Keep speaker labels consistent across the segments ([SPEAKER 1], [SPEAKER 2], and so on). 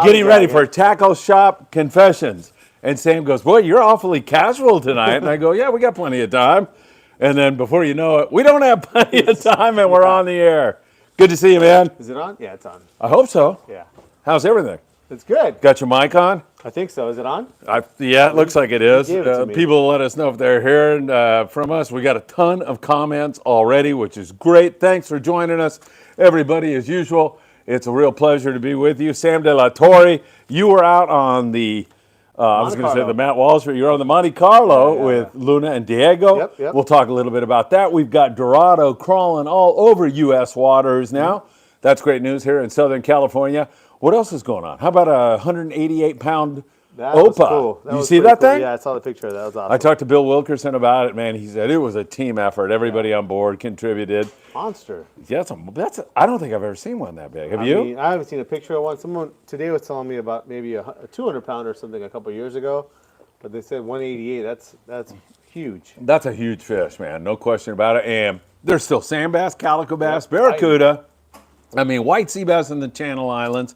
[SPEAKER 1] getting ready for Tackle Shop Confessions. And Sam goes, boy, you're awfully casual tonight. And I go, yeah, we got plenty of time. And then before you know it, we don't have plenty of time and we're on the air. Good to see you, man.
[SPEAKER 2] Is it on? Yeah, it's on.
[SPEAKER 1] I hope so.
[SPEAKER 2] Yeah.
[SPEAKER 1] How's everything?
[SPEAKER 2] It's good.
[SPEAKER 1] Got your mic on?
[SPEAKER 2] I think so. Is it on?
[SPEAKER 1] Yeah, it looks like it is.
[SPEAKER 2] It
[SPEAKER 1] People let us know if they're hearing from us. We got a ton of comments already, which is great. Thanks for joining us, everybody, as usual. It's a real pleasure to be with you. Sam De La Torre, you were out on the, I was going to say the Matt Walsh, but you're on the Monte Carlo with Luna and Diego.
[SPEAKER 2] Yep.
[SPEAKER 1] We'll talk a little bit about that. We've got Dorado crawling all over U.S. waters now. That's great news here in Southern California. What else is going on? How about a 188-pound Ophah?
[SPEAKER 2] Cool.
[SPEAKER 1] You see that thing?
[SPEAKER 2] Yeah, I saw the picture. That was awesome.
[SPEAKER 1] I talked to Bill Wilkerson about it, man. He said it was a team effort. Everybody on board contributed.
[SPEAKER 2] Monster.
[SPEAKER 1] Yeah, I don't think I've ever seen one that big. Have you?
[SPEAKER 2] I mean, I haven't seen a picture of one. Someone today was telling me about maybe a 200-pounder or something a couple of years ago, but they said 188. That's huge.
[SPEAKER 1] That's a huge fish, man. No question about it. And there's still sand bass, calico bass, barracuda. I mean, white sea bass in the Channel Islands.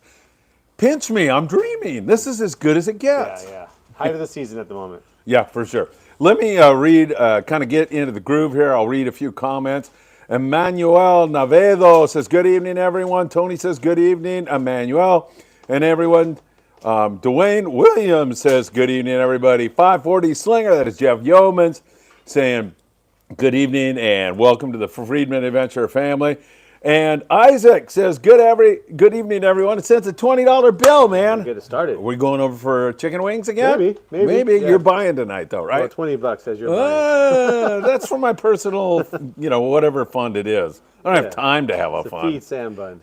[SPEAKER 1] Pinch me, I'm dreaming. This is as good as it gets.
[SPEAKER 2] Yeah. Height of the season at the moment.
[SPEAKER 1] Yeah, for sure. Let me read, kind of get into the groove here. I'll read a few comments. Emmanuel Navedo says, good evening, everyone. Tony says, good evening, Emmanuel. And everyone, Dwayne Williams says, good evening, everybody. 540 Slinger, that is Jeff Yeomans, saying, good evening and welcome to the Friedman Adventure family. And Isaac says, good evening, everyone. It sends a $20 bill, man.
[SPEAKER 2] Get it started.
[SPEAKER 1] Are we going over for chicken wings again?
[SPEAKER 2] Maybe.
[SPEAKER 1] Yeah. You're buying tonight, though, right?
[SPEAKER 2] Well, $20 says you're buying.
[SPEAKER 1] That's for my personal, whatever fund it is. I don't have time to have a fund.
[SPEAKER 2] Feed Sam Bun.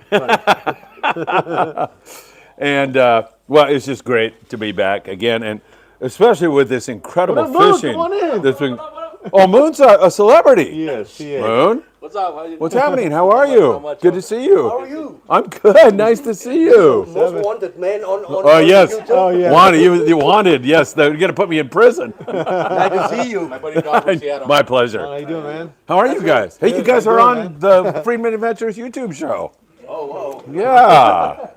[SPEAKER 1] And, well, it's just great to be back again. And especially with this incredible fishing.
[SPEAKER 2] Come on in.
[SPEAKER 1] Oh, Moon's a celebrity.
[SPEAKER 2] Yes, she is.
[SPEAKER 1] Moon?
[SPEAKER 3] What's up?
[SPEAKER 1] What's happening? How are you? Good to see you.
[SPEAKER 3] How are you?
[SPEAKER 1] I'm good. Nice to see you.
[SPEAKER 3] Most wanted man on
[SPEAKER 1] Oh, yes.
[SPEAKER 3] YouTube.
[SPEAKER 2] Oh, yeah.
[SPEAKER 1] Wanted. You wanted. Yes. They're going to put me in prison.
[SPEAKER 3] Glad to see you. My buddy Don from Seattle.
[SPEAKER 1] My pleasure.
[SPEAKER 2] How you doing, man?
[SPEAKER 1] How are you guys? Hey, you guys are on the Friedman Adventures YouTube show.
[SPEAKER 3] Oh, whoa.
[SPEAKER 1] Yeah.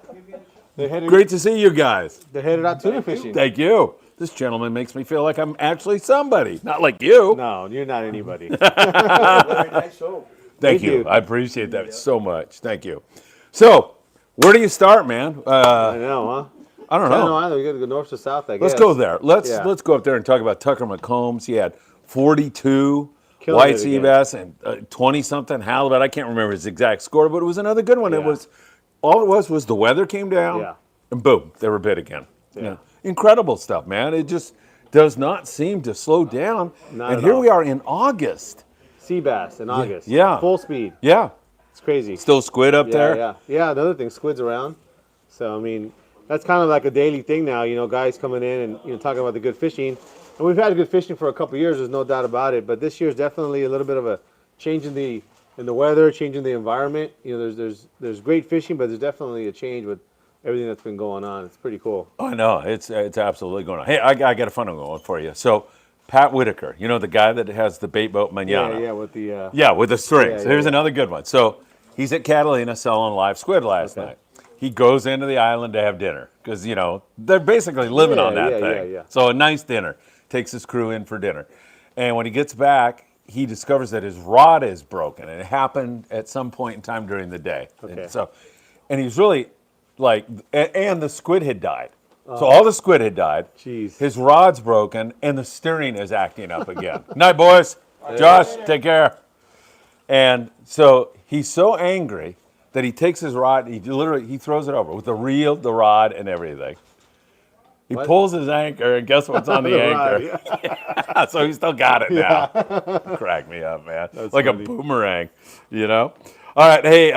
[SPEAKER 1] Great to see you guys.
[SPEAKER 2] They're headed out tuna fishing.
[SPEAKER 1] Thank you. This gentleman makes me feel like I'm actually somebody, not like you.
[SPEAKER 2] No, you're not anybody.
[SPEAKER 3] Very nice show.
[SPEAKER 1] Thank you. I appreciate that so much. Thank you. So, where do you start, man?
[SPEAKER 2] I know, huh?
[SPEAKER 1] I don't know.
[SPEAKER 2] I don't know either. We got to go north to south, I guess.
[SPEAKER 1] Let's go there. Let's go up there and talk about Tucker McCombs. He had 42 white sea bass and 20-something halibut. I can't remember his exact score, but it was another good one.
[SPEAKER 2] Yeah.
[SPEAKER 1] All it was the weather came down, and boom, they were bid again. Yeah. Incredible stuff, man. It just does not seem to slow down.
[SPEAKER 2] Not
[SPEAKER 1] and here we are in August.
[SPEAKER 2] Sea bass in August.
[SPEAKER 1] Yeah.
[SPEAKER 2] Full speed.
[SPEAKER 1] Yeah.
[SPEAKER 2] It's crazy.
[SPEAKER 1] Still squid up there?
[SPEAKER 2] Yeah, another thing, squid's around. So, I mean, that's kind of like a daily thing now, guys coming in and, talking about the good fishing. And we've had good fishing for a couple of years, there's no doubt about it. But this year's definitely a little bit of a change in the weather, change in the environment. There's great fishing, but there's definitely a change with everything that's been going on. It's pretty cool.
[SPEAKER 1] Oh, no, it's absolutely going on. Hey, I got a fun one for you. So, Pat Whitaker, the guy that has the bait boat Manana.
[SPEAKER 2] Yeah, with the...
[SPEAKER 1] with the strings. Here's another good one. So, he's at Catalina selling live squid last night. He goes into the island to have dinner because, they're basically living on that thing.
[SPEAKER 2] Yeah.
[SPEAKER 1] So, a nice dinner. Takes his crew in for dinner. And when he gets back, he discovers that his rod is broken. And it happened at some point in time during the day.
[SPEAKER 2] Okay.
[SPEAKER 1] And he's really... and the squid had died. So all the squid had died.
[SPEAKER 2] Jeez.
[SPEAKER 1] His rod's broken, and the steering is acting up again. Night, boys. Josh, take care. And so he's so angry that he takes his rod, he throws it over with the reel, the rod, and everything. He pulls his anchor, and guess what's on the anchor? Yeah, so he still got it now. Crack me up, man. That's like funny. A boomerang, All right, hey,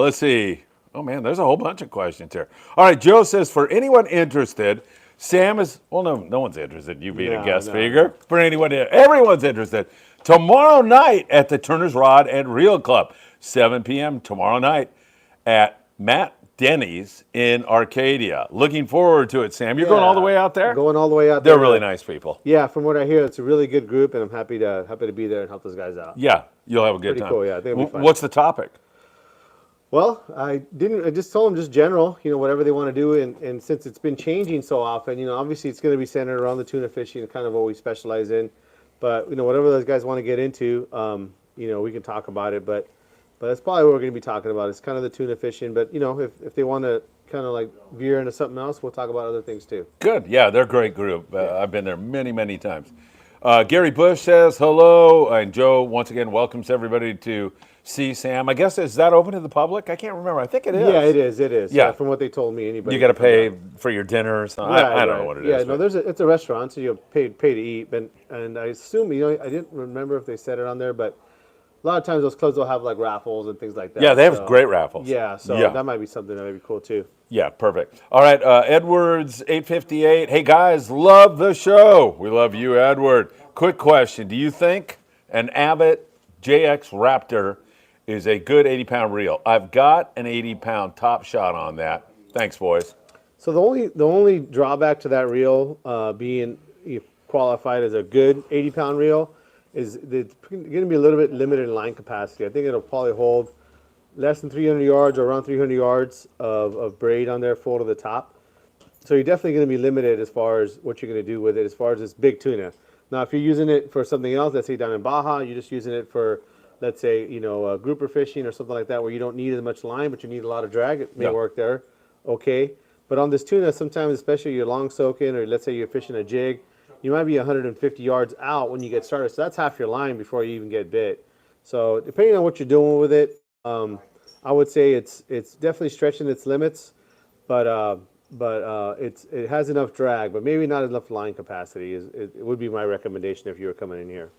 [SPEAKER 1] let's see. Oh, man, there's a whole bunch of questions here. All right, Joe says, for anyone interested, Sam is, well, no one's interested in you being a guest figure. For anyone, everyone's interested. Tomorrow night at the Turner's Rod and Reel Club, 7 p.m. tomorrow night at Matt Denny's in Arcadia. Looking forward to it, Sam. You're going all the way out there?
[SPEAKER 2] Going all the way out there.
[SPEAKER 1] They're really nice people.
[SPEAKER 2] Yeah, from what I hear, it's a really good group, and I'm happy to be there and help those guys out.
[SPEAKER 1] Yeah, you'll have a good
[SPEAKER 2] Pretty
[SPEAKER 1] time.
[SPEAKER 2] cool, yeah. I think it'll be fun.
[SPEAKER 1] What's the topic?
[SPEAKER 2] Well, I didn't. I just told them just general, whatever they want to do, and since it's been changing so often, obviously it's going to be centered around the tuna fishing and kind of what we specialize in. But whatever those guys want to get into, we can talk about it. But that's probably what we're going to be talking about. It's kind of the tuna fishing. But if they want to kind of like veer into something else, we'll talk about other things too.
[SPEAKER 1] Good. Yeah, they're a great group. I've been there many, many times. Gary Bush says hello, and Joe once again welcomes everybody to see Sam. I guess, is that open to the public? I can't remember. I think it is.
[SPEAKER 2] Yeah, it is. It is.
[SPEAKER 1] Yeah.
[SPEAKER 2] From what they told me, anybody.
[SPEAKER 1] You got to pay for your dinner or something. I don't know what it is.
[SPEAKER 2] Yeah, no, it's a restaurant, so you pay to eat. And I assume, I didn't remember if they said it on there, but a lot of times those clubs will have like raffles and things like that.
[SPEAKER 1] Yeah, they have great raffles.
[SPEAKER 2] Yeah, so that might be something that might be cool too.
[SPEAKER 1] Yeah, perfect. All right, Edwards 858. Hey guys, love the show. We love you, Edward. Quick question: do you think an Abbott JX Raptor is a good 80-pound reel? I've got an 80-pound top shot on that. Thanks, boys.
[SPEAKER 2] So the only drawback to that reel being qualified as a good 80-pound reel is it's going to be a little bit limited in line capacity. I think it'll probably hold less than 300 yards or around 300 yards of braid on there full to the top. So you're definitely going to be limited as far as what you're going to do with it as far as this big tuna. Now, if you're using it for something else, let's say down in Baja, you're just using it for, let's say, grouper fishing or something like that where you don't need as much line, but you need a lot of drag, it may work there, okay. But on this tuna, sometimes, especially you're long soaking or let's say you're fishing a jig, you might be 150 yards out when you get started. So that's half your line before you even get bit. So depending on what you're doing with it, I would say it's definitely stretching its limits, but it has enough drag, but maybe not enough line capacity. It would be my recommendation if you were coming in here.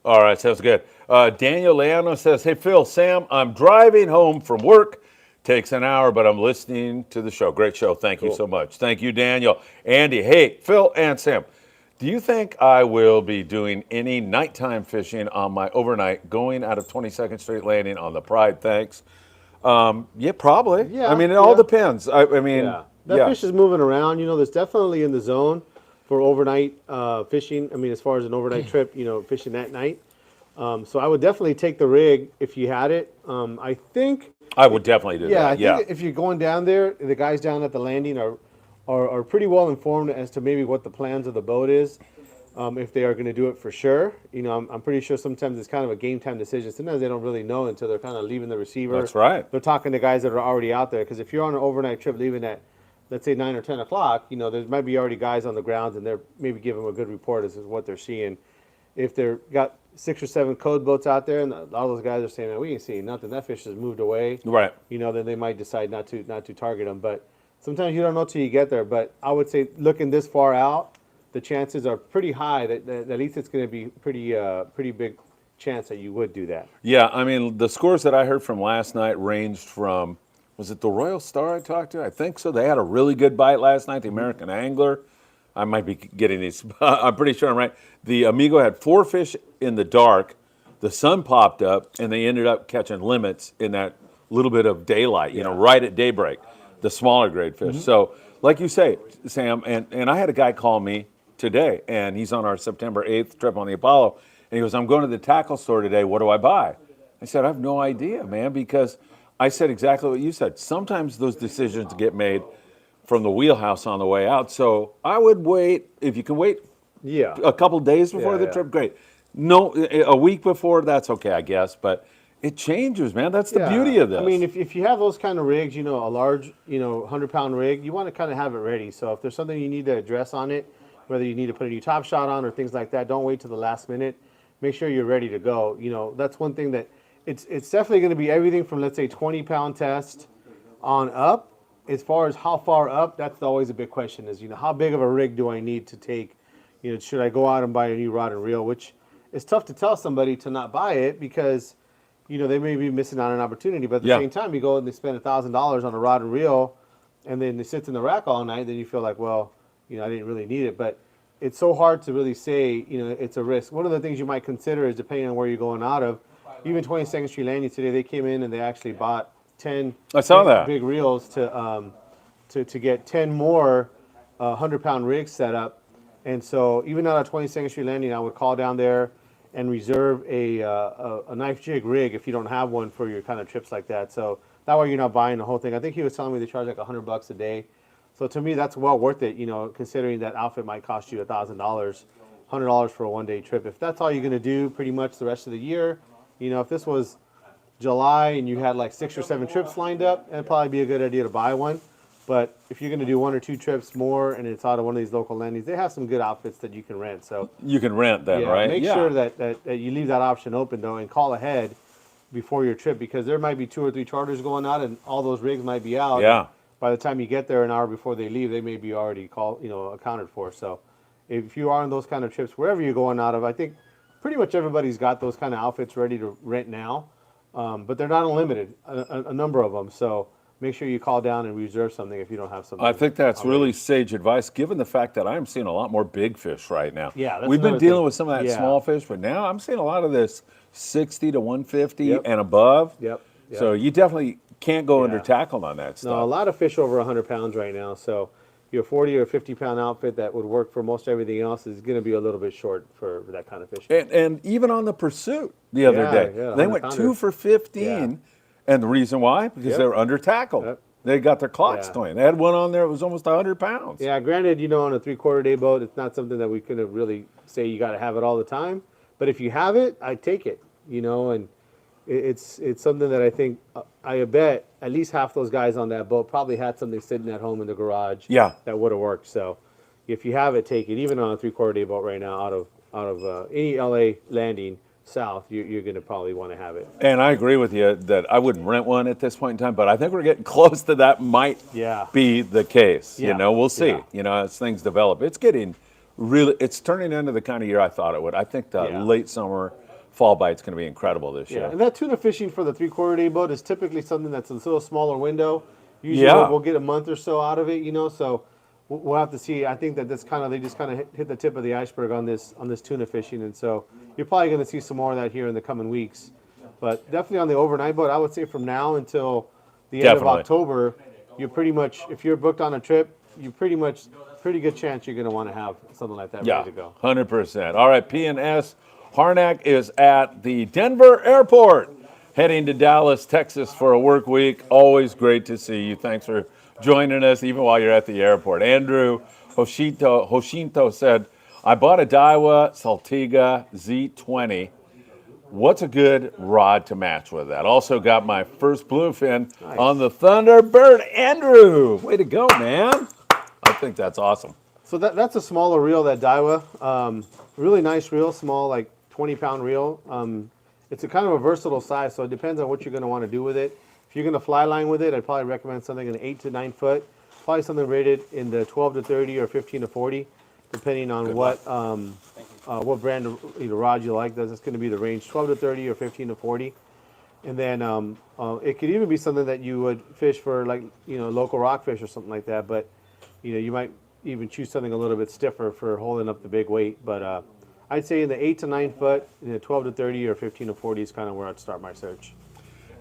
[SPEAKER 1] All right, sounds good. Daniel Leano says, hey, Phil, Sam, I'm driving home from work. Takes an hour, but I'm listening to the show. Great show. Thank you so much. Thank you, Daniel. Andy, hey, Phil and Sam, do you think I will be doing any nighttime fishing on my overnight going out of 22nd Street Landing on the Pride? Thanks. Yeah, probably.
[SPEAKER 2] Yeah,
[SPEAKER 1] I mean, it all depends. I mean,
[SPEAKER 2] that fish is moving around. There's definitely in the zone for overnight fishing. I mean, as far as an overnight trip, fishing that night. So I would definitely take the rig if you had it. I think
[SPEAKER 1] I would definitely do that.
[SPEAKER 2] I think if you're going down there, the guys down at the landing are pretty well informed as to maybe what the plans of the boat is. If they are going to do it for sure. I'm pretty sure sometimes it's kind of a game time decision. Sometimes they don't really know until they're kind of leaving the receiver.
[SPEAKER 1] That's right.
[SPEAKER 2] They're talking to guys that are already out there. Because if you're on an overnight trip leaving at, let's say, 9 or 10 o'clock, there might be already guys on the grounds and they're maybe giving them a good report as to what they're seeing. If they're got 6 or 7 code boats out there and all those guys are saying, we ain't seeing nothing, that fish has moved away.
[SPEAKER 1] Right.
[SPEAKER 2] Then they might decide not to target them. But sometimes you don't know till you get there. But I would say looking this far out, the chances are pretty high that at least it's going to be pretty big chance that you would do that.
[SPEAKER 1] Yeah, I mean, the scores that I heard from last night ranged from, was it the Royal Star I talked to? I think so. They had a really good bite last night, the American Angler. I might be getting these. I'm pretty sure I'm right. The Amigo had 4 fish in the dark. The sun popped up, and they ended up catching limits in that little bit of daylight, right at daybreak, the smaller grade fish. So, like you say, Sam, and I had a guy call me today, and he's on our September 8th trip on the Apollo, and he goes, I'm going to the tackle store today. What do I buy? I said, I have no idea, man, because I said exactly what you said. Sometimes those decisions get made from the wheelhouse on the way out. So I would wait, if you can wait a couple days before the trip, great. No, a week before, that's okay, I guess, but it changes, man. That's the beauty of this.
[SPEAKER 2] I mean, if you have those kind of rigs, a large, 100-pound rig, you want to kind of have it ready. So if there's something you need to address on it, whether you need to put a new top shot on or things like that, don't wait till the last minute. Make sure you're ready to go. That's one thing that it's definitely going to be everything from, let's say, 20-pound test on up. As far as how far up, that's always a big question is, how big of a rig do I need to take? Should I go out and buy a new rod and reel, which is tough to tell somebody to not buy it because, they may be missing out on an opportunity. But at the same time, you go and they spend $1,000 on a rod and reel and then it sits in the rack all night, then you feel like, well, I didn't really need it. But it's so hard to really say, it's a risk. One of the things you might consider is depending on where you're going out of. Even 22nd Street Landing today, they came in and they actually bought 10 big reels to get 10 more 100-pound rigs set up. And so even out of 22nd Street Landing, I would call down there and reserve a knife jig rig if you don't have one for your kind of trips like that. So That way you're not buying the whole thing. I think he was telling me they charge like $100 a day. So to me, that's well worth it, you know, considering that outfit might cost you $1,000, $100 for a one-day trip. If that's all you're going to do pretty much the rest of the year, you know, if this was July and you had like 6 or 7 trips lined up, it'd probably be a good idea to buy one. But if you're going to do 1 or 2 trips more and it's out of one of these local landings, they have some good outfits that you can rent. So
[SPEAKER 1] You can rent then,
[SPEAKER 2] yeah,
[SPEAKER 1] right?
[SPEAKER 2] make sure that you leave that option open though, and call ahead before your trip, because there might be 2 or 3 charters going out and all those rigs might be out.
[SPEAKER 1] Yeah.
[SPEAKER 2] By the time you get there, an hour before they leave, they may be already accounted for. So if you are on those kind of trips, wherever you're going out of, I think pretty much everybody's got those kind of outfits ready to rent now. But they're not unlimited, a number of them. So make sure you call down and reserve something if you don't have something.
[SPEAKER 1] I think that's
[SPEAKER 2] already.
[SPEAKER 1] really sage advice, given the fact that I'm seeing a lot more big fish right now.
[SPEAKER 2] Yeah, that's
[SPEAKER 1] we've been
[SPEAKER 2] another
[SPEAKER 1] dealing
[SPEAKER 2] thing.
[SPEAKER 1] with some of that
[SPEAKER 2] Yeah.
[SPEAKER 1] small fish, but now I'm seeing a lot of this 60 to 150
[SPEAKER 2] Yep.
[SPEAKER 1] and above.
[SPEAKER 2] Yep.
[SPEAKER 1] So you definitely can't go under
[SPEAKER 2] Yeah.
[SPEAKER 1] tackle on that stuff.
[SPEAKER 2] No, a lot of fish over 100 pounds right now. So your 40 or 50 pound outfit that would work for most everything else is going to be a little bit short for that kind of fishing.
[SPEAKER 1] And even on the Pursuit the other
[SPEAKER 2] Yeah,
[SPEAKER 1] day,
[SPEAKER 2] yeah,
[SPEAKER 1] they went 2
[SPEAKER 2] 100-pounder.
[SPEAKER 1] for 15. And the reason why? Because
[SPEAKER 2] Yep.
[SPEAKER 1] they were under tackled.
[SPEAKER 2] Yep.
[SPEAKER 1] They got their clocks
[SPEAKER 2] Yeah.
[SPEAKER 1] going. They had one on there that was almost 100 pounds.
[SPEAKER 2] Yeah, granted, you know, on a 3/4 day boat, it's not something that we couldn't really say you got to have it all the time. But if you have it, I take it, you know, and it's something that I think, I bet at least half those guys on that boat probably had something sitting at home in the garage.
[SPEAKER 1] Yeah.
[SPEAKER 2] That would have worked. So if you have it, take it. Even on a 3/4 day boat right now, out of any LA landing south, you're going to probably want to have it.
[SPEAKER 1] And I agree with you that I wouldn't rent one at this point in time, but I think we're getting close to that might
[SPEAKER 2] Yeah.
[SPEAKER 1] be the case.
[SPEAKER 2] Yeah.
[SPEAKER 1] You know, we'll see.
[SPEAKER 2] Yeah.
[SPEAKER 1] You know, as things develop. It's getting really, it's turning into the kind of year I thought it would. I think the
[SPEAKER 2] Yeah.
[SPEAKER 1] late summer, fall bite's going to be incredible this
[SPEAKER 2] Yeah,
[SPEAKER 1] year.
[SPEAKER 2] and that tuna fishing for the 3/4 day boat is typically something that's a little smaller window. Usually
[SPEAKER 1] Yeah.
[SPEAKER 2] we'll get a month or so out of it, you know. So we'll have to see. I think that they just kind of hit the tip of the iceberg on this tuna fishing, and so you're probably going to see some more of that here in the coming weeks. But definitely on the overnight boat, I would say from now until the end of
[SPEAKER 1] Definitely.
[SPEAKER 2] October, you're pretty much, if you're booked on a trip, you pretty good chance you're going to want to have something like that
[SPEAKER 1] Yeah,
[SPEAKER 2] ready to go.
[SPEAKER 1] 100%. All right, P&S Harnack is at the Denver airport, heading to Dallas, Texas for a work week. Always great to see you. Thanks for joining us, even while you're at the airport. Andrew Hoshinto said, I bought a Daiwa Saltiga Z20. What's a good rod to match with that? Also got my first bluefin on the Thunderbird. Andrew, way to go, man. I think that's awesome.
[SPEAKER 2] So that's a smaller reel, that Daiwa. Really nice reel, small, like 20-pound reel. It's a kind of a versatile size, so it depends on what you're going to want to do with it. If you're going to fly line with it, I'd probably recommend something in 8 to 9 foot. Probably something rated in the 12 to 30 or 15 to 40, depending on what brand of rod you like. That's going to be the range, 12 to 30 or 15 to 40. And then it could even be something that you would fish for, like, local rockfish or something like that. But you might even choose something a little bit stiffer for holding up the big weight. But I'd say in the 8 to 9 foot, 12 to 30 or 15 to 40 is kind of where I'd start my search.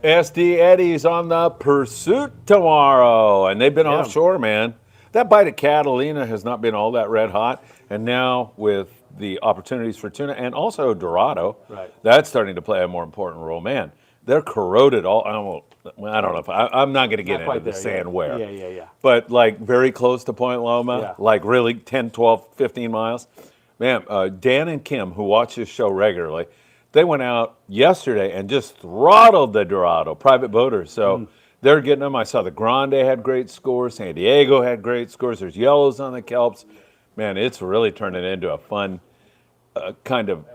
[SPEAKER 1] SD Eddie's on the Pursuit tomorrow, and they've been offshore, man. That bite at Catalina has not been all that red hot, and now with the opportunities for tuna and also Dorado,
[SPEAKER 2] Right.
[SPEAKER 1] that's starting to play a more important role. Man, they're corroded all. I don't know if I'm not going to get
[SPEAKER 2] Not quite
[SPEAKER 1] into the
[SPEAKER 2] there,
[SPEAKER 1] sand
[SPEAKER 2] yeah.
[SPEAKER 1] where.
[SPEAKER 2] Yeah.
[SPEAKER 1] But like very close to Point Loma,
[SPEAKER 2] Yeah.
[SPEAKER 1] like really 10, 12, 15 miles. Man, Dan and Kim, who watch this show regularly, they went out yesterday and just throttled the Dorado, private boaters. So they're getting them. I saw the Grande had great scores. San Diego had great scores. There's yellows on the Kelps. Man, it's really turning into a fun kind of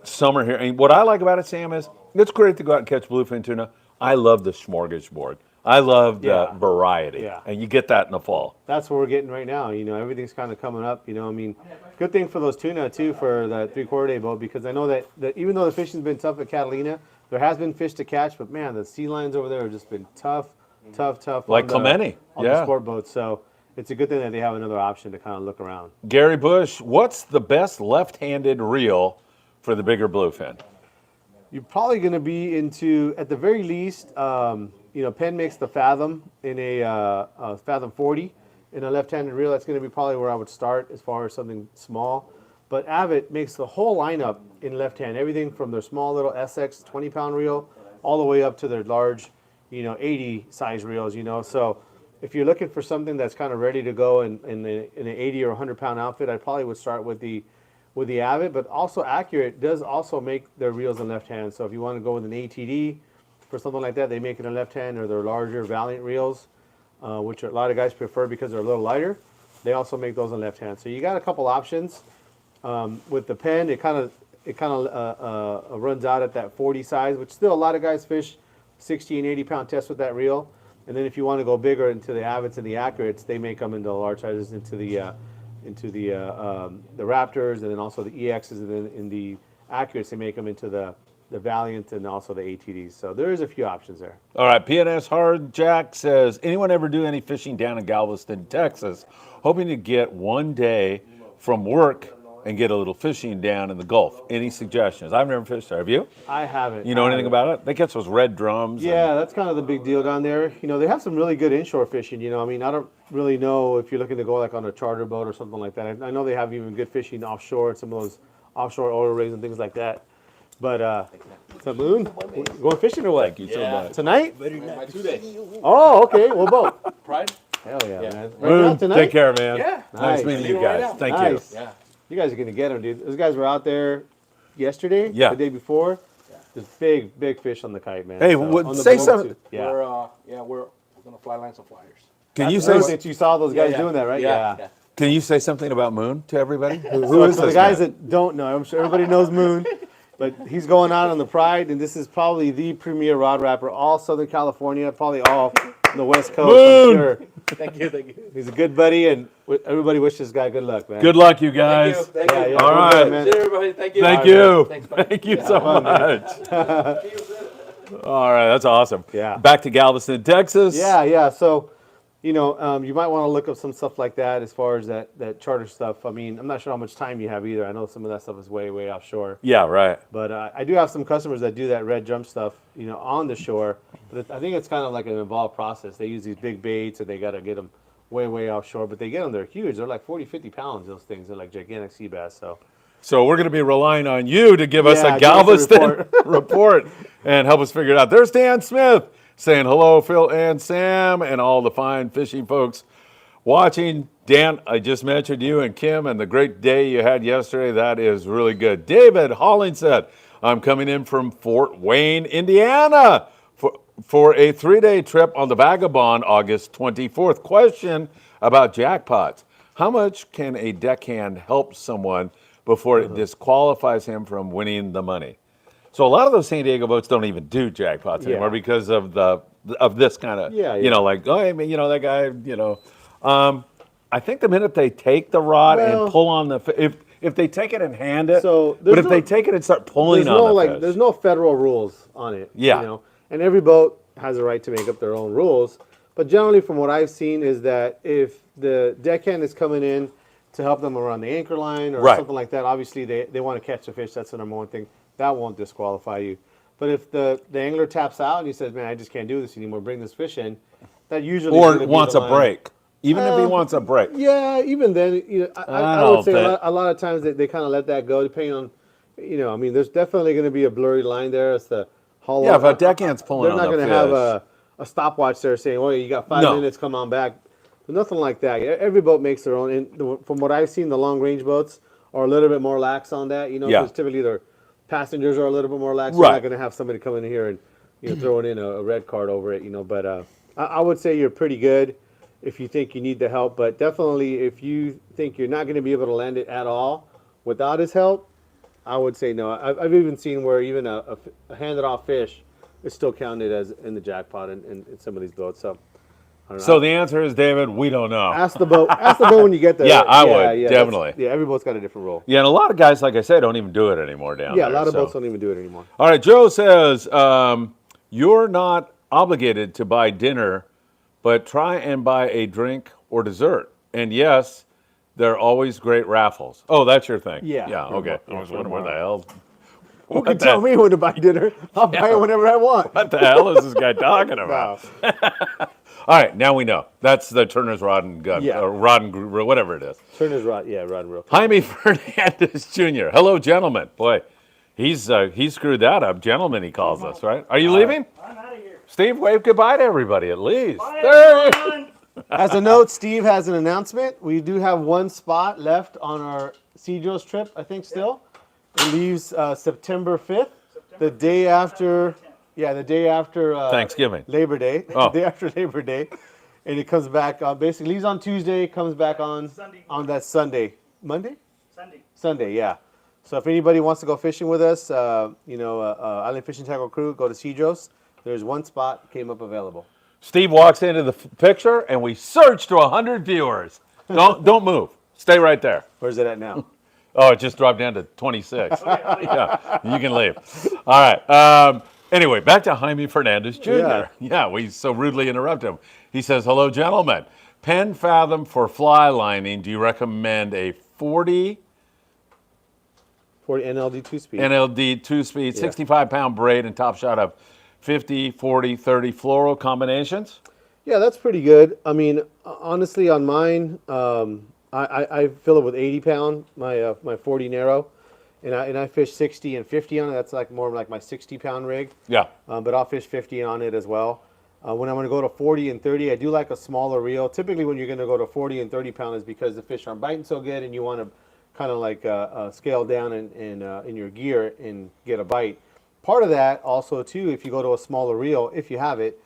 [SPEAKER 1] summer here. And what I like about it, Sam, is it's great to go out and catch bluefin tuna. I love the smorgasbord. I love the
[SPEAKER 2] Yeah.
[SPEAKER 1] variety.
[SPEAKER 2] Yeah.
[SPEAKER 1] And you get that in the fall.
[SPEAKER 2] That's what we're getting right now. Everything's kind of coming up. I mean, good thing for those tuna too for the 3/4 day boat, because I know that even though the fishing's been tough at Catalina, there has been fish to catch. But man, the sea lions over there have just been tough.
[SPEAKER 1] Like
[SPEAKER 2] on
[SPEAKER 1] Clemente,
[SPEAKER 2] on
[SPEAKER 1] yeah.
[SPEAKER 2] the sport boats. So it's a good thing that they have another option to kind of look around.
[SPEAKER 1] Gary Bush, what's the best left-handed reel for the bigger bluefin?
[SPEAKER 2] You're probably going to be into, at the very least, Penn makes the Fathom in a Fathom 40 in a left-handed reel. That's going to be probably where I would start as far as something small. But Avid makes the whole lineup in left-hand, everything from their small little SX 20-pound reel all the way up to their large, 80 size reels, So if you're looking for something that's kind of ready to go in an 80 or 100-pound outfit, I probably would start with the Avid, but also Accurate does also make their reels in left hand. So if you want to go with an ATD for something like that, they make it in left hand, or their larger Valiant reels, which a lot of guys prefer because they're a little lighter. They also make those in left hand. So you got a couple options. With the pen, it kind of runs out at that 40 size, which still a lot of guys fish 60 and 80-pound tests with that reel. And then if you want to go bigger into the Avids and the Accurates, they make them into large sizes, into the Raptors, and then also the EXs, and then in the Accurates they make them into the Valiant and also the ATDs. So there is a few options there.
[SPEAKER 1] All right, PNS Hard Jack says, anyone ever do any fishing down in Galveston, Texas? Hoping to get one day from work and get a little fishing down in the Gulf. Any suggestions? I've never fished there. Have you?
[SPEAKER 2] I haven't.
[SPEAKER 1] You know anything about it? They catch those red drums.
[SPEAKER 2] Yeah, that's kind of the big deal down there. They have some really good inshore fishing. I don't really know if you're looking to go like on a charter boat or something like that. I know they have even good fishing offshore, some of those offshore oil rigs and things like that. But it's a Moon. Going fishing or what?
[SPEAKER 1] Thank you so much.
[SPEAKER 2] Tonight?
[SPEAKER 3] Very nice. 2 days.
[SPEAKER 2] Oh, okay. What boat?
[SPEAKER 3] Pride?
[SPEAKER 2] Hell yeah, man. Right now,
[SPEAKER 1] Moon,
[SPEAKER 2] tonight?
[SPEAKER 1] take care, man.
[SPEAKER 3] Yeah.
[SPEAKER 1] Nice
[SPEAKER 2] Nice.
[SPEAKER 1] meeting you
[SPEAKER 3] Right
[SPEAKER 1] guys.
[SPEAKER 3] now.
[SPEAKER 1] Thank
[SPEAKER 2] Nice.
[SPEAKER 1] you.
[SPEAKER 3] Yeah.
[SPEAKER 2] You guys are going to get them, dude. Those guys were out there yesterday,
[SPEAKER 1] Yeah.
[SPEAKER 2] the day before. There's big fish on the Kite, man.
[SPEAKER 1] Hey,
[SPEAKER 2] So, on the
[SPEAKER 1] say
[SPEAKER 2] boat,
[SPEAKER 1] something.
[SPEAKER 2] too. Yeah.
[SPEAKER 3] We're gonna fly lines of flyers.
[SPEAKER 1] Can you
[SPEAKER 2] That's
[SPEAKER 1] say
[SPEAKER 2] that you saw those guys
[SPEAKER 3] Yeah.
[SPEAKER 2] doing that, right?
[SPEAKER 3] Yeah.
[SPEAKER 1] Can you say something about Moon to everybody? Who
[SPEAKER 2] So
[SPEAKER 1] is
[SPEAKER 2] for the
[SPEAKER 1] this
[SPEAKER 2] guys
[SPEAKER 1] man?
[SPEAKER 2] that don't know, I'm sure everybody knows Moon, but he's going out on the Pride, and this is probably the premier rod wrapper, all Southern California, probably all on the West Coast.
[SPEAKER 1] Moon!
[SPEAKER 2] I'm sure.
[SPEAKER 3] Thank you.
[SPEAKER 2] He's a good buddy, and everybody wishes this guy good luck, man.
[SPEAKER 1] Good luck, you guys.
[SPEAKER 3] Thank you.
[SPEAKER 2] Yeah, yeah.
[SPEAKER 1] All
[SPEAKER 2] Good
[SPEAKER 1] right.
[SPEAKER 2] luck, man.
[SPEAKER 3] See you, everybody. Thank you.
[SPEAKER 1] Thank
[SPEAKER 2] All
[SPEAKER 1] you.
[SPEAKER 3] Thanks, bye.
[SPEAKER 1] Thank you so
[SPEAKER 2] fun, man.
[SPEAKER 1] much. All right, that's awesome.
[SPEAKER 2] Yeah.
[SPEAKER 1] Back to Galveston, Texas.
[SPEAKER 2] Yeah. So, you might want to look up some stuff like that as far as that charter stuff. I mean, I'm not sure how much time you have either. I know some of that stuff is way offshore.
[SPEAKER 1] Yeah, right.
[SPEAKER 2] But I do have some customers that do that red drum stuff, on the shore. But I think it's kind of like an involved process. They use these big baits, and they got to get them way offshore. But they get them, they're huge. They're like 40, 50 pounds, those things. They're like gigantic sea bass.
[SPEAKER 1] So we're going to be relying on you to give us
[SPEAKER 2] Yeah,
[SPEAKER 1] a
[SPEAKER 2] give us a
[SPEAKER 1] Galveston report and help us figure it out. There's Dan Smith saying hello, Phil and Sam, and all the fine fishing folks watching. Dan, I just mentioned you and Kim and the great day you had yesterday. That is really good. David Hollingshead, I'm coming in from Fort Wayne, Indiana for a 3-day trip on the Vagabond August 24th. Question about jackpots. How much can a deckhand help someone before it disqualifies him from winning the money? So a lot of those San Diego boats don't even do jackpots anymore because of this kind of, like, oh, I mean, that guy, I think the minute they take the rod and pull on if they take it and hand it, but if they take it and start pulling on the fish.
[SPEAKER 2] There's no federal rules on it.
[SPEAKER 1] Yeah.
[SPEAKER 2] And every boat has a right to make up their own rules. But generally, from what I've seen, is that if the deckhand is coming in to help them around the anchor line or something like that, obviously they want to catch the fish. That's the number one thing. That won't disqualify you. But if the angler taps out and he says, man, I just can't do this anymore, bring this fish in, that usually
[SPEAKER 1] or wants a break. Even if he wants a break.
[SPEAKER 2] Yeah, even then, I would say a lot of times they kind of let that go, depending on, I mean, there's definitely going to be a blurry line there as to how long.
[SPEAKER 1] Yeah, if a deckhand's pulling on the fish.
[SPEAKER 2] They're not going to have a stopwatch there saying, oh, you got 5 minutes, come on back. There's nothing like that. Every boat makes their own. And from what I've seen, the long-range boats are a little bit more lax on that, because typically their passengers are a little bit more lax. You're not going to have somebody come in here and throwing in a red card over it, But I would say you're pretty good if you think you need the help. But definitely if you think you're not going to be able to land it at all without his help, I would say no. I've even seen where even a handed-off fish is still counted as in the jackpot in some of these boats. So, I don't know.
[SPEAKER 1] So the answer is, David, we don't know.
[SPEAKER 2] Ask the boat when you get there.
[SPEAKER 1] Yeah, I would, definitely.
[SPEAKER 2] Yeah, every boat's got a different rule.
[SPEAKER 1] Yeah, and a lot of guys, like I said, don't even do it anymore down there.
[SPEAKER 2] Yeah, a lot of boats don't even do it anymore.
[SPEAKER 1] All right, Joe says, you're not obligated to buy dinner, but try and buy a drink or dessert. And yes, there are always great raffles. Oh, that's your thing.
[SPEAKER 2] Yeah.
[SPEAKER 1] Yeah, okay. I was wondering where the hell.
[SPEAKER 2] Who can tell me when to buy dinner? I'll buy it whenever I want.
[SPEAKER 1] What the hell is this guy talking about? All right, now we know. That's the Turner's Rod and Gun, Rod and whatever it is.
[SPEAKER 2] Turner's Rod, Rod and Reel.
[SPEAKER 1] Jaime Fernandez Jr. Hello, gentlemen. Boy, he screwed that up. Gentlemen, he calls us, right? Are you leaving?
[SPEAKER 4] I'm out of here.
[SPEAKER 1] Steve, wave goodbye to everybody at least. There he is.
[SPEAKER 2] As a note, Steve has an announcement. We do have one spot left on our Cedros trip, I think still. It leaves September 5th, the day after, the day after
[SPEAKER 1] Thanksgiving.
[SPEAKER 2] Labor Day,
[SPEAKER 1] Oh.
[SPEAKER 2] the day after Labor Day. And it comes back, basically leaves on Tuesday, comes back on that Sunday. Monday? Sunday, yeah. So if anybody wants to go fishing with us, Island Fishing Tackle Crew, go to Cedros. There's one spot came up available.
[SPEAKER 1] Steve walks into the picture, and we surge to 100 viewers. Don't move. Stay right there.
[SPEAKER 2] Where's it at now?
[SPEAKER 1] Oh, it just dropped down to 26. Yeah, you can leave. All right. Anyway, back to Jaime Fernandez Jr. Yeah, we so rudely interrupt him. He says, hello, gentlemen. Pen Fathom for fly lining, do you recommend a 40
[SPEAKER 2] NLD 2-speed.
[SPEAKER 1] NLD 2-speed, 65-pound braid and top shot of 50, 40, 30 floral combinations?
[SPEAKER 2] Yeah, that's pretty good. I mean, honestly, on mine, I fill it with 80-pound, my 40 narrow, and I fish 60 and 50 on it. That's like more like my 60-pound rig.
[SPEAKER 1] Yeah.
[SPEAKER 2] But I'll fish 50 on it as well. When I'm going to go to 40 and 30, I do like a smaller reel. Typically, when you're going to go to 40 and 30 pound is because the fish aren't biting so good, and you want to kind of like scale down in your gear and get a bite. Part of that also too, if you go to a smaller reel, if you have it,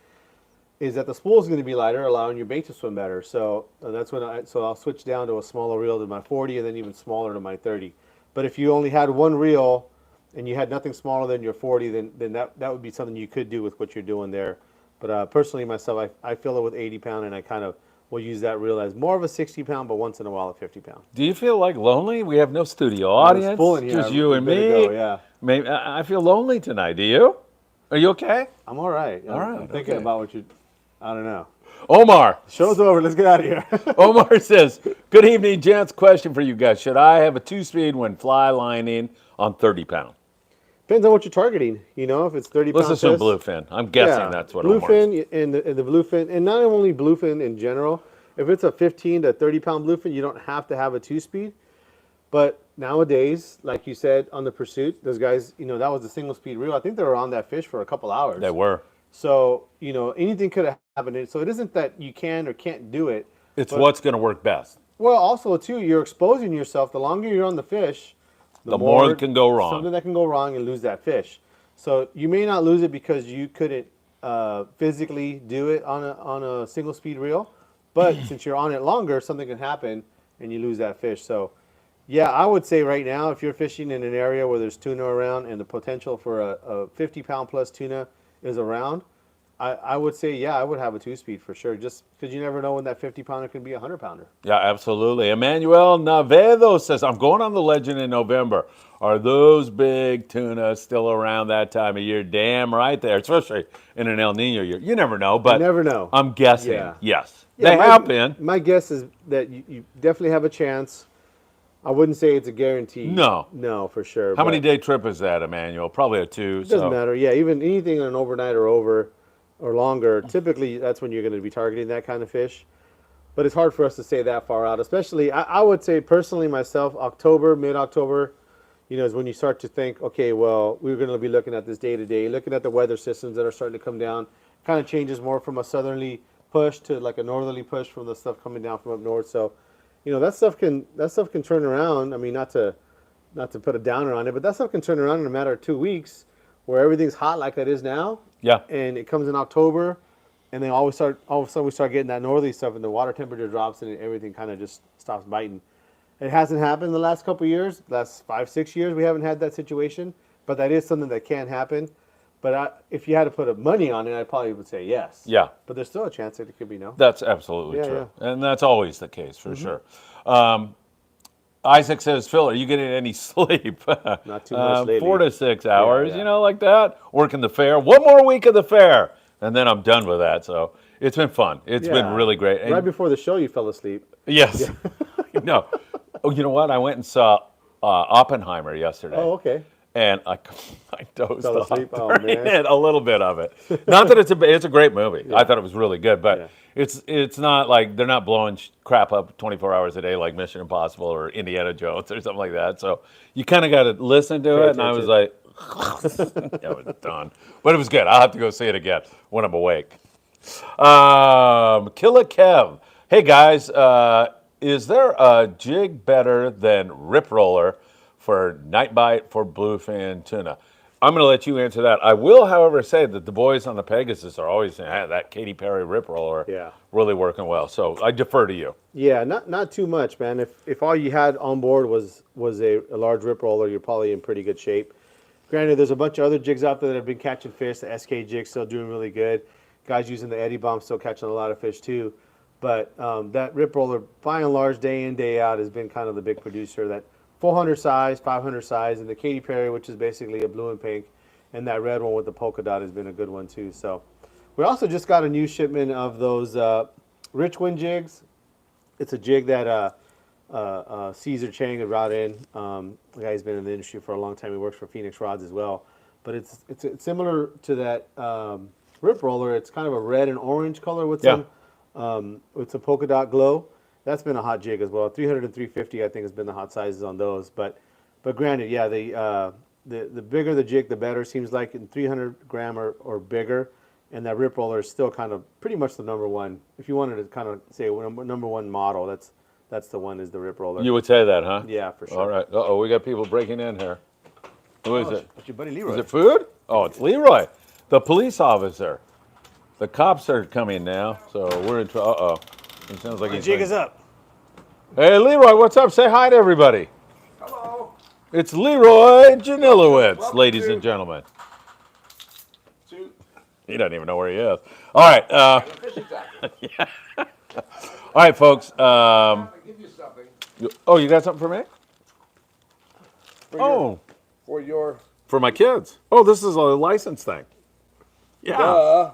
[SPEAKER 2] is that the spool is going to be lighter, allowing your bait to swim better. So that's when I'll switch down to a smaller reel to my 40, and then even smaller to my 30. But if you only had one reel and you had nothing smaller than your 40, then that would be something you could do with what you're doing there. But personally, myself, I fill it with 80-pound, and I kind of will use that reel as more of a 60-pound, but once in a while a 50-pound.
[SPEAKER 1] Do you feel like lonely? We have no studio audience.
[SPEAKER 2] It's full in here.
[SPEAKER 1] Just you and me.
[SPEAKER 2] Yeah.
[SPEAKER 1] Maybe I feel lonely tonight. Do you? Are you okay?
[SPEAKER 2] I'm all right. I'm thinking about what you. I don't know.
[SPEAKER 1] Omar.
[SPEAKER 2] Show's over. Let's get out of here.
[SPEAKER 1] Omar says, good evening, gents. Question for you guys. Should I have a 2-speed when fly lining on 30-pound?
[SPEAKER 2] Depends on what you're targeting. You know, if it's 30 pounds.
[SPEAKER 1] Let's assume bluefin. I'm guessing that's what Omar is.
[SPEAKER 2] Bluefin and the bluefin, and not only bluefin in general. If it's a 15 to 30 pound bluefin, you don't have to have a 2-speed. But nowadays, like you said, on the Pursuit, those guys, that was a single speed reel. I think they were on that fish for a couple hours.
[SPEAKER 1] They were.
[SPEAKER 2] So, anything could have happened. So it isn't that you can or can't do it.
[SPEAKER 1] It's what's going to work best.
[SPEAKER 2] Well, also, too, you're exposing yourself. The longer you're on the fish,
[SPEAKER 1] the more can go wrong.
[SPEAKER 2] Something that can go wrong and lose that fish. So you may not lose it because you couldn't physically do it on a single speed reel. But since you're on it longer, something can happen and you lose that fish. So, yeah, I would say right now, if you're fishing in an area where there's tuna around and the potential for a 50-pound plus tuna is around, I would say, yeah, I would have a 2-speed for sure, just because you never know when that 50-pounder could be a 100-pounder.
[SPEAKER 1] Yeah, absolutely. Emmanuel Navedo says, I'm going on the Legend in November. Are those big tuna still around that time of year? Damn right there, especially in an El Nino year. You never know, but
[SPEAKER 2] you never know.
[SPEAKER 1] I'm guessing,
[SPEAKER 2] Yeah.
[SPEAKER 1] yes.
[SPEAKER 2] Yeah,
[SPEAKER 1] they have been.
[SPEAKER 2] My guess is that you definitely have a chance. I wouldn't say it's a guarantee. No, for sure.
[SPEAKER 1] How many day trip is that, Emmanuel? Probably a 2.
[SPEAKER 2] It doesn't matter. Yeah, even anything on an overnight or over or longer, typically that's when you're going to be targeting that kind of fish. But it's hard for us to say that far out, especially, I would say personally myself, October, mid-October, is when you start to think, okay, well, we're going to be looking at this day-to-day, looking at the weather systems that are starting to come down. Kind of changes more from a southerly push to like a northerly push from the stuff coming down from up north. So, that stuff can turn around. I mean, not to put a downer on it, but that stuff can turn around in a matter of 2 weeks, where everything's hot like it is now.
[SPEAKER 1] Yeah.
[SPEAKER 2] And it comes in October, and then all of a sudden we start getting that northerly stuff, and the water temperature drops, and everything kind of just stops biting. It hasn't happened in the last couple of years. The last 5-6 years, we haven't had that situation, but that is something that can happen. But if you had to put money on it, I probably would say yes.
[SPEAKER 1] Yeah.
[SPEAKER 2] But there's still a chance that it could be no.
[SPEAKER 1] That's absolutely
[SPEAKER 2] Yeah,
[SPEAKER 1] true. Yeah. And that's always the case, for sure. Isaac says, Phil, are you getting any sleep?
[SPEAKER 2] Not too much lately.
[SPEAKER 1] 4 to 6 hours,
[SPEAKER 2] Yeah.
[SPEAKER 1] Like that. Working the fair. One more week of the fair, and then I'm done with that. So it's been fun. It's been really great. And
[SPEAKER 2] Right before the show, you fell asleep.
[SPEAKER 1] yes. No. Oh, you know what? I went and saw Oppenheimer yesterday.
[SPEAKER 2] Oh, okay.
[SPEAKER 1] And I dozed
[SPEAKER 2] Fell
[SPEAKER 1] off
[SPEAKER 2] asleep? Oh,
[SPEAKER 1] during
[SPEAKER 2] man.
[SPEAKER 1] it, a little bit of it. Not that it's a great movie. I thought it was really good, but it's not like they're not blowing crap up 24 hours a day like Mission Impossible or Indiana Jones or something like that. So you kind of got to listen to it. And I was like, That was done. But it was good. I'll have to go see it again when I'm awake. Killer Kev. Hey, guys. Is there a jig better than Rip Roller for night bite for bluefin tuna? I'm going to let you answer that. I will, however, say that the boys on the Pegasus are always saying, hey, that Katy Perry Rip Roller really working well. So I defer to you.
[SPEAKER 2] Yeah, not too much, man. If all you had on board was a large Rip Roller, you're probably in pretty good shape. Granted, there's a bunch of other jigs out there that have been catching fish. The SK jig still doing really good. Guys using the Eddie Bomb still catching a lot of fish too. But that Rip Roller, by and large, day in, day out, has been kind of the big producer. That 400 size, 500 size, and the Katy Perry, which is basically a blue and pink, and that red one with the polka dot has been a good one too. So we also just got a new shipment of those Richwind jigs. It's a jig that Caesar Chang had brought in. The guy's been in the industry for a long time. He works for Phoenix Rods as well. But it's similar to that Rip Roller. It's kind of a red and orange color with some polka dot glow. That's been a hot jig as well. 300 and 350, I think, has been the hot sizes on those. But granted, yeah, the bigger the jig, the better. Seems like in 300 gram or bigger. And that Rip Roller is still kind of pretty much the number one. If you wanted to kind of say number one model, that's the one, is the Rip Roller.
[SPEAKER 1] You would say that, huh?
[SPEAKER 2] Yeah, for sure.
[SPEAKER 1] All right. Uh-oh, we got people breaking in here. Who is it?
[SPEAKER 2] It's your buddy Leroy.
[SPEAKER 1] Is it food? Oh, it's Leroy, the police officer. The cops are coming now, so we're in trouble. Uh-oh. It sounds like
[SPEAKER 2] The
[SPEAKER 1] he's
[SPEAKER 2] jig is up.
[SPEAKER 1] Hey, Leroy, what's up? Say hi to everybody.
[SPEAKER 3] Hello.
[SPEAKER 1] It's Leroy Janilowitz,
[SPEAKER 3] Welcome
[SPEAKER 1] ladies
[SPEAKER 3] to-
[SPEAKER 1] and gentlemen.
[SPEAKER 3] To
[SPEAKER 1] He doesn't even know where he is. All right.
[SPEAKER 3] the fishing tackle.
[SPEAKER 1] All right, folks.
[SPEAKER 3] I'll give you something
[SPEAKER 1] You got something for me?
[SPEAKER 3] for your
[SPEAKER 1] For my kids. Oh, this is a license thing. Yeah.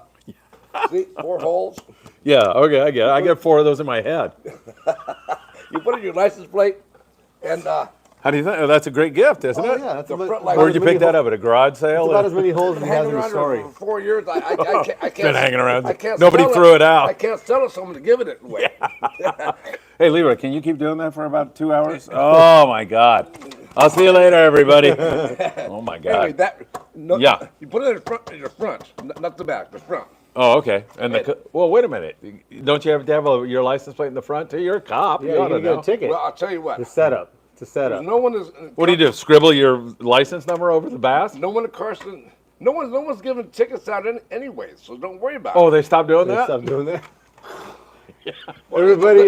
[SPEAKER 3] see, 4 holes.
[SPEAKER 1] Yeah, okay, I get it. I get 4 of those in my head.
[SPEAKER 3] You put in your license plate, and
[SPEAKER 1] How do you think? Oh, that's a great gift, isn't
[SPEAKER 2] Oh,
[SPEAKER 1] it?
[SPEAKER 2] yeah, that's
[SPEAKER 3] The
[SPEAKER 2] about,
[SPEAKER 3] front
[SPEAKER 2] about
[SPEAKER 3] light-
[SPEAKER 1] Where'd
[SPEAKER 2] as
[SPEAKER 1] you
[SPEAKER 2] many
[SPEAKER 1] pick that
[SPEAKER 2] holes-
[SPEAKER 1] up? At a garage sale?
[SPEAKER 2] It's about as many holes as he has
[SPEAKER 3] hanging
[SPEAKER 2] in the
[SPEAKER 3] around
[SPEAKER 2] story.
[SPEAKER 3] for 4 years. I can't
[SPEAKER 1] Been hanging around.
[SPEAKER 3] I can't
[SPEAKER 1] Nobody
[SPEAKER 3] sell
[SPEAKER 1] threw it out.
[SPEAKER 3] I can't sell it, so I'm going to give it away.
[SPEAKER 1] Hey, Leroy, can you keep doing that for about 2 hours? Oh, my God. I'll see you later, everybody. Oh, my
[SPEAKER 3] Anyway,
[SPEAKER 1] God. Yeah.
[SPEAKER 3] You put it in the front, not the back, the front.
[SPEAKER 1] Oh, okay. And well, wait a minute. Don't you have to have your license plate in the front, too? You're a cop.
[SPEAKER 2] Yeah,
[SPEAKER 1] You ought
[SPEAKER 2] you're
[SPEAKER 1] to
[SPEAKER 2] going to
[SPEAKER 1] know.
[SPEAKER 2] get a ticket.
[SPEAKER 3] Well, I'll tell you what.
[SPEAKER 2] It's a setup. It's a setup.
[SPEAKER 3] No one is.
[SPEAKER 1] What do you do? Scribble your license number over the bass?
[SPEAKER 3] No one at Carson. No one's giving tickets out anyway, so don't worry about
[SPEAKER 1] Oh,
[SPEAKER 3] it.
[SPEAKER 1] they stopped doing
[SPEAKER 2] Let's
[SPEAKER 1] that?
[SPEAKER 2] stop doing that. Everybody,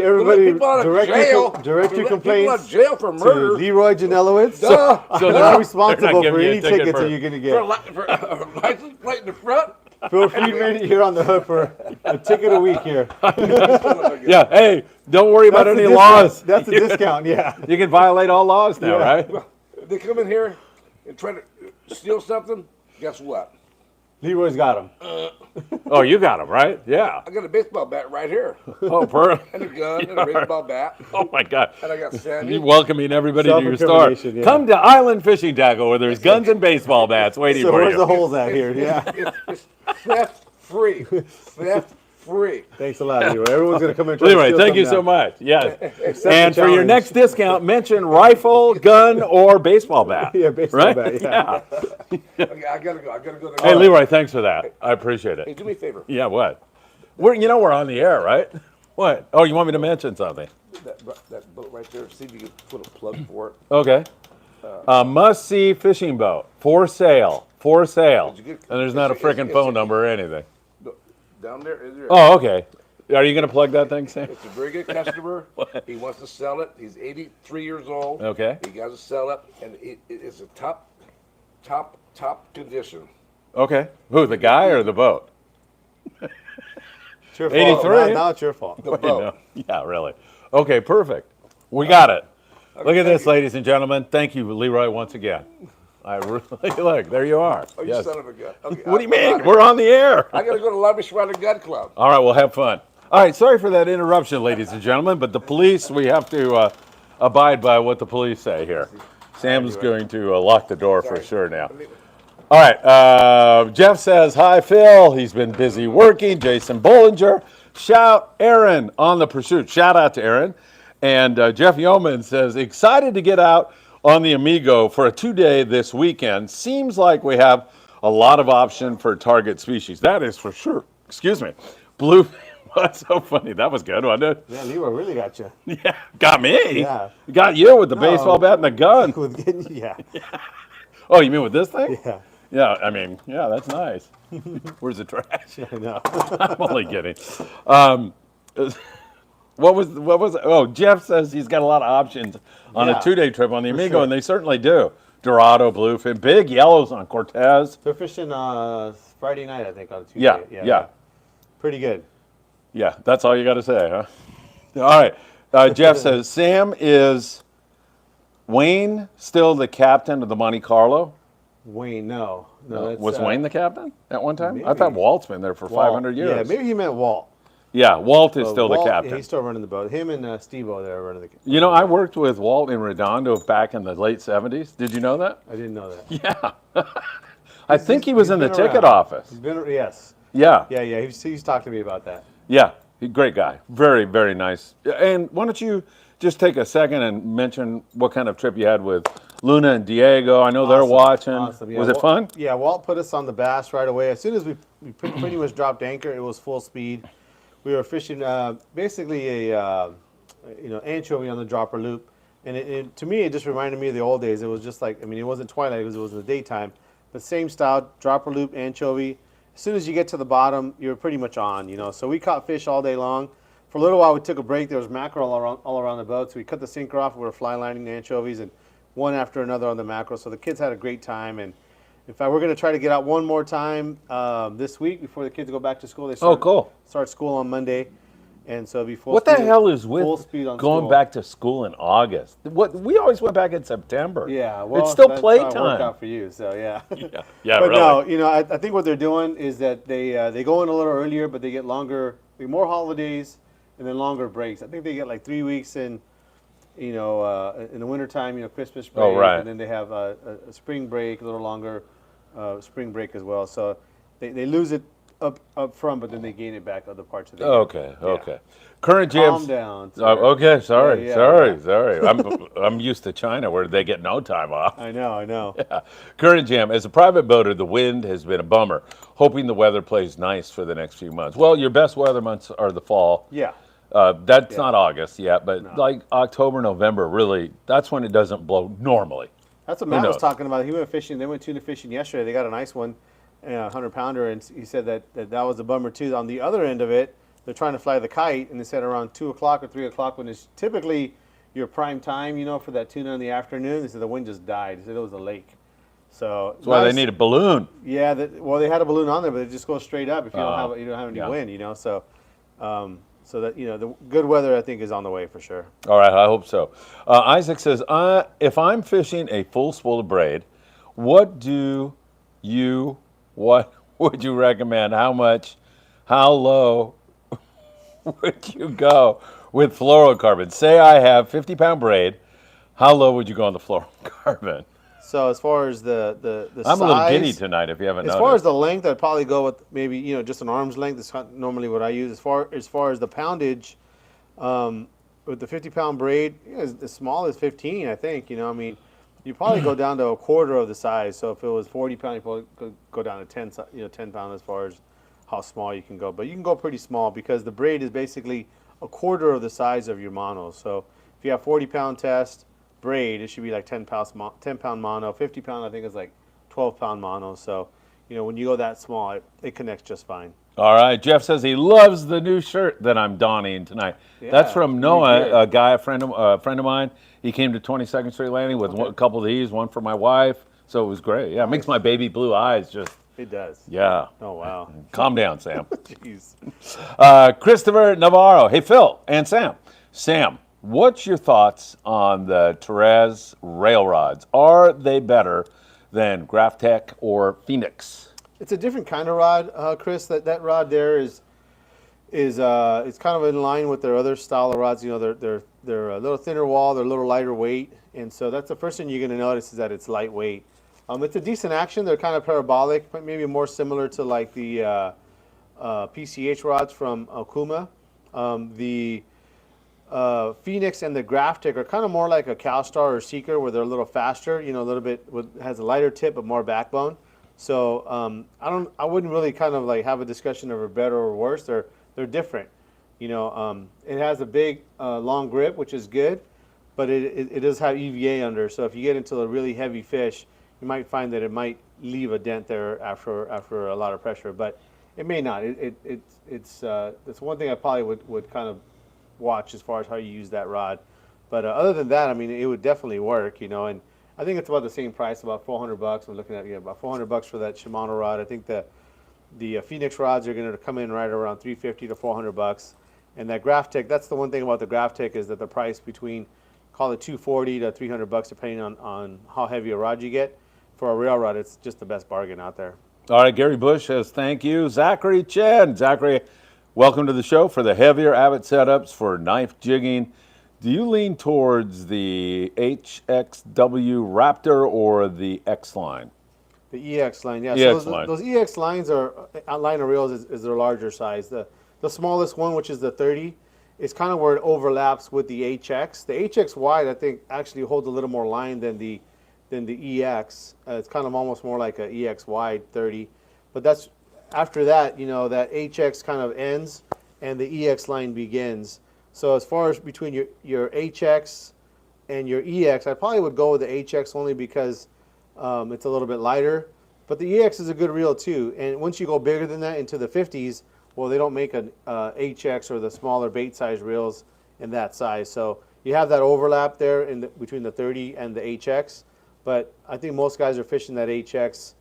[SPEAKER 3] People out of
[SPEAKER 2] direct
[SPEAKER 3] jail.
[SPEAKER 2] your
[SPEAKER 3] People out
[SPEAKER 2] complaints
[SPEAKER 3] of jail for
[SPEAKER 2] to
[SPEAKER 3] murder.
[SPEAKER 2] Leroy Janelowitz.
[SPEAKER 3] Duh.
[SPEAKER 1] So
[SPEAKER 2] They're
[SPEAKER 1] they're
[SPEAKER 2] not
[SPEAKER 1] not
[SPEAKER 2] responsible
[SPEAKER 1] giving
[SPEAKER 2] for
[SPEAKER 1] you a
[SPEAKER 2] any
[SPEAKER 1] ticket
[SPEAKER 2] tickets
[SPEAKER 1] for-
[SPEAKER 2] that you're going to
[SPEAKER 3] For
[SPEAKER 2] get.
[SPEAKER 3] a license plate in the front.
[SPEAKER 2] Phil Friedman, you're on the hook for a ticket a week here.
[SPEAKER 1] Yeah, hey, don't worry about
[SPEAKER 2] That's
[SPEAKER 1] any
[SPEAKER 2] the
[SPEAKER 1] laws.
[SPEAKER 2] That's a discount, yeah.
[SPEAKER 1] You can violate all laws now,
[SPEAKER 2] Yeah.
[SPEAKER 1] right?
[SPEAKER 3] If they come in here and try to steal something, guess what?
[SPEAKER 2] Leroy's got him.
[SPEAKER 1] Oh, you got them, right? Yeah.
[SPEAKER 3] I got a baseball bat right here,
[SPEAKER 1] Oh,
[SPEAKER 3] and a gun, and a baseball bat,
[SPEAKER 1] Oh, my God.
[SPEAKER 3] and I got Sandy.
[SPEAKER 1] You welcoming everybody to your store.
[SPEAKER 2] Self-incrimination, yeah.
[SPEAKER 1] Come to Island Fishing Tackle where there's guns and baseball bats waiting
[SPEAKER 2] So
[SPEAKER 1] for
[SPEAKER 2] where's
[SPEAKER 1] you.
[SPEAKER 2] the holes at here? Yeah.
[SPEAKER 3] It's theft free. Theft free.
[SPEAKER 2] Thanks a lot, Leroy. Everyone's going to come in and try to
[SPEAKER 1] Leroy,
[SPEAKER 2] steal
[SPEAKER 1] thank you
[SPEAKER 2] something
[SPEAKER 1] so
[SPEAKER 2] now.
[SPEAKER 1] much. Yes.
[SPEAKER 2] Accept the
[SPEAKER 1] And for your
[SPEAKER 2] challenge.
[SPEAKER 1] next discount, mention rifle, gun, or baseball bat.
[SPEAKER 2] Yeah, baseball
[SPEAKER 1] Right?
[SPEAKER 2] bat, yeah.
[SPEAKER 3] Okay, I gotta go. I gotta go.
[SPEAKER 1] Hey, Leroy, thanks for that. I appreciate
[SPEAKER 3] Hey,
[SPEAKER 1] it.
[SPEAKER 3] do me a favor.
[SPEAKER 1] Yeah, what? We're on the air, right? What? Oh, you want me to mention something?
[SPEAKER 3] That boat right there. See if you can put a plug for it.
[SPEAKER 1] Okay. Must-see fishing boat. For sale. For sale.
[SPEAKER 3] Did you get-
[SPEAKER 1] And there's not a
[SPEAKER 3] it's-
[SPEAKER 1] freaking
[SPEAKER 3] it's-
[SPEAKER 1] phone number or anything.
[SPEAKER 3] No, down there. Is there?
[SPEAKER 1] Oh, okay. Are you going to plug that thing, Sam?
[SPEAKER 3] It's a very good customer. He wants to sell it. He's 83 years old.
[SPEAKER 1] Okay.
[SPEAKER 3] He got to sell it, and it is a top condition.
[SPEAKER 1] Okay. Who, the guy or the boat?
[SPEAKER 2] It's your fault.
[SPEAKER 1] 83.
[SPEAKER 2] Now it's your fault.
[SPEAKER 3] The
[SPEAKER 1] Wait,
[SPEAKER 3] boat.
[SPEAKER 1] no. Yeah, really. Okay, perfect. We got it. Look at this, ladies and gentlemen. Thank you, Leroy, once again. I really, look, there you are.
[SPEAKER 3] Oh, you
[SPEAKER 1] Yes.
[SPEAKER 3] son of a gun. Okay,
[SPEAKER 1] What do you
[SPEAKER 3] I'm
[SPEAKER 1] mean?
[SPEAKER 3] out
[SPEAKER 1] We're on the air.
[SPEAKER 3] I gotta go to Lavish Rider Gun Club.
[SPEAKER 1] All right, we'll have fun. All right, sorry for that interruption, ladies and gentlemen, but the police, we have to abide by what the police say here. Sam's going to lock the door for sure now. All right, Jeff says, hi, Phil. He's been busy working. Jason Bollinger. Shout Aaron on the pursuit. Shout out to Aaron. And Jeff Yeoman says, excited to get out on the Amigo for a 2-day this weekend. Seems like we have a lot of option for target species. That is for sure. Excuse me. Blue. That's so funny. That was good, wasn't it?
[SPEAKER 2] Yeah, Leroy really got you.
[SPEAKER 1] Yeah, got me.
[SPEAKER 2] Yeah.
[SPEAKER 1] Got you with the baseball bat and the gun.
[SPEAKER 2] Yeah.
[SPEAKER 1] Oh, you mean with this thing?
[SPEAKER 2] Yeah.
[SPEAKER 1] Yeah, I mean, yeah, that's nice. Where's the trash?
[SPEAKER 2] I know.
[SPEAKER 1] I'm only kidding. What was? Oh, Jeff says he's got a lot of options on a 2-day trip on the Amigo,
[SPEAKER 2] sure.
[SPEAKER 1] and they certainly do. Dorado, bluefin, big yellows on Cortez.
[SPEAKER 2] They're fishing Friday night, I think, on Tuesday.
[SPEAKER 1] Yeah.
[SPEAKER 2] Pretty good.
[SPEAKER 1] Yeah, that's all you got to say, huh? All right. Jeff says, Sam, is Wayne still the captain of the Monte Carlo?
[SPEAKER 2] Wayne, no.
[SPEAKER 1] Was Wayne the captain at one time?
[SPEAKER 2] maybe.
[SPEAKER 1] I thought Walt's been there for 500 years.
[SPEAKER 2] Yeah, maybe he meant Walt.
[SPEAKER 1] Yeah, Walt is still
[SPEAKER 2] Walt,
[SPEAKER 1] the captain.
[SPEAKER 2] Yeah, he's still running the boat. Him and Steve-O there are running the.
[SPEAKER 1] You know, I worked with Walt in Redondo back in the late 70s. Did you know that?
[SPEAKER 2] I didn't know that.
[SPEAKER 1] Yeah. I think he was in the
[SPEAKER 2] been
[SPEAKER 1] ticket
[SPEAKER 2] around.
[SPEAKER 1] office.
[SPEAKER 2] Yes.
[SPEAKER 1] Yeah.
[SPEAKER 2] Yeah. He's talked to me about that.
[SPEAKER 1] Yeah. Great guy. Very, very nice. And why don't you just take a second and mention what kind of trip you had with Luna and Diego? I know they're watching.
[SPEAKER 2] Awesome. Yeah,
[SPEAKER 1] Was it fun?
[SPEAKER 2] Yeah, Walt put us on the bass right away. As soon as we pretty much dropped anchor, it was full speed. We were fishing basically a anchovy on the dropper loop, and to me it just reminded me of the old days. It was just like, I mean, it wasn't twilight because it was in the daytime, but same style, dropper loop, anchovy. As soon as you get to the bottom, you're pretty much on, So we caught fish all day long. For a little while, we took a break. There was mackerel all around the boat, so we cut the sinker off. We were fly lining the anchovies, and one after another on the mackerel. So the kids had a great time, and in fact, we're going to try to get out one more time this week before the kids go back to school. They start school on Monday, and so before.
[SPEAKER 1] What the hell is with
[SPEAKER 2] going
[SPEAKER 1] going back to school in August? What we always went back in September.
[SPEAKER 2] Yeah, well,
[SPEAKER 1] it's still
[SPEAKER 2] that's
[SPEAKER 1] playtime.
[SPEAKER 2] How it worked out for you, so yeah.
[SPEAKER 1] Yeah,
[SPEAKER 2] but
[SPEAKER 1] really.
[SPEAKER 2] no, I think what they're doing is that they go in a little earlier, but they get more holidays, and then longer breaks. I think they get like 3 weeks in the wintertime, Christmas break.
[SPEAKER 1] Oh, right.
[SPEAKER 2] And then they have a spring break, a little longer spring break as well. So they lose it up front, but then they gain it back other parts of the year.
[SPEAKER 1] Okay. Current jams.
[SPEAKER 2] Calm down.
[SPEAKER 1] Okay, sorry.
[SPEAKER 2] Yeah.
[SPEAKER 1] I'm used to China where they get no time off.
[SPEAKER 2] I know.
[SPEAKER 1] Current jam. As a private boater, the wind has been a bummer. Hoping the weather plays nice for the next few months. Well, your best weather months are the fall.
[SPEAKER 2] Yeah.
[SPEAKER 1] That's not August yet, but like October, November, really, that's when it doesn't blow normally.
[SPEAKER 2] That's what Matt was talking about. He went fishing. They went tuna fishing yesterday. They got a nice one, 100-pounder, and he said that was a bummer too. On the other end of it, they're trying to fly the Kite, and they said around 2 o'clock or 3 o'clock, when it's typically your prime time, for that tuna in the afternoon. They said the wind just died. They said it was a lake. So
[SPEAKER 1] that's why they need a balloon.
[SPEAKER 2] Yeah, they had a balloon on there, but it just goes straight up if you don't have any wind. So that the good weather I think is on the way for sure.
[SPEAKER 1] All right, I hope so. Isaac says, if I'm fishing a full spool of braid, what would you recommend? How much? How low would you go with fluorocarbon? Say I have 50-pound braid. How low would you go on the fluorocarbon?
[SPEAKER 2] So as far as the
[SPEAKER 1] I'm
[SPEAKER 2] size,
[SPEAKER 1] a little giddy tonight. If you haven't noticed.
[SPEAKER 2] As far as the length, I'd probably go with maybe just an arm's length. That's normally what I use. As far as the poundage, with the 50-pound braid, as small as 15, I think. You probably go down to a quarter of the size. So if it was 40 pound, you probably go down to 10 pound as far as how small you can go. But you can go pretty small because the braid is basically a quarter of the size of your mono. So if you have 40-pound test braid, it should be like 10-pound mono. 50-pound, I think, is like 12-pound mono. So, when you go that small, it connects just fine.
[SPEAKER 1] All right. Jeff says he loves the new shirt that I'm donning tonight.
[SPEAKER 2] Yeah,
[SPEAKER 1] that's from Noah,
[SPEAKER 2] good.
[SPEAKER 1] a friend of mine. He came to 22nd Street Landing with a couple of these, one for my wife. So it was great. Yeah, it makes my baby blue eyes just.
[SPEAKER 2] It does.
[SPEAKER 1] Yeah.
[SPEAKER 2] Oh, wow.
[SPEAKER 1] Calm down, Sam.
[SPEAKER 2] Jeez.
[SPEAKER 1] Christopher Navarro. Hey, Phil and Sam. Sam, what's your thoughts on the Therese rail rods? Are they better than Graphtec or Phoenix?
[SPEAKER 2] It's a different kind of rod, Chris. That rod there is it's kind of in line with their other style of rods. They're a little thinner wall, they're a little lighter weight, and so that's the first thing you're going to notice is that it's lightweight. It's a decent action. They're kind of parabolic, but maybe more similar to like the PCH rods from Okuma. Phoenix and the Graphic are kind of more like a CalStar or Seeker, where they're a little faster. You know, a little bit has a lighter tip but more backbone. So I wouldn't really kind of like have a discussion of a better or worse. They're different. You know, it has a big long grip, which is good, but it does have EVA under. So if you get into a really heavy fish, you might find that it might leave a dent there after a lot of pressure, but it may not. It's one thing I probably would kind of watch as far as how you use that rod. But other than that, I mean, it would definitely work, you know. And I think it's about the same price, about $400. I'm looking at about $400 for that Shimano rod. I think the Phoenix rods are going to come in right around $350 to $400. And that Graphic, that's the one thing about the Graphic, is that the price between, call it $240 to $300, depending on how heavy a rod you get. For a rail rod, it's just the best bargain out there.
[SPEAKER 1] All right, Gary Bush says thank you. Zachary Chen. Zachary, welcome to the show. For the heavier Abbott setups for knife jigging, do you lean towards the HXW Raptor or the X line?
[SPEAKER 2] The EX line, yeah.
[SPEAKER 1] EX
[SPEAKER 2] so
[SPEAKER 1] line.
[SPEAKER 2] Those EX lines are line of reels is their larger size. The smallest one, which is the 30, is kind of where it overlaps with the HX. The HX wide, I think, actually holds a little more line than the EX. It's kind of almost more like a EX wide 30. But that's after that, you know, that HX kind of ends and the EX line begins. So as far as between your HX and your EX, I probably would go with the HX only because it's a little bit lighter. But the EX is a good reel too. And once you go bigger than that into the 50s, well, they don't make an HX or the smaller bait size reels in that size. So you have that overlap there between the 30 and the HX. But I think most guys are fishing that HX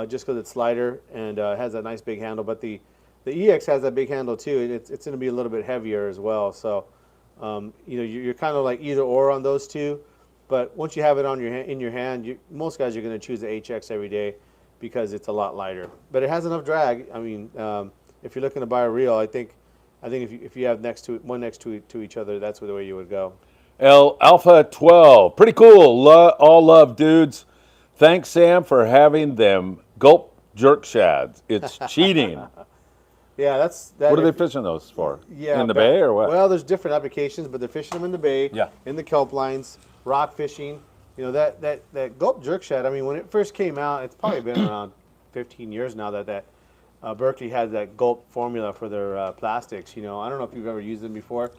[SPEAKER 2] just because it's lighter and has a nice big handle. But the EX has that big handle too, and it's going to be a little bit heavier as well. So you know, you're kind of like either or on those two. But once you have it in your hand, most guys are going to choose the HX every day because it's a lot lighter. But it has enough drag. I mean, if you're looking to buy a reel, I think if you have one next to each other, that's the way you would go.
[SPEAKER 1] Alpha 12. Pretty cool. All love, dudes. Thanks, Sam, for having them gulp jerk shads. It's cheating.
[SPEAKER 2] Yeah,
[SPEAKER 1] What are they fishing those for?
[SPEAKER 2] Yeah,
[SPEAKER 1] in the bay or what?
[SPEAKER 2] Well, there's different applications, but they're fishing them in the bay,
[SPEAKER 1] Yeah.
[SPEAKER 2] in the kelp lines, rock fishing. You know, that gulp jerk shad, I mean, when it first came out, it's probably been around 15 years now that Berkeley had that gulp formula for their plastics. You know, I don't know if you've ever used them before.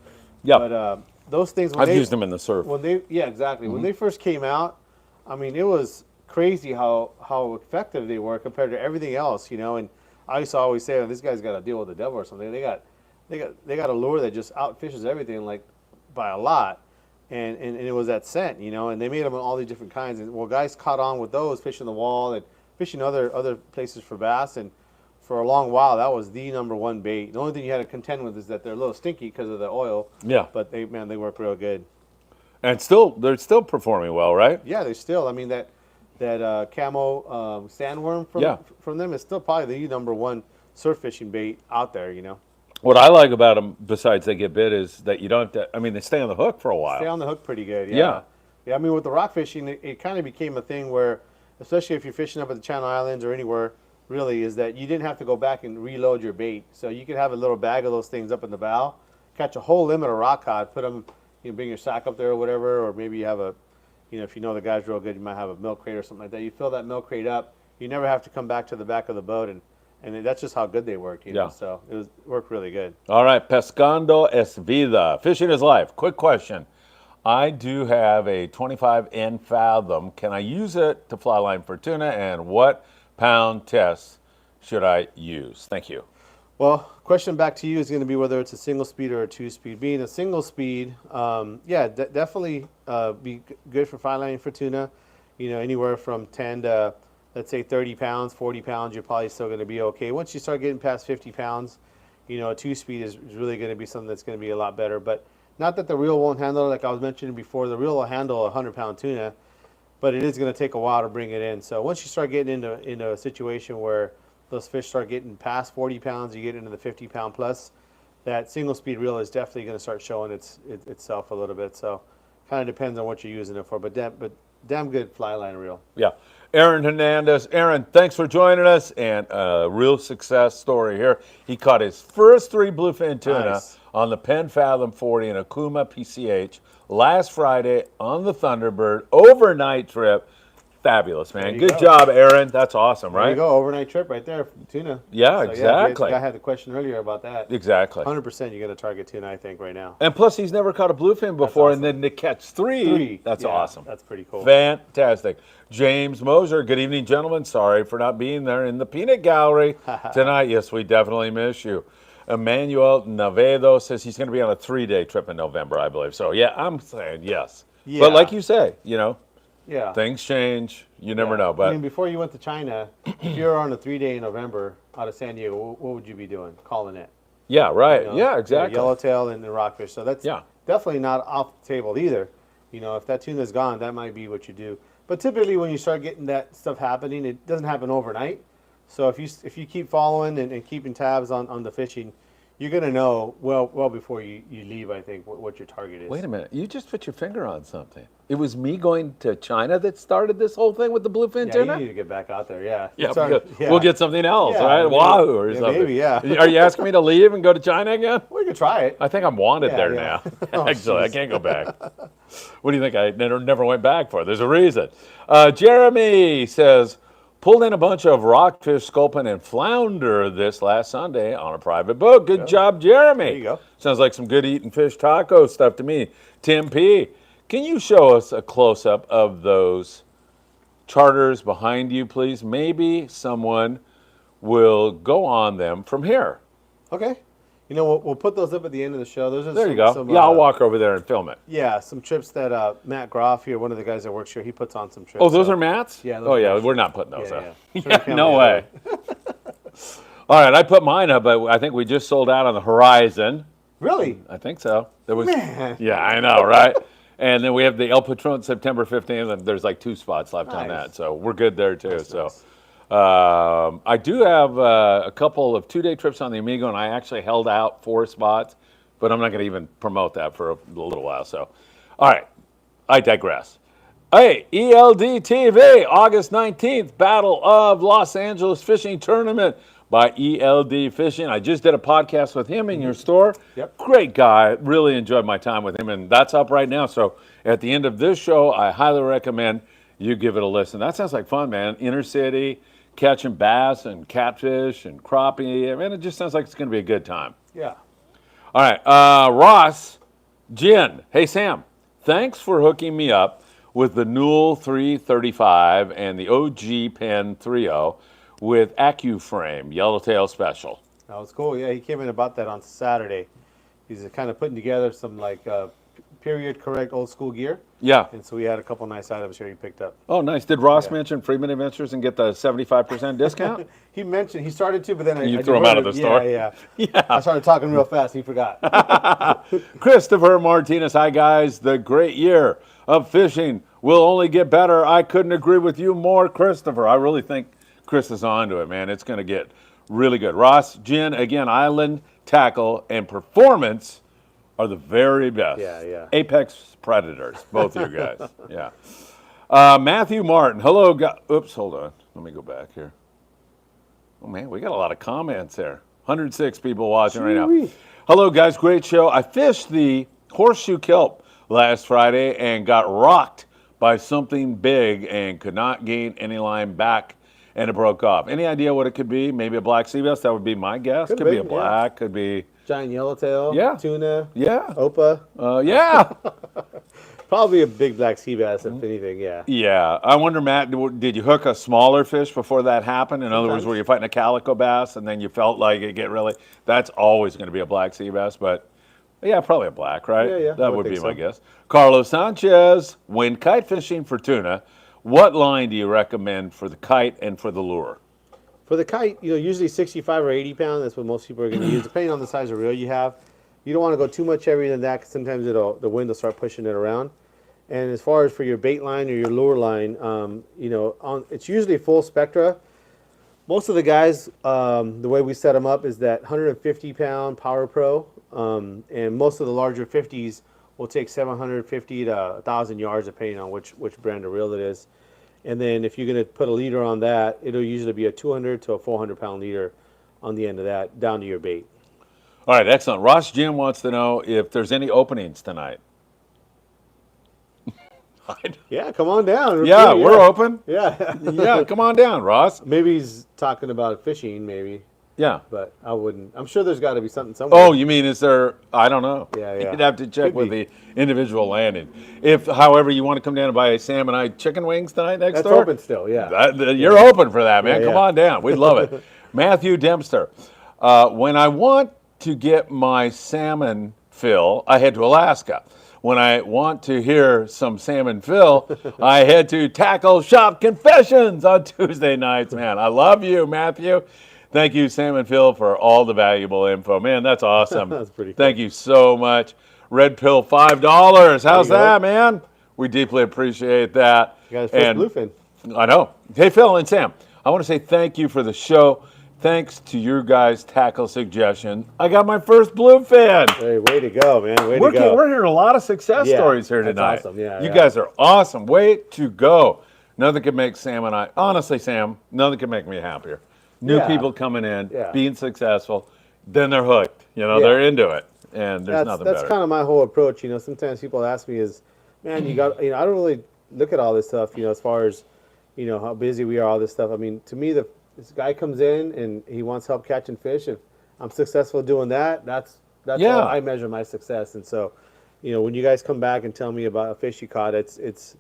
[SPEAKER 1] Yeah.
[SPEAKER 2] But those things,
[SPEAKER 1] I've used them in the surf.
[SPEAKER 2] Yeah, exactly. When they first came out, I mean, it was crazy how effective they were compared to everything else, you know. And I used to always say, oh, this guy's got to deal with the devil or something. They got a lure that just outfishes everything like by a lot, and it was that scent, you know. And they made them in all these different kinds. And well, guys caught on with those, fishing the wall and fishing other places for bass. And for a long while, that was the #1 bait. The only thing you had to contend with is that they're a little stinky because of the oil.
[SPEAKER 1] Yeah.
[SPEAKER 2] But they work real good.
[SPEAKER 1] And they're still performing well, right?
[SPEAKER 2] Yeah, they still. I mean, that camo sandworm from them is still probably the #1 surf fishing bait out there, you know.
[SPEAKER 1] What I like about them, besides they get bit, is that you don't have to, I mean, they stay on the hook for a while.
[SPEAKER 2] Stay on the hook pretty good,
[SPEAKER 1] Yeah.
[SPEAKER 2] Yeah, I mean, with the rock fishing, it kind of became a thing where, especially if you're fishing up at the Channel Islands or anywhere, really, is that you didn't have to go back and reload your bait. So you could have a little bag of those things up in the bow, catch a whole limit of rock cod, put them, you know, bring your sack up there or whatever, or maybe you have a, you know, if you know the guy's real good, you might have a milk crate or something like that. You fill that milk crate up, you never have to come back to the back of the boat, and that's just how good they worked, you know.
[SPEAKER 1] Yeah.
[SPEAKER 2] So it worked really good.
[SPEAKER 1] All right, Pescando es vida. Fishing is life. Quick question. I do have a 25N Fathom. Can I use it to fly line for tuna, and what pound test should I use? Thank you.
[SPEAKER 2] Well, question back to you is going to be whether it's a single speed or a 2-speed. Being a single speed, yeah, definitely be good for fly lining for tuna. You know, anywhere from 10 to, let's say, 30 pounds, 40 pounds, you're probably still going to be okay. Once you start getting past 50 pounds, you know, a 2-speed is really going to be something that's going to be a lot better. But not that the reel won't handle it. Like I was mentioning before, the reel will handle a 100-pound tuna, but it is going to take a while to bring it in. So once you start getting into a situation where those fish start getting past 40 pounds, you get into the 50-pound plus, that single speed reel is definitely going to start showing itself a little bit. So kind of depends on what you're using it for, but damn good fly line reel.
[SPEAKER 1] Yeah. Aaron Hernandez. Aaron, thanks for joining us, and a real success story here. He caught his first 3 bluefin tuna
[SPEAKER 2] Nice.
[SPEAKER 1] on the Penn Fathom 40 in Okuma, PCH, last Friday on the Thunderbird, overnight trip. Fabulous, man.
[SPEAKER 2] you
[SPEAKER 1] Good
[SPEAKER 2] go.
[SPEAKER 1] job, Aaron. That's awesome,
[SPEAKER 2] There you
[SPEAKER 1] right?
[SPEAKER 2] go, overnight trip right there for tuna.
[SPEAKER 1] Yeah,
[SPEAKER 2] So,
[SPEAKER 1] exactly.
[SPEAKER 2] I had the question earlier about that.
[SPEAKER 1] Exactly.
[SPEAKER 2] 100% you're going to target tuna, I think, right now.
[SPEAKER 1] And plus, he's never caught a bluefin before,
[SPEAKER 2] awesome.
[SPEAKER 1] and then to catch three. That's
[SPEAKER 2] Yeah,
[SPEAKER 1] awesome.
[SPEAKER 2] That's pretty cool.
[SPEAKER 1] Fantastic. James Moser, good evening, gentlemen. Sorry for not being there in the peanut gallery tonight. Yes, we definitely miss you. Emmanuel Navedo says he's going to be on a 3-day trip in November, I believe. So, yeah, I'm saying yes.
[SPEAKER 2] Yeah.
[SPEAKER 1] But like you say,
[SPEAKER 2] Yeah.
[SPEAKER 1] things change. You never
[SPEAKER 2] Yeah.
[SPEAKER 1] know. But
[SPEAKER 2] I mean, before you went to China, if you were on a 3-day in November out of San Diego, what would you be doing? Calling it.
[SPEAKER 1] yeah, right.
[SPEAKER 2] You know?
[SPEAKER 1] Yeah, exactly.
[SPEAKER 2] Yellowtail and the rockfish. So that's
[SPEAKER 1] Yeah.
[SPEAKER 2] definitely not off the table either. If that tuna's gone, that might be what you do. But typically, when you start getting that stuff happening, it doesn't happen overnight. So if you keep following and keeping tabs on the fishing, you're gonna know well before you leave. I think what your target is.
[SPEAKER 1] Wait a minute. You just put your finger on something. It was me going to China that started this whole thing with the bluefin
[SPEAKER 2] Yeah,
[SPEAKER 1] tuna?
[SPEAKER 2] you need to get back out there. Yeah.
[SPEAKER 1] Yeah,
[SPEAKER 2] It's already-
[SPEAKER 1] we'll get something else,
[SPEAKER 2] Yeah,
[SPEAKER 1] right?
[SPEAKER 2] maybe.
[SPEAKER 1] Wahoo or
[SPEAKER 2] Yeah,
[SPEAKER 1] something.
[SPEAKER 2] maybe, yeah.
[SPEAKER 1] Are you asking me to leave and go to China again?
[SPEAKER 2] We could try it.
[SPEAKER 1] I think I'm wanted
[SPEAKER 2] Yeah,
[SPEAKER 1] there
[SPEAKER 2] yeah.
[SPEAKER 1] now.
[SPEAKER 2] Oh,
[SPEAKER 1] Actually, I
[SPEAKER 2] jeez.
[SPEAKER 1] can't go back. What do you think? I never went back for? There's a reason. Jeremy says, pulled in a bunch of rockfish, sculpin, and flounder this last Sunday on a private boat. Good job, Jeremy.
[SPEAKER 2] There you go.
[SPEAKER 1] Sounds like some good eating fish taco stuff to me. Tim P., can you show us a close-up of those charters behind you, please? Maybe someone will go on them from here.
[SPEAKER 2] Okay. We'll put those up at the end of the show. Those are
[SPEAKER 1] There you go. Yeah, I'll walk over there and film it.
[SPEAKER 2] Yeah, some trips that Matt Groff here, one of the guys that works here, he puts on some trips.
[SPEAKER 1] Oh, those
[SPEAKER 2] so-
[SPEAKER 1] are Matt's?
[SPEAKER 2] Yeah, those
[SPEAKER 1] Oh,
[SPEAKER 2] are
[SPEAKER 1] yeah,
[SPEAKER 2] Matt's.
[SPEAKER 1] we're not putting those
[SPEAKER 2] Yeah,
[SPEAKER 1] up.
[SPEAKER 2] yeah. Sure
[SPEAKER 1] Yeah,
[SPEAKER 2] can,
[SPEAKER 1] no
[SPEAKER 2] yeah.
[SPEAKER 1] way. All right, I put mine up, but I think we just sold out on the Horizon.
[SPEAKER 2] Really?
[SPEAKER 1] I think so. There was,
[SPEAKER 2] Man.
[SPEAKER 1] Yeah, I know, right? And then we have the El Patron September 15th, and there's like 2 spots left on
[SPEAKER 2] Nice.
[SPEAKER 1] that. So we're good there, too.
[SPEAKER 2] That's
[SPEAKER 1] so
[SPEAKER 2] nice.
[SPEAKER 1] I do have a couple of 2-day trips on the Amigo, and I actually held out 4 spots, but I'm not going to even promote that for a little while. So, all right, I digress. Hey, ELD TV, August 19th, Battle of Los Angeles Fishing Tournament by ELD Fishing. I just did a podcast with him in your store.
[SPEAKER 2] Yep.
[SPEAKER 1] Great guy. Really enjoyed my time with him, and that's up right now. So at the end of this show, I highly recommend you give it a listen. That sounds like fun, man. Inner city, catching bass and catfish and crappie. I mean, it just sounds like it's going to be a good time.
[SPEAKER 2] Yeah.
[SPEAKER 1] All right, Ross Gin. Hey, Sam, thanks for hooking me up with the Newell 335 and the OG Pen 3.0 with AccuFrame Yellowtail Special.
[SPEAKER 2] That was cool. Yeah, he came in about that on Saturday. He's kind of putting together some period correct old school gear.
[SPEAKER 1] Yeah.
[SPEAKER 2] And so we had a couple nice items here he picked up.
[SPEAKER 1] Oh, nice. Did Ross
[SPEAKER 2] Yeah.
[SPEAKER 1] mention Friedman Adventures and get the 75% discount?
[SPEAKER 2] He mentioned, he started to, but then
[SPEAKER 1] You
[SPEAKER 2] I
[SPEAKER 1] threw him out of
[SPEAKER 2] diverted.
[SPEAKER 1] the store?
[SPEAKER 2] Yeah.
[SPEAKER 1] Yeah.
[SPEAKER 2] I started talking real fast. He forgot.
[SPEAKER 1] Christopher Martinez. Hi, guys. The great year of fishing will only get better. I couldn't agree with you more, Christopher. I really think Chris is on to it, man. It's going to get really good. Ross, Gin, again, Island, Tackle, and Performance are the very best.
[SPEAKER 2] Yeah, yeah.
[SPEAKER 1] Apex Predators, both of you guys. Yeah. Matthew Martin. Hello, oops, hold on. Let me go back here. Oh, man, we got a lot of comments there. 106 people watching right now.
[SPEAKER 2] Shoo-wee.
[SPEAKER 1] Hello, guys. Great show. I fished the Horseshoe Kelp last Friday and got rocked by something big and could not gain any line back, and it broke off. Any idea what it could be? Maybe a black sea bass? That would be my guess.
[SPEAKER 2] Could
[SPEAKER 1] Could be
[SPEAKER 2] be,
[SPEAKER 1] a black. Could be,
[SPEAKER 2] Giant yellowtail.
[SPEAKER 1] Yeah.
[SPEAKER 2] Tuna.
[SPEAKER 1] yeah.
[SPEAKER 2] Ophah.
[SPEAKER 1] Yeah.
[SPEAKER 2] Probably a big black sea bass, if anything, yeah.
[SPEAKER 1] Yeah. I wonder, Matt, did you hook a smaller fish before that happened? In other words,
[SPEAKER 2] Sometimes.
[SPEAKER 1] were you fighting a calico bass and then you felt like it get really, that's always going to be a black sea bass, but yeah, probably a black, right?
[SPEAKER 2] Yeah, yeah, I
[SPEAKER 1] That
[SPEAKER 2] would
[SPEAKER 1] would be
[SPEAKER 2] think
[SPEAKER 1] my
[SPEAKER 2] so.
[SPEAKER 1] guess. Carlos Sanchez, when kite fishing for tuna, what line do you recommend for the kite and for the lure?
[SPEAKER 2] For the kite, usually 65 or 80 pound. That's what most people are going to use, depending on the size of reel you have. You don't want to go too much heavier than that, because sometimes the wind will start pushing it around. And as far as for your bait line or your lure line, it's usually full spectra. Most of the guys, the way we set them up is that 150 pound Power Pro, and most of the larger 50s will take 750 to 1,000 yards, depending on which brand of reel it is. And then if you're going to put a leader on that, it'll usually be a 200 to a 400 pound leader on the end of that, down to your bait.
[SPEAKER 1] All right, excellent. Ross Jim wants to know if there's any openings tonight.
[SPEAKER 2] Yeah, come on down.
[SPEAKER 1] Yeah, we're open.
[SPEAKER 2] Yeah.
[SPEAKER 1] Yeah, come on down, Ross.
[SPEAKER 2] Maybe he's talking about fishing, maybe.
[SPEAKER 1] Yeah.
[SPEAKER 2] But I wouldn't. I'm sure there's got to be something somewhere.
[SPEAKER 1] Oh, you mean is there? I don't know.
[SPEAKER 2] Yeah, yeah.
[SPEAKER 1] You'd have to check
[SPEAKER 2] Could
[SPEAKER 1] with
[SPEAKER 2] be.
[SPEAKER 1] the individual landing. If, however, you want to come down and buy salmon eye chicken wings tonight next
[SPEAKER 2] That's
[SPEAKER 1] door,
[SPEAKER 2] open still, yeah.
[SPEAKER 1] You're open for that, man.
[SPEAKER 2] Yeah,
[SPEAKER 1] Come
[SPEAKER 2] yeah.
[SPEAKER 1] on down. We'd love it. Matthew Dempster. When I want to get my salmon fill, I head to Alaska. When I want to hear some salmon fill, I head to Tackle Shop Confessions on Tuesday nights. Man, I love you, Matthew. Thank you, Salmon Phil, for all the valuable info. Man, that's awesome.
[SPEAKER 2] That's pretty cool.
[SPEAKER 1] Thank you so much. Red Pill, $5. How's
[SPEAKER 2] you go.
[SPEAKER 1] that, man? We deeply appreciate that.
[SPEAKER 2] You got his first bluefin.
[SPEAKER 1] I know. Hey, Phil and Sam, I want to say thank you for the show. Thanks to your guys' tackle suggestion, I got my first bluefin.
[SPEAKER 2] Hey, way to go, man. Way
[SPEAKER 1] We're
[SPEAKER 2] to go.
[SPEAKER 1] hearing a lot of success
[SPEAKER 2] Yeah,
[SPEAKER 1] stories here
[SPEAKER 2] that's
[SPEAKER 1] tonight.
[SPEAKER 2] awesome. Yeah,
[SPEAKER 1] you
[SPEAKER 2] yeah.
[SPEAKER 1] guys are awesome. Way to go. Nothing can make Sam and I, honestly, Sam, nothing can make me happier. New
[SPEAKER 2] Yeah.
[SPEAKER 1] people coming in,
[SPEAKER 2] Yeah.
[SPEAKER 1] being successful, then they're hooked. You know,
[SPEAKER 2] Yeah.
[SPEAKER 1] they're into it. And there's nothing
[SPEAKER 2] That's
[SPEAKER 1] better.
[SPEAKER 2] kind of my whole approach. You know, sometimes people ask me is, man, I don't really look at all this stuff, as far as, how busy we are, all this stuff. I mean, to me, this guy comes in and he wants help catching fish. If I'm successful doing that, that's
[SPEAKER 1] Yeah.
[SPEAKER 2] how I measure my success. And so, when you guys come back and tell me about a fish you caught, it's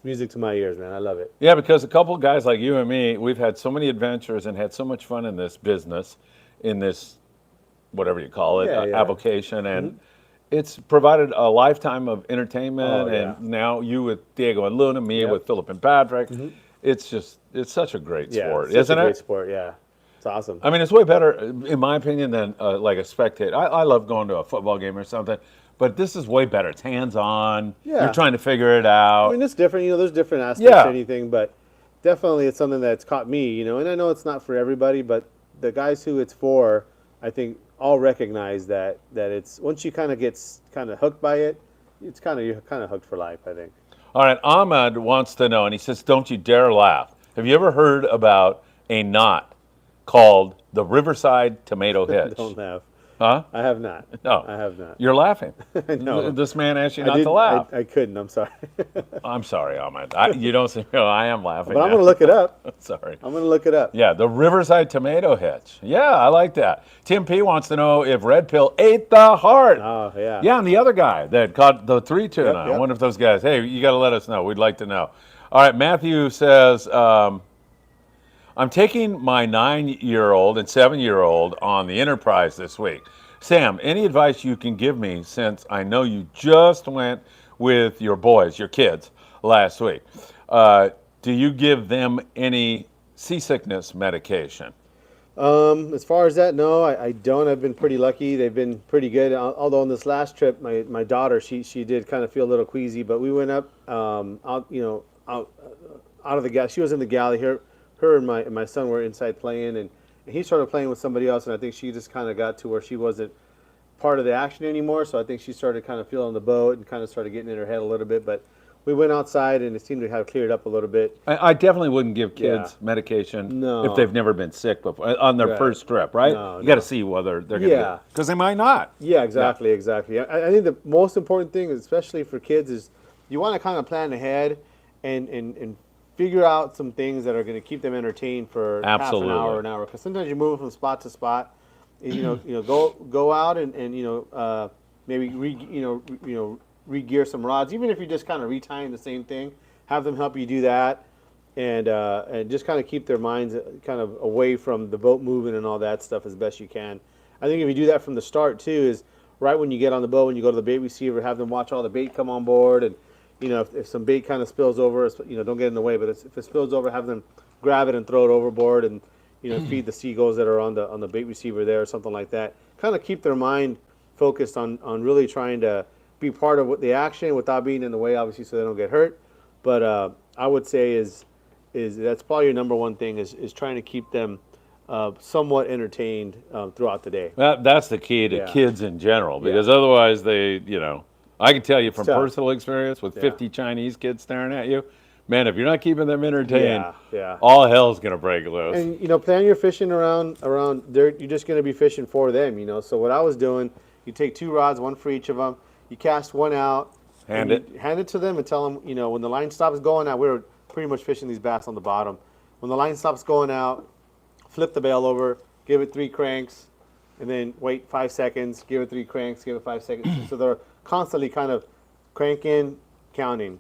[SPEAKER 2] music to my ears, man. I love it.
[SPEAKER 1] Yeah, because a couple of guys like you and me, we've had so many adventures and had so much fun in this business, in this, whatever you call it,
[SPEAKER 2] Yeah, yeah.
[SPEAKER 1] avocation, and it's provided a lifetime of entertainment.
[SPEAKER 2] Oh, yeah.
[SPEAKER 1] And now you with Diego and Luna, me
[SPEAKER 2] Yep.
[SPEAKER 1] with Philip and Patrick, it's such a great
[SPEAKER 2] Yeah,
[SPEAKER 1] sport,
[SPEAKER 2] such
[SPEAKER 1] isn't
[SPEAKER 2] a
[SPEAKER 1] it?
[SPEAKER 2] great sport. Yeah, it's awesome.
[SPEAKER 1] I mean, it's way better, in my opinion, than like a spectator. I love going to a football game or something, but this is way better. It's hands-on.
[SPEAKER 2] Yeah.
[SPEAKER 1] You're trying to figure it out.
[SPEAKER 2] I mean, it's different. There's different aspects
[SPEAKER 1] Yeah.
[SPEAKER 2] to anything, but definitely it's something that's caught me. And I know it's not for everybody, but the guys who it's for, I think, all recognize that it's once you kind of get hooked by it, you're kind of hooked for life. I think.
[SPEAKER 1] All right, Ahmed wants to know, and he says, don't you dare laugh. Have you ever heard about a knot called the Riverside Tomato Hitch?
[SPEAKER 2] Don't laugh.
[SPEAKER 1] Huh?
[SPEAKER 2] I have not.
[SPEAKER 1] No.
[SPEAKER 2] I have not.
[SPEAKER 1] You're laughing.
[SPEAKER 2] No.
[SPEAKER 1] This man asked you
[SPEAKER 2] I
[SPEAKER 1] not
[SPEAKER 2] did-
[SPEAKER 1] to laugh.
[SPEAKER 2] I couldn't. I'm sorry.
[SPEAKER 1] I'm sorry, Ahmed. You don't say, I am laughing.
[SPEAKER 2] But I'm
[SPEAKER 1] now.
[SPEAKER 2] going to look it up.
[SPEAKER 1] Sorry.
[SPEAKER 2] I'm going to look it up.
[SPEAKER 1] Yeah, the Riverside Tomato Hitch. Yeah, I like that. Tim P wants to know if Red Pill ate the heart.
[SPEAKER 2] Oh, yeah.
[SPEAKER 1] Yeah, and the other guy that caught the 3 tuna.
[SPEAKER 2] Yep.
[SPEAKER 1] One of those guys. Hey, you got to let us know. We'd like to know. All right, Matthew says, I'm taking my 9-year-old and 7-year-old on the Enterprise this week. Sam, any advice you can give me since I know you just went with your boys, your kids, last week? Do you give them any seasickness medication?
[SPEAKER 2] As far as that, no, I don't. I've been pretty lucky. They've been pretty good. Although on this last trip, my daughter, she did kind of feel a little queasy. But we went up out of the galley. She was in the galley. Her and my son were inside playing, and he started playing with somebody else. And I think she just kind of got to where she wasn't part of the action anymore. So I think she started kind of feeling the boat and kind of started getting in her head a little bit. But we went outside, and it seemed to have cleared up a little bit.
[SPEAKER 1] I definitely wouldn't give kids
[SPEAKER 2] Yeah.
[SPEAKER 1] medication
[SPEAKER 2] No.
[SPEAKER 1] if they've never been sick before on their
[SPEAKER 2] Right.
[SPEAKER 1] first trip, right?
[SPEAKER 2] No,
[SPEAKER 1] You got to
[SPEAKER 2] no.
[SPEAKER 1] see whether they're going to
[SPEAKER 2] Yeah.
[SPEAKER 1] because they might not.
[SPEAKER 2] Yeah, exactly. I think the most important thing, especially for kids, is you want to kind of plan ahead and figure out some things that are going to keep them entertained for
[SPEAKER 1] Absolutely.
[SPEAKER 2] half an hour. Because sometimes you're moving from spot to spot. Go out and maybe re-gear some rods, even if you're just kind of retying the same thing. Have them help you do that, and just kind of keep their minds kind of away from the boat moving and all that stuff as best you can. I think if you do that from the start too, is right when you get on the boat, when you go to the bait receiver, have them watch all the bait come on board, and if some bait kind of spills over, don't get in the way, but if it spills over, have them grab it and throw it overboard, and feed the seagulls that are on the bait receiver there or something like that. Kind of keep their mind focused on really trying to be part of the action without being in the way, obviously, so they don't get hurt. But I would say is that's probably your number one thing is trying to keep them somewhat entertained throughout the day.
[SPEAKER 1] That's the key to
[SPEAKER 2] Yeah.
[SPEAKER 1] kids in general, because otherwise I can tell you from
[SPEAKER 2] tough.
[SPEAKER 1] personal experience with 50 Chinese kids staring at you, Man, if you're not keeping them entertained,
[SPEAKER 2] Yeah.
[SPEAKER 1] all hell's gonna break loose.
[SPEAKER 2] And plan your fishing around there. You're just gonna be fishing for them, So what I was doing, you take 2 rods, one for each of them. You cast one out,
[SPEAKER 1] Hand
[SPEAKER 2] and hand it to them, and tell them, when the line stops going out. We were pretty much fishing these bass on the bottom. When the line stops going out, flip the bail over, give it 3 cranks, and then wait 5 seconds. Give it 3 cranks, give it 5 seconds. So they're constantly kind of cranking, counting.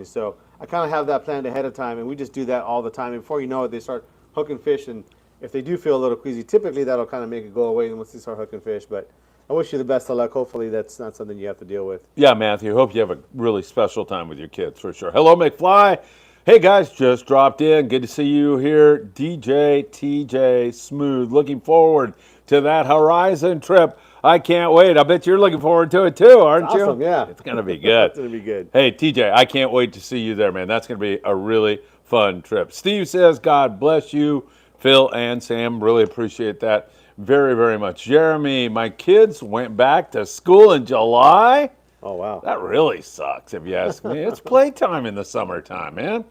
[SPEAKER 2] So I kind of have that planned ahead of time, and we just do that all the time. And before you know it, they start hooking fish, and if they do feel a little queasy, typically that'll kind of make it go away once they start hooking fish. But I wish you the best of luck. Hopefully that's not something you have to deal with.
[SPEAKER 1] Yeah, Matthew, hope you have a really special time with your kids, for sure. Hello, McFly. Hey, guys, just dropped in. Good to see you here. DJ, TJ, Smooth. Looking forward to that Horizon trip. I can't wait. I bet you're looking forward to it, too, aren't you?
[SPEAKER 2] Awesome, yeah.
[SPEAKER 1] It's going to be good.
[SPEAKER 2] It's going to be good.
[SPEAKER 1] Hey, TJ, I can't wait to see you there, man. That's going to be a really fun trip. Steve says, God bless you, Phil and Sam. Really appreciate that very, very much. Jeremy, my kids went back to school in July.
[SPEAKER 2] Oh, wow.
[SPEAKER 1] That really sucks, if you ask me. It's playtime in the summertime, man.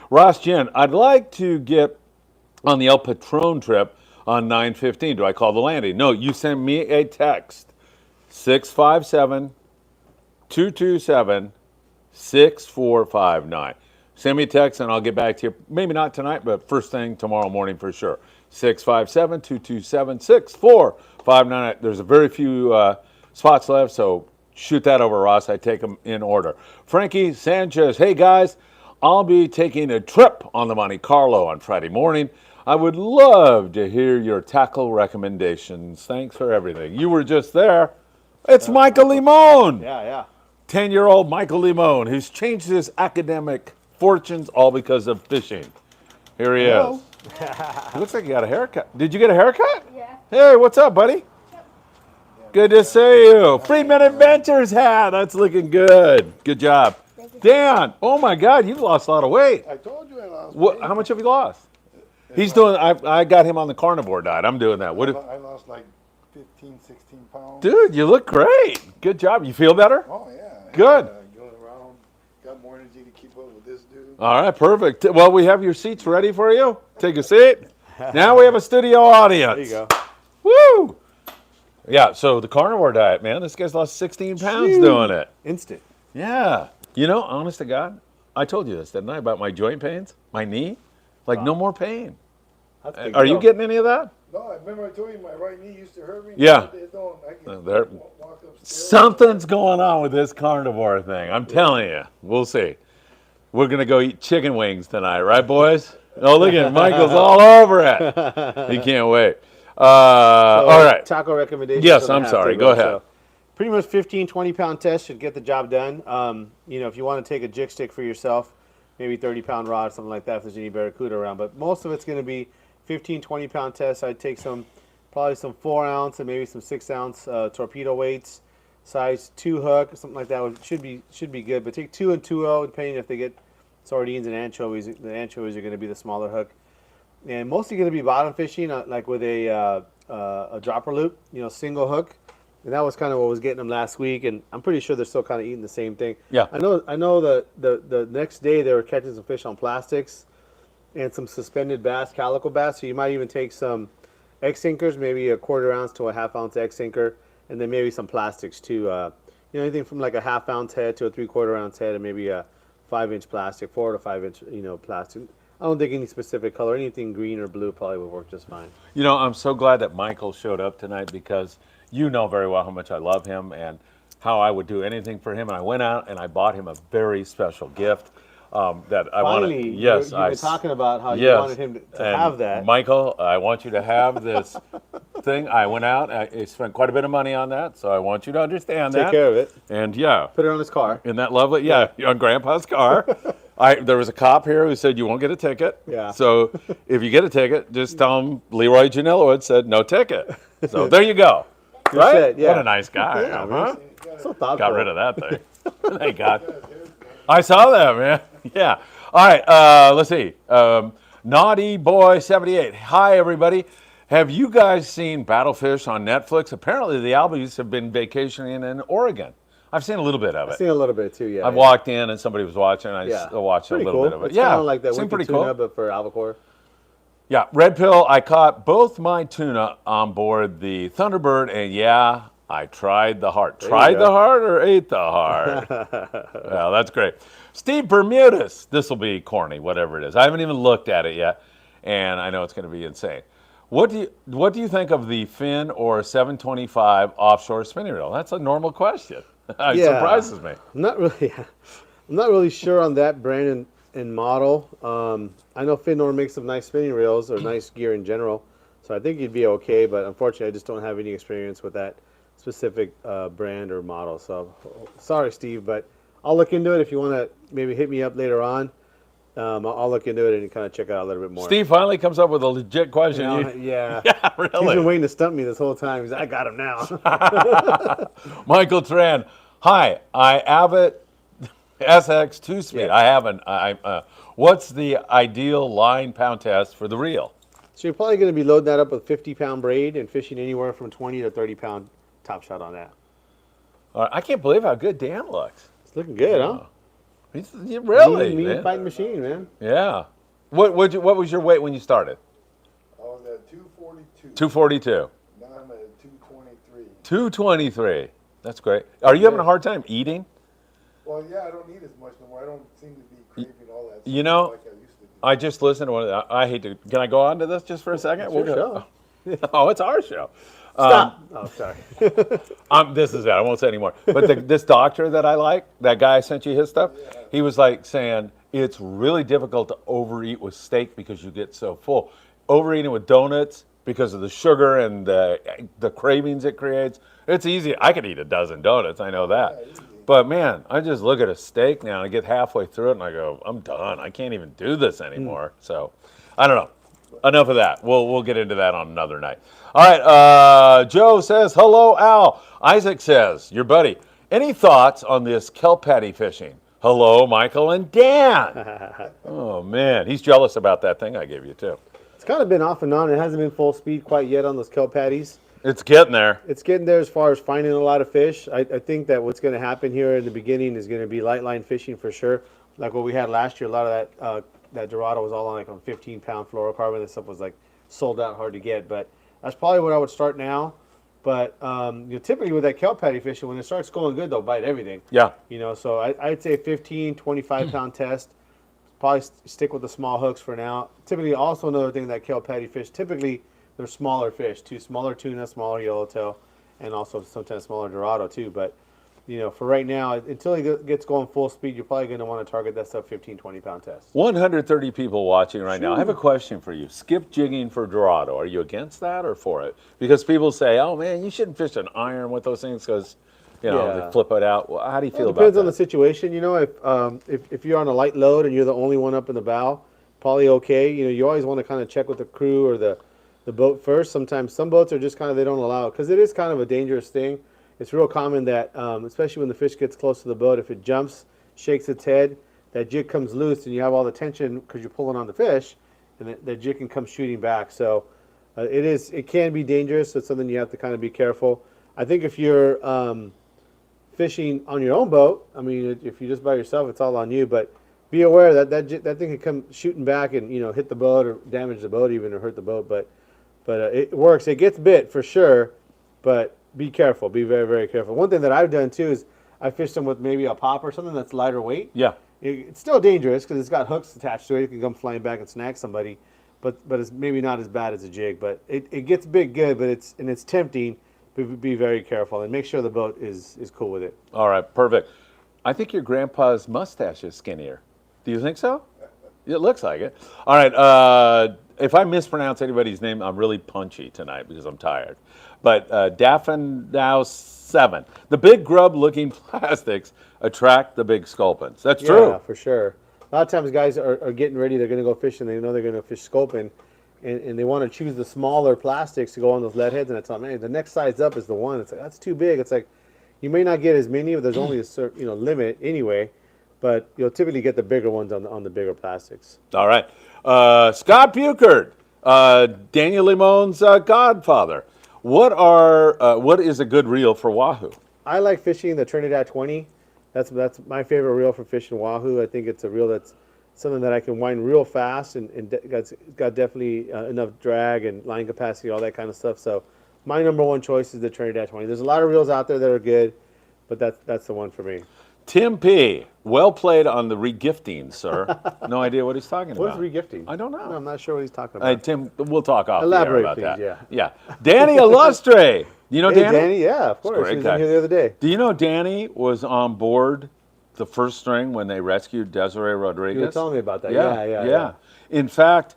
[SPEAKER 1] Ross Jen, I'd like to get on the El Patron trip on 9/15. Do I call the landing? No, you send me a text, 657-227-6459. Send me a text and I'll get back to you. Maybe not tonight, but first thing tomorrow morning for sure. 657-227-6459. There's a very few spots left, so shoot that over, Ross. I take them in order. Frankie Sanchez, hey guys, I'll be taking a trip on the Monte Carlo on Friday morning. I would love to hear your tackle recommendations. Thanks for everything. You were just there. It's Michael Limon.
[SPEAKER 2] Yeah.
[SPEAKER 1] 10-year-old Michael Limon, who's changed his academic fortunes all because of fishing. Here he is. He looks like he got a haircut. Did you get a haircut?
[SPEAKER 4] Yeah.
[SPEAKER 1] Hey, what's up, buddy? Good to see you. Friedman Adventures hat. That's looking good. Good job. Dan, oh my God, you've lost a lot of weight.
[SPEAKER 5] I told you I lost
[SPEAKER 1] What?
[SPEAKER 5] weight.
[SPEAKER 1] How much have you lost? He's doing. I got him on the carnivore diet. I'm doing that. What?
[SPEAKER 5] I lost like 15, 16 pounds.
[SPEAKER 1] Dude, you look great. Good job. You feel better?
[SPEAKER 5] Oh, yeah.
[SPEAKER 1] Good.
[SPEAKER 5] Going around, got more energy to keep up with this dude.
[SPEAKER 1] All right, perfect. Well, we have your seats ready for you. Take a seat. Now we have a studio audience.
[SPEAKER 2] There you go.
[SPEAKER 1] Woo! Yeah, so the carnivore diet, man. This guy's lost 16 pounds doing it.
[SPEAKER 2] Instant.
[SPEAKER 1] Yeah. You know, honest to God, I told you this, didn't I, about my joint pains? My knee? Like, no more pain.
[SPEAKER 2] That's a big
[SPEAKER 1] Are you
[SPEAKER 2] deal.
[SPEAKER 1] getting any of that?
[SPEAKER 5] No, I remember I told you my right knee used to hurt me.
[SPEAKER 1] Yeah.
[SPEAKER 5] It don't. I can
[SPEAKER 1] There-
[SPEAKER 5] walk upstairs.
[SPEAKER 1] Something's going on with this carnivore thing. I'm telling you. We'll see. We're going to go eat chicken wings tonight, right, boys? Oh, look at Michael's all over it. He can't wait. All right.
[SPEAKER 2] Tackle recommendations.
[SPEAKER 1] Yes,
[SPEAKER 2] on the
[SPEAKER 1] I'm
[SPEAKER 2] half
[SPEAKER 1] sorry.
[SPEAKER 2] table.
[SPEAKER 1] Go ahead.
[SPEAKER 2] So, pretty much 15, 20-pound test should get the job done. If you want to take a jig stick for yourself, maybe 30-pound rod, something like that, if there's any barracuda around. But most of it's going to be 15, 20-pound tests. I'd take probably some 4-ounce and maybe some 6-ounce torpedo weights, size 2 hook, something like that. Should be good. But take 2 and 2.0, depending if they get sardines and anchovies. The anchovies are going to be the smaller hook. And mostly going to be bottom fishing, like with a dropper loop, single hook. And that was kind of what was getting them last week, and I'm pretty sure they're still kind of eating the same thing.
[SPEAKER 1] Yeah.
[SPEAKER 2] I know the next day they were catching some fish on plastics and some suspended bass, calico bass. So you might even take some X sinkers, maybe a 1/4 ounce to a 1/2 ounce X sinker, and then maybe some plastics too. Anything from like a 1/2 ounce head to a 3/4 ounce head, and maybe a 5-inch plastic, 4 to 5 inch, plastic. I don't think any specific color, anything green or blue probably would work just fine.
[SPEAKER 1] You know, I'm so glad that Michael showed up tonight because you know very well how much I love him and how I would do anything for him. And I went out and I bought him a very special gift that I want to.
[SPEAKER 2] Finally,
[SPEAKER 1] Yes,
[SPEAKER 2] you've been talking about how you
[SPEAKER 1] yes,
[SPEAKER 2] wanted him to
[SPEAKER 1] and
[SPEAKER 2] have that.
[SPEAKER 1] Michael, I want you to have this thing. I went out. I spent quite a bit of money on that, so I want you to understand that.
[SPEAKER 2] Take care of it.
[SPEAKER 1] And yeah,
[SPEAKER 2] Put it on his car.
[SPEAKER 1] isn't that lovely? Yeah, on Grandpa's car. There was a cop here who said you won't get a ticket.
[SPEAKER 2] Yeah.
[SPEAKER 1] So if you get a ticket, just tell him Leroy Janellowood said no ticket. So there you go. Right?
[SPEAKER 2] set, yeah.
[SPEAKER 1] What a nice guy.
[SPEAKER 2] Yeah,
[SPEAKER 1] huh?
[SPEAKER 2] So thoughtful.
[SPEAKER 1] Got rid of that thing. Thank God. I saw that, man. Yeah. All right. Let's see. Naughty Boy 78. Hi, everybody. Have you guys seen Battlefish on Netflix? Apparently, the Albies have been vacationing in Oregon. I've seen a little bit of
[SPEAKER 2] I've
[SPEAKER 1] it.
[SPEAKER 2] seen a little bit too. Yeah.
[SPEAKER 1] I walked in and somebody was watching. And I
[SPEAKER 2] Yeah.
[SPEAKER 1] watched a
[SPEAKER 2] Pretty
[SPEAKER 1] little
[SPEAKER 2] cool.
[SPEAKER 1] bit of it.
[SPEAKER 2] It's
[SPEAKER 1] Yeah,
[SPEAKER 2] kind of like that
[SPEAKER 1] seemed
[SPEAKER 2] wicked
[SPEAKER 1] pretty
[SPEAKER 2] tuna,
[SPEAKER 1] cool.
[SPEAKER 2] but for albacore.
[SPEAKER 1] Yeah, red pill. I caught both my tuna on board the Thunderbird, and yeah, I tried the heart.
[SPEAKER 2] you
[SPEAKER 1] Tried
[SPEAKER 2] go.
[SPEAKER 1] the heart or ate the heart? Well, that's great. Steve Bermudez. This will be corny, whatever it is. I haven't even looked at it yet, and I know it's going to be insane. What do you think of the fin or 725 offshore spinning reel? That's a normal question. It
[SPEAKER 2] Yeah.
[SPEAKER 1] surprises me.
[SPEAKER 2] I'm not really, I'm not really sure on that brand and model. I know Finor makes some nice spinning reels or nice gear in general, so I think you'd be okay. But unfortunately, I just don't have any experience with that specific brand or model. So sorry, Steve, but I'll look into it. If you want to maybe hit me up later on, I'll look into it and kind of check it out a little bit more.
[SPEAKER 1] Steve finally comes up with a legit question.
[SPEAKER 2] You know, yeah.
[SPEAKER 1] Yeah,
[SPEAKER 2] He's
[SPEAKER 1] really.
[SPEAKER 2] been waiting to stump me this whole time. He's like, I got him now.
[SPEAKER 1] Michael Tran. Hi, I have it. SX 2-speed.
[SPEAKER 2] Yeah.
[SPEAKER 1] I haven't. What's the ideal line pound test for the reel?
[SPEAKER 2] So you're probably going to be loading that up with 50-pound braid and fishing anywhere from 20 to 30-pound top shot on that.
[SPEAKER 1] I can't believe how good Dan looks.
[SPEAKER 2] It's looking good, huh?
[SPEAKER 1] Really,
[SPEAKER 2] Mean
[SPEAKER 1] man.
[SPEAKER 2] fighting machine, man.
[SPEAKER 1] Yeah. What was your weight when you started?
[SPEAKER 5] I was at 242.
[SPEAKER 1] 242.
[SPEAKER 5] Now I'm at 223.
[SPEAKER 1] 223. That's great. Are you having a hard time eating?
[SPEAKER 5] Well, yeah, I don't eat as much no more. I don't seem to be craving all that
[SPEAKER 1] You
[SPEAKER 5] stuff
[SPEAKER 1] know,
[SPEAKER 5] like I used to do.
[SPEAKER 1] I just listened to one. I hate to. Can I go on to this just for a second?
[SPEAKER 2] It's your show.
[SPEAKER 1] Oh, it's our show.
[SPEAKER 2] Stop. Oh, sorry.
[SPEAKER 1] This is it. I won't say anymore. But this doctor that I like, that guy I sent you his stuff, he was like saying it's really difficult to overeat with steak because you get so full. Overeating with donuts because of the sugar and the cravings it creates. It's easy. I could eat a dozen donuts. I know that. But man, I just look at a steak now and I get halfway through it and I go, I'm done. I can't even do this anymore. So I don't know. Enough of that. We'll get into that on another night. All right. Joe says, hello, Al. Isaac says, your buddy, any thoughts on this kelp patty fishing? Hello, Michael and Dan. Oh, man. He's jealous about that thing I gave you, too.
[SPEAKER 2] It's kind of been off and on. It hasn't been full speed quite yet on those kelp patties.
[SPEAKER 1] It's getting there.
[SPEAKER 2] It's getting there as far as finding a lot of fish. I think that what's going to happen here in the beginning is going to be light line fishing for sure. Like what we had last year, a lot of that Dorado was all on like on 15-pound fluorocarbon. That stuff was like sold out, hard to get. But that's probably what I would start now. But typically with that kelp patty fishing, when it starts going good, they'll bite everything.
[SPEAKER 1] Yeah.
[SPEAKER 2] So I'd say 15, 25-pound test. Probably stick with the small hooks for now. Typically, also another thing that kelp patty fish, typically they're smaller fish too, smaller tuna, smaller yellowtail, and also sometimes smaller Dorado too. But for right now, until it gets going full speed, you're probably going to want to target that stuff 15, 20-pound test.
[SPEAKER 1] 130 people watching right now. I have a question for you. Skip jigging for Dorado. Are you against that or for it? Because people say, oh, man, you shouldn't fish an iron with those things because, they flip it out. Well, how do you feel about that?
[SPEAKER 2] It depends on the situation. If you're on a light load and you're the only one up in the bow, probably okay. You always want to kind of check with the crew or the boat first. Sometimes some boats are just kind of, they don't allow it because it is kind of a dangerous thing. It's real common that, especially when the fish gets close to the boat, if it jumps, shakes its head, that jig comes loose and you have all the tension because you're pulling on the fish, and that jig can come shooting back. So it can be dangerous. It's something you have to kind of be careful. I think if you're fishing on your own boat, I mean, if you're just by yourself, it's all on you. But be aware that thing can come shooting back and hit the boat or damage the boat even or hurt the boat. But it works. It gets bit for sure, but be careful. Be very, very careful. One thing that I've done too is I fished them with maybe a pop or something that's lighter weight.
[SPEAKER 1] Yeah.
[SPEAKER 2] It's still dangerous because it's got hooks attached to it. It can come flying back and snag somebody, but it's maybe not as bad as a jig. But it gets big good, but it's tempting. Be very careful and make sure the boat is cool with it.
[SPEAKER 1] All right, perfect. I think your grandpa's mustache is skinnier. Do you think so? It looks like it. All right. If I mispronounce anybody's name, I'm really punchy tonight because I'm tired. But Daffodil 7. The big grub-looking plastics attract the big sculpins. That's true.
[SPEAKER 2] Yeah, for sure. A lot of times guys are getting ready. They're going to go fishing. They know they're going to fish sculpin, and they want to choose the smaller plastics to go on those lead heads. And I tell them, man, the next size up is the one. It's like, that's too big. It's like, you may not get as many, but there's only a certain limit anyway. But you'll typically get the bigger ones on the bigger plastics.
[SPEAKER 1] All right. Scott Buchard, Daniel Limon's godfather. What is a good reel for Wahoo?
[SPEAKER 2] I like fishing the Trinidad 20. That's my favorite reel for fishing wahoo. I think it's a reel that's something that I can wind real fast and got definitely enough drag and line capacity, all that kind of stuff. So my number one choice is the Trinidad 20. There's a lot of reels out there that are good, but that's the one for me.
[SPEAKER 1] Tim P. Well played on the regifting, sir. No idea what he's talking
[SPEAKER 2] What's
[SPEAKER 1] about.
[SPEAKER 2] regifting?
[SPEAKER 1] I don't know.
[SPEAKER 2] I'm not sure what he's talking about.
[SPEAKER 1] Tim, we'll talk off
[SPEAKER 2] Elaborate,
[SPEAKER 1] the air about
[SPEAKER 2] please,
[SPEAKER 1] that.
[SPEAKER 2] yeah.
[SPEAKER 1] Danny Illustre. You know
[SPEAKER 2] Hey,
[SPEAKER 1] Danny?
[SPEAKER 2] Danny, yeah, of course.
[SPEAKER 1] great
[SPEAKER 2] He was
[SPEAKER 1] guy.
[SPEAKER 2] in here the other day.
[SPEAKER 1] Do you know Danny was on board the first string when they rescued Desiree Rodriguez?
[SPEAKER 2] You were telling me about that. Yeah.
[SPEAKER 1] In fact,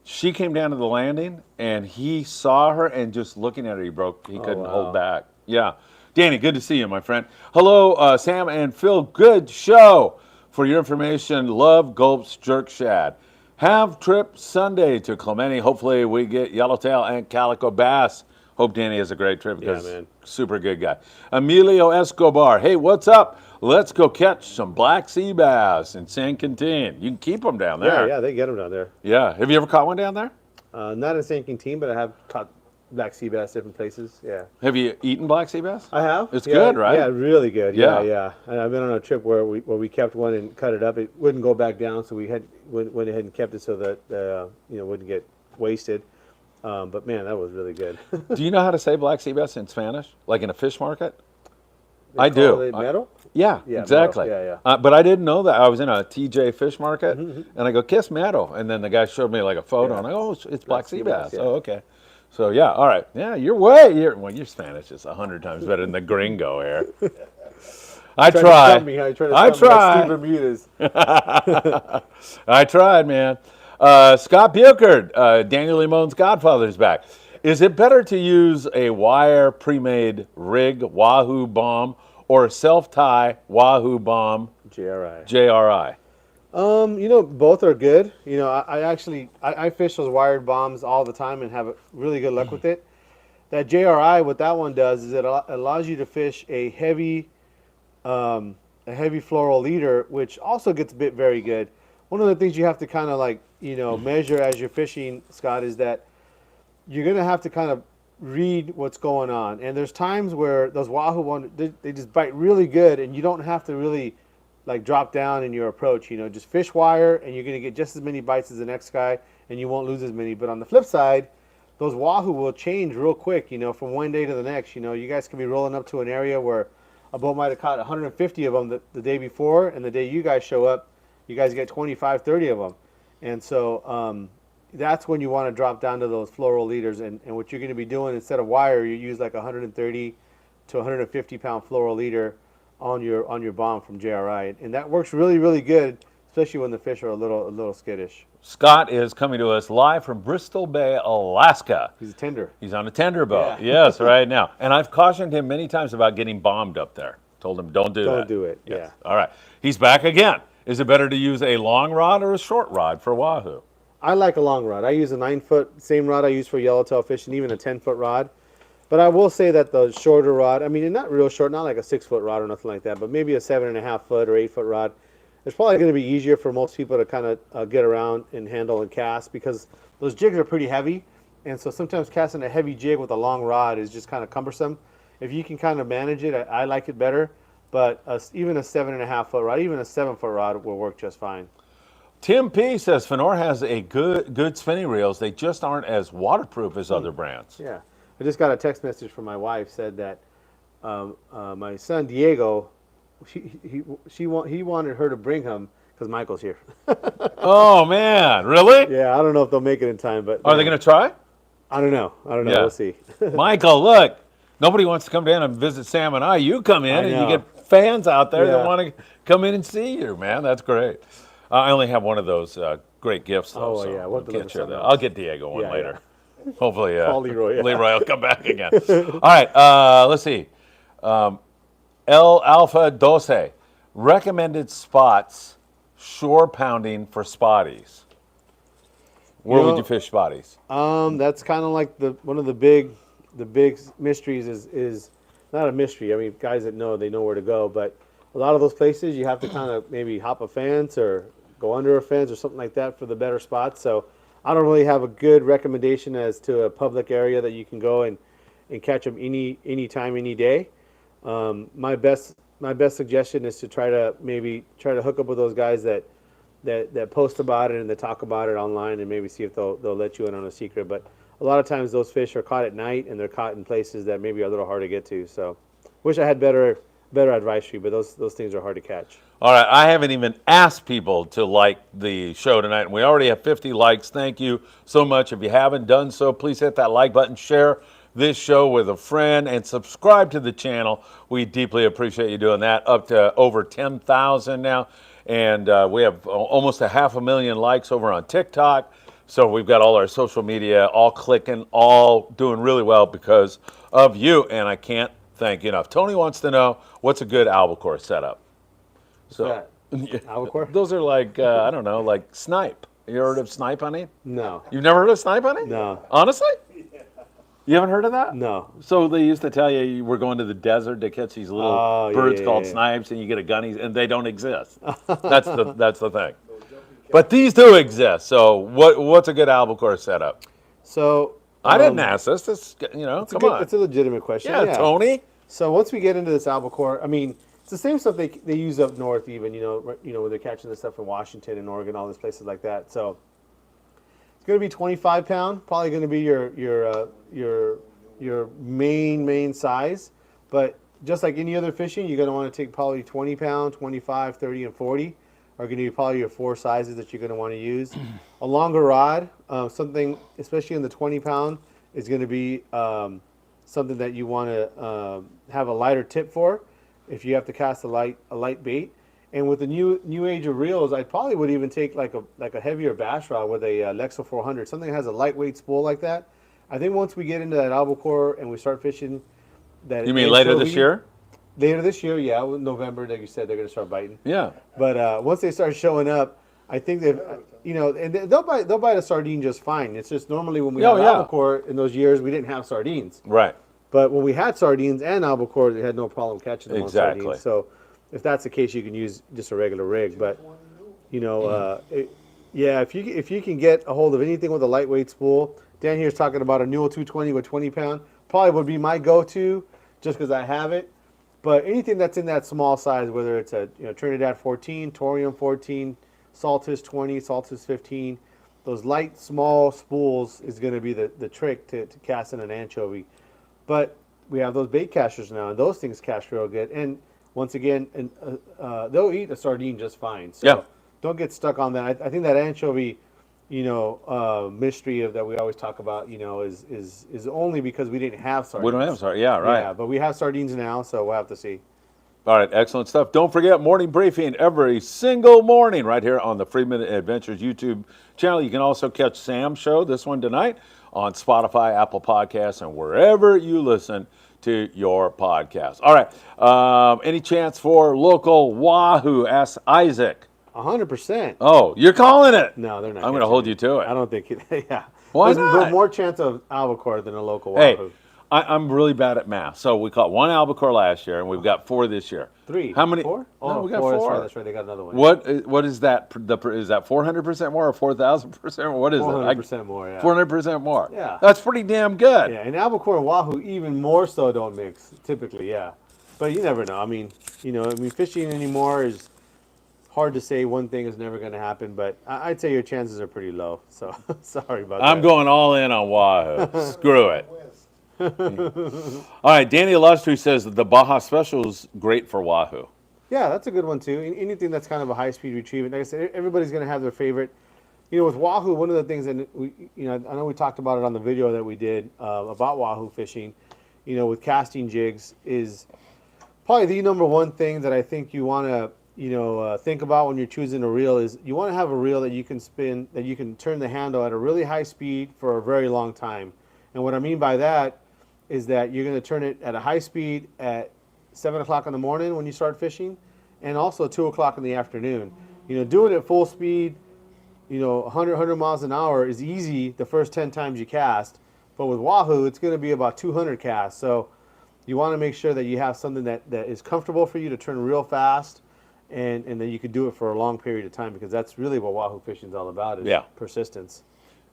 [SPEAKER 1] she came down to the landing and he saw her and just looking at her, he couldn't
[SPEAKER 2] wow.
[SPEAKER 1] hold back. Yeah. Danny, good to see you, my friend. Hello, Sam and Phil. Good show. For your information, love Gulp's Jerk Shad. Have trip Sunday to Clemente. Hopefully we get yellowtail and calico bass. Hope Danny has a great trip because
[SPEAKER 2] man.
[SPEAKER 1] super good guy. Emilio Escobar. Hey, what's up? Let's go catch some black sea bass in San Quintin. You can keep them down there.
[SPEAKER 2] Yeah, they get them down there.
[SPEAKER 1] Yeah. Have you ever caught one down there?
[SPEAKER 2] Not in San Quintin, but I have caught black sea bass different places. Yeah.
[SPEAKER 1] Have you eaten black sea bass?
[SPEAKER 2] I have.
[SPEAKER 1] It's good, right?
[SPEAKER 2] Yeah, really good.
[SPEAKER 1] Yeah.
[SPEAKER 2] Yeah. And I've been on a trip where we kept one and cut it up. It wouldn't go back down, so we went ahead and kept it so that wouldn't get wasted. But man, that was really good.
[SPEAKER 1] Do you know how to say black sea bass in Spanish, like in a fish market?
[SPEAKER 2] They
[SPEAKER 1] I
[SPEAKER 2] call
[SPEAKER 1] do.
[SPEAKER 2] it metal?
[SPEAKER 1] Yeah,
[SPEAKER 2] Yeah,
[SPEAKER 1] exactly.
[SPEAKER 2] metal. Yeah.
[SPEAKER 1] But I didn't know that. I was in a TJ fish market, and I go, kiss metal. And then the guy showed me like a photo, and I go, oh, it's black sea bass.
[SPEAKER 2] yeah.
[SPEAKER 1] Oh, okay. So, yeah, all right. Yeah, your Spanish is 100 times better than the gringo here. I tried. I tried.
[SPEAKER 2] Steve Bermudez.
[SPEAKER 1] I tried, man. Scott Bukert, Daniel Limone's Godfather's back. Is it better to use a wire pre-made rig Wahoo bomb or a self-tie Wahoo bomb
[SPEAKER 2] JRI.
[SPEAKER 1] JRI?
[SPEAKER 2] Both are good. I fish those wired bombs all the time and have really good luck with it. That JRI, what that one does is it allows you to fish a heavy floral leader, which also gets bit very good. One of the things you have to kind of measure as you're fishing, Scott, is that you're going to have to kind of read what's going on. And there's times where those Wahoo ones, they just bite really good, and you don't have to really drop down in your approach. Just fish wire, and you're going to get just as many bites as the next guy, and you won't lose as many. But on the flip side, those Wahoo will change real quick, from one day to the next. You guys can be rolling up to an area where a boat might have caught 150 of them the day before, and the day you guys show up, you guys get 25, 30 of them. And so that's when you want to drop down to those floral leaders. And what you're going to be doing, instead of wire, you use like 130 to 150 pound floral leader on your bomb from JRI. And that works really, really good, especially when the fish are a little skittish.
[SPEAKER 1] Scott is coming to us live from Bristol Bay, Alaska.
[SPEAKER 2] He's a tender.
[SPEAKER 1] He's on a tender boat.
[SPEAKER 2] Yeah.
[SPEAKER 1] Yes, right now. And I've cautioned him many times about getting bombed up there. Told him, don't do that.
[SPEAKER 2] Don't do it,
[SPEAKER 1] Yes. All right. He's back again. Is it better to use a long rod or a short rod for Wahoo?
[SPEAKER 2] I like a long rod. I use a 9-foot, same rod I use for yellowtail fishing, even a 10-foot rod. But I will say that the shorter rod, not real short, not like a 6-foot rod or nothing like that, but maybe a 7.5-foot or 8-foot rod, it's probably going to be easier for most people to kind of get around and handle and cast, because those jigs are pretty heavy. And so sometimes casting a heavy jig with a long rod is just kind of cumbersome. If you can kind of manage it, I like it better. But even a 7.5-foot rod, even a 7-foot rod will work just fine.
[SPEAKER 1] Tim P says Fenor has a good spinning reels. They just aren't as waterproof as other brands.
[SPEAKER 2] Yeah. I just got a text message from my wife, said that my son Diego, he wanted her to bring him because Michael's here.
[SPEAKER 1] Oh man, really?
[SPEAKER 2] Yeah, I don't know if they'll make it in time, but
[SPEAKER 1] Are they going to try?
[SPEAKER 2] I don't know.
[SPEAKER 1] Yeah.
[SPEAKER 2] We'll see.
[SPEAKER 1] Michael, look, nobody wants to come down and visit Sam and I. You come in and you
[SPEAKER 2] know.
[SPEAKER 1] get fans out there that
[SPEAKER 2] Yeah.
[SPEAKER 1] want to come in and see you, man. That's great. I only have one of those great gifts, though.
[SPEAKER 2] Oh,
[SPEAKER 1] so
[SPEAKER 2] yeah, we'll
[SPEAKER 1] can't
[SPEAKER 2] deliver
[SPEAKER 1] share that.
[SPEAKER 2] something
[SPEAKER 1] I'll
[SPEAKER 2] else.
[SPEAKER 1] get Diego one
[SPEAKER 2] Yeah,
[SPEAKER 1] later. Hopefully,
[SPEAKER 2] Call Leroy, yeah.
[SPEAKER 1] Leroy will come back again. All right, let's see. El Alpha 12. Recommended spots, shore pounding for spotties. Where would you fish spotties?
[SPEAKER 2] That's kind of like one of the big mysteries is not a mystery. I mean, guys that know, they know where to go, but a lot of those places you have to kind of maybe hop a fence or go under a fence or something like that for the better spots. So I don't really have a good recommendation as to a public area that you can go and catch them any time, any day. My best suggestion is to try to hook up with those guys that post about it and that talk about it online, and maybe see if they'll let you in on a secret. But a lot of times those fish are caught at night, and they're caught in places that maybe are a little hard to get to. So, wish I had better advice for you, but those things are hard to catch.
[SPEAKER 1] All right, I haven't even asked people to like the show tonight, and we already have 50 likes. Thank you so much. If you haven't done so, please hit that like button, share this show with a friend, and subscribe to the channel. We deeply appreciate you doing that. Up to over 10,000 now, and we have almost 500,000 likes over on TikTok. So we've got all our social media all clicking, all doing really well because of you, and I can't thank you enough. Tony wants to know, what's a good albacore setup? So,
[SPEAKER 2] Albacore?
[SPEAKER 1] those are like, I don't know, like snipe. You heard of snipe hunting?
[SPEAKER 2] No.
[SPEAKER 1] You've never heard of snipe hunting?
[SPEAKER 2] No.
[SPEAKER 1] Honestly? You haven't heard of that?
[SPEAKER 2] No.
[SPEAKER 1] So they used to tell you we're going to the desert to catch these little birds called snipes, and you get a gunny, and they don't exist. That's the thing. But these do exist. So what's a good albacore setup?
[SPEAKER 2] So
[SPEAKER 1] I didn't ask this. This, come on.
[SPEAKER 2] It's a legitimate question.
[SPEAKER 1] Yeah, Tony.
[SPEAKER 2] So once we get into this albacore, I mean, it's the same stuff they use up north, even when they're catching this stuff in Washington and Oregon, all these places like that. So it's going to be 25 pound, probably going to be your main size. But just like any other fishing, you're going to want to take probably 20 pound, 25, 30, and 40 are going to be probably your 4 sizes that you're going to want to use. A longer rod, something, especially in the 20 pound, is going to be something that you want to have a lighter tip for if you have to cast a light bait. And with the new age of reels, I probably would even take like a heavier bass rod with a Lexo 400, something that has a lightweight spool like that. I think once we get into that albacore and we start fishing that.
[SPEAKER 1] You mean later this year?
[SPEAKER 2] Later this year, yeah, November, like you said, they're going to start biting.
[SPEAKER 1] Yeah.
[SPEAKER 2] But once they start showing up, I think they've, and they'll bite a sardine just fine. It's just normally when we had albacore in those years, we didn't have sardines.
[SPEAKER 1] Right.
[SPEAKER 2] But when we had sardines and albacore, they had no problem catching them on sardines. So if that's the case, you can use just a regular rig. But if you can get a hold of anything with a lightweight spool, Dan here's talking about a Newell 220 with 20 pound, probably would be my go-to, just because I have it. But anything that's in that small size, whether it's a Trinidad 14, Torium 14, Saltus 20, Saltus 15, those light small spools is going to be the trick to casting an anchovy. But we have those bait casters now, and those things cast real good. And once again, they'll eat a sardine just fine. So don't get stuck on that. I think that anchovy, mystery that we always talk about, is only because we didn't have sardines.
[SPEAKER 1] We don't have sardines. Yeah, right.
[SPEAKER 2] Yeah, but we have sardines now, so we'll have to see.
[SPEAKER 1] All right, excellent stuff. Don't forget morning briefing every single morning right here on the Friedman Adventures YouTube channel. You can also catch Sam's show, this one tonight, on Spotify, Apple Podcasts, and wherever you listen to your podcast. All right, any chance for local Wahoo? Asks Isaac.
[SPEAKER 2] 100%.
[SPEAKER 1] Oh, you're calling it?
[SPEAKER 2] No, they're not.
[SPEAKER 1] I'm going to hold you to it.
[SPEAKER 2] I don't think yeah.
[SPEAKER 1] Why not?
[SPEAKER 2] There's more chance of albacore than a local Wahoo.
[SPEAKER 1] Hey, I'm really bad at math. So we caught 1 albacore last year, and we've got 4 this year.
[SPEAKER 2] 3.
[SPEAKER 1] How many?
[SPEAKER 2] 4?
[SPEAKER 1] No, we got
[SPEAKER 2] 4. That's right. They got another one.
[SPEAKER 1] What is that? Is that 400% more or 4,000% more? What is it?
[SPEAKER 2] 400% more. Yeah.
[SPEAKER 1] 400% more.
[SPEAKER 2] Yeah.
[SPEAKER 1] That's pretty damn good.
[SPEAKER 2] Yeah, and albacore and Wahoo even more so don't mix typically. Yeah, but you never know. I mean, fishing anymore is hard to say. One thing is never going to happen, but I'd say your chances are pretty low. So sorry about that.
[SPEAKER 1] I'm going all in on Wahoo. Screw it. All right, Danny Illustri says that the Baja Special is great for Wahoo.
[SPEAKER 2] Yeah, that's a good one too. Anything that's kind of a high-speed retrieving. Like I said, everybody's going to have their favorite. With Wahoo, one of the things that I know we talked about it on the video that we did about Wahoo fishing. With casting jigs is probably the number one thing that I think you want to think about when you're choosing a reel is you want to have a reel that you can spin, that you can turn the handle at a really high speed for a very long time. And what I mean by that is that you're going to turn it at a high speed at 7 o'clock in the morning when you start fishing, and also 2 o'clock in the afternoon. Doing it at full speed, 100 miles an hour is easy the first 10 times you cast. But with Wahoo, it's going to be about 200 casts. So you want to make sure that you have something that is comfortable for you to turn real fast, and that you could do it for a long period of time, because that's really what Wahoo fishing is all about, is persistence.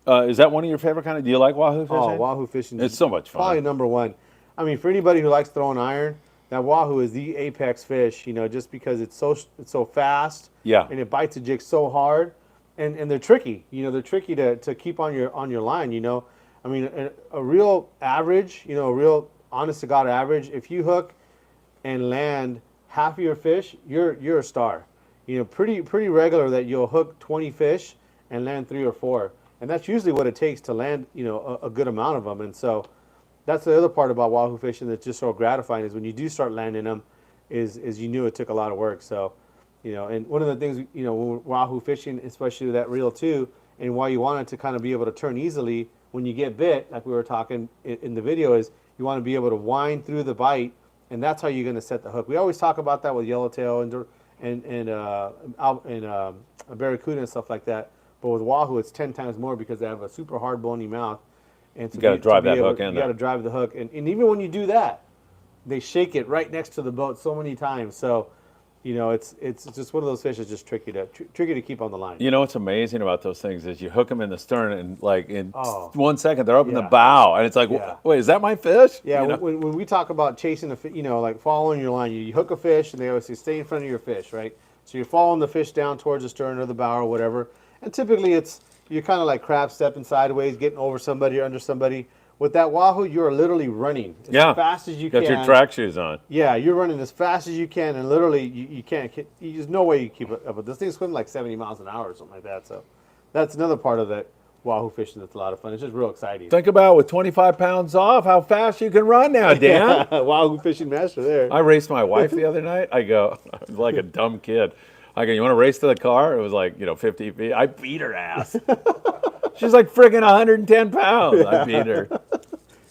[SPEAKER 1] Is that one of your favorite kind of? Do you like Wahoo fishing?
[SPEAKER 2] Oh, Wahoo fishing.
[SPEAKER 1] It's so much fun.
[SPEAKER 2] Probably number one. I mean, for anybody who likes throwing iron, that wahoo is the apex fish, just because it's so fast.
[SPEAKER 1] Yeah.
[SPEAKER 2] And it bites the jig so hard, and they're tricky. They're tricky to keep on your line. I mean, a real average, a real honest to God average. If you hook and land half of your fish, you're a star. Pretty regular that you'll hook 20 fish and land 3 or 4, and that's usually what it takes to land a good amount of them. And so that's the other part about wahoo fishing that's just so gratifying is when you do start landing them, is you knew it took a lot of work. So and one of the things when we're wahoo fishing, especially that reel too, and why you want it to kind of be able to turn easily when you get bit, like we were talking in the video, is you want to be able to wind through the bite, and that's how you're going to set the hook. We always talk about that with yellowtail and barracuda and stuff like that. But with wahoo, it's 10 times more because they have a super hard bony mouth. And
[SPEAKER 1] You got to drive that hook in
[SPEAKER 2] You
[SPEAKER 1] there.
[SPEAKER 2] got to drive the hook, and even when you do that, they shake it right next to the boat so many times. So, it's just one of those fish that's just tricky to keep on the line.
[SPEAKER 1] What's amazing about those things is you hook them in the stern, and like in
[SPEAKER 2] Oh.
[SPEAKER 1] 1 second they're up in the
[SPEAKER 2] Yeah.
[SPEAKER 1] bow, and it's like,
[SPEAKER 2] Yeah.
[SPEAKER 1] wait, is that my fish?
[SPEAKER 2] Yeah, when we talk about chasing a fish, like following your line, you hook a fish, and they always say stay in front of your fish, right? So you're following the fish down towards the stern or the bow or whatever, and typically you're kind of like crab stepping sideways, getting over somebody or under somebody. With that wahoo, you're literally running as fast as you
[SPEAKER 1] Got
[SPEAKER 2] can.
[SPEAKER 1] your track shoes on.
[SPEAKER 2] Yeah, you're running as fast as you can, and literally you can't. There's no way you keep it up. But this thing swims like 70 miles an hour or something like that. So that's another part of that wahoo fishing that's a lot of fun. It's just real exciting.
[SPEAKER 1] Think about with 25 pounds off, how fast you can run now, Dan.
[SPEAKER 2] Wahoo fishing master there.
[SPEAKER 1] I raced my wife the other night. I was like a dumb kid. I go, you want to race to the car? It was like 50 feet. I beat her ass. She's like friggin' 110 pounds. I beat her.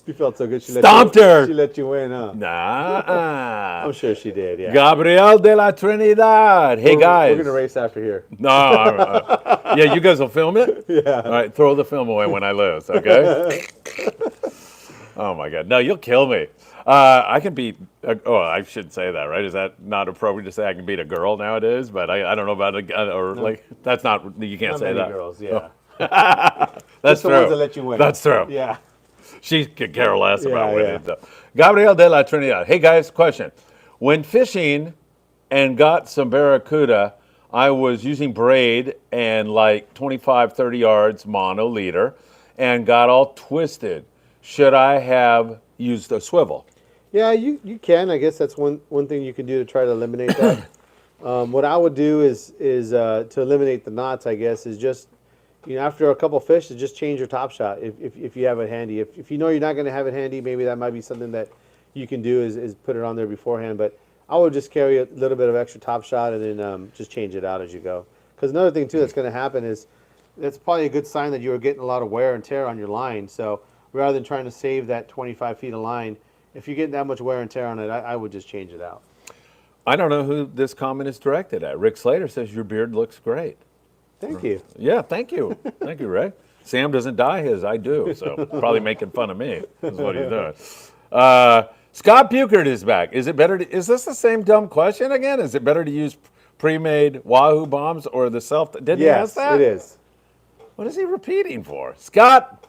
[SPEAKER 2] You felt so good.
[SPEAKER 1] Stomped her.
[SPEAKER 2] She let you win, huh?
[SPEAKER 1] Nah.
[SPEAKER 2] I'm sure she did. Yeah.
[SPEAKER 1] Gabriel de la Trinidad. Hey, guys.
[SPEAKER 2] We're gonna race after here.
[SPEAKER 1] No. Yeah, you guys will film it?
[SPEAKER 2] Yeah.
[SPEAKER 1] All right, throw the film away when I lose, okay? Oh, my God. No, you'll kill me. I can beat, I shouldn't say that, right? Is that not appropriate to say I can beat a girl nowadays? But I don't know about that's not, you can't
[SPEAKER 2] Not
[SPEAKER 1] say
[SPEAKER 2] many
[SPEAKER 1] that.
[SPEAKER 2] girls, yeah.
[SPEAKER 1] That's
[SPEAKER 2] Just the
[SPEAKER 1] true.
[SPEAKER 2] ones that let you win.
[SPEAKER 1] That's true.
[SPEAKER 2] Yeah.
[SPEAKER 1] She could care less about
[SPEAKER 2] Yeah,
[SPEAKER 1] winning. So. Gabriel de la Trinidad. Hey, guys, question. When fishing and got some barracuda, I was using braid and like 25, 30 yards mono leader and got all twisted. Should I have used a swivel?
[SPEAKER 2] Yeah, you can. I guess that's one thing you can do to try to eliminate that. What I would do is to eliminate the knots, I guess, is just after a couple fish, to just change your top shot if you have it handy. If you know you're not going to have it handy, maybe that might be something that you can do is put it on there beforehand. But I would just carry a little bit of extra top shot and then just change it out as you go. Because another thing too that's going to happen is that's probably a good sign that you were getting a lot of wear and tear on your line. So rather than trying to save that 25 feet of line, if you're getting that much wear and tear on it, I would just change it out.
[SPEAKER 1] I don't know who this comment is directed at. Rick Slater says your beard looks great.
[SPEAKER 2] Thank you.
[SPEAKER 1] Yeah, thank you. Thank you, Rick. Sam doesn't dye his, I do. So probably making fun of me is what he's doing. Scott Buchert is back. Is this the same dumb question again? Is it better to use pre-made Wahoo bombs or the didn't he ask that?
[SPEAKER 2] Yes, it is.
[SPEAKER 1] What is he repeating for? Scott!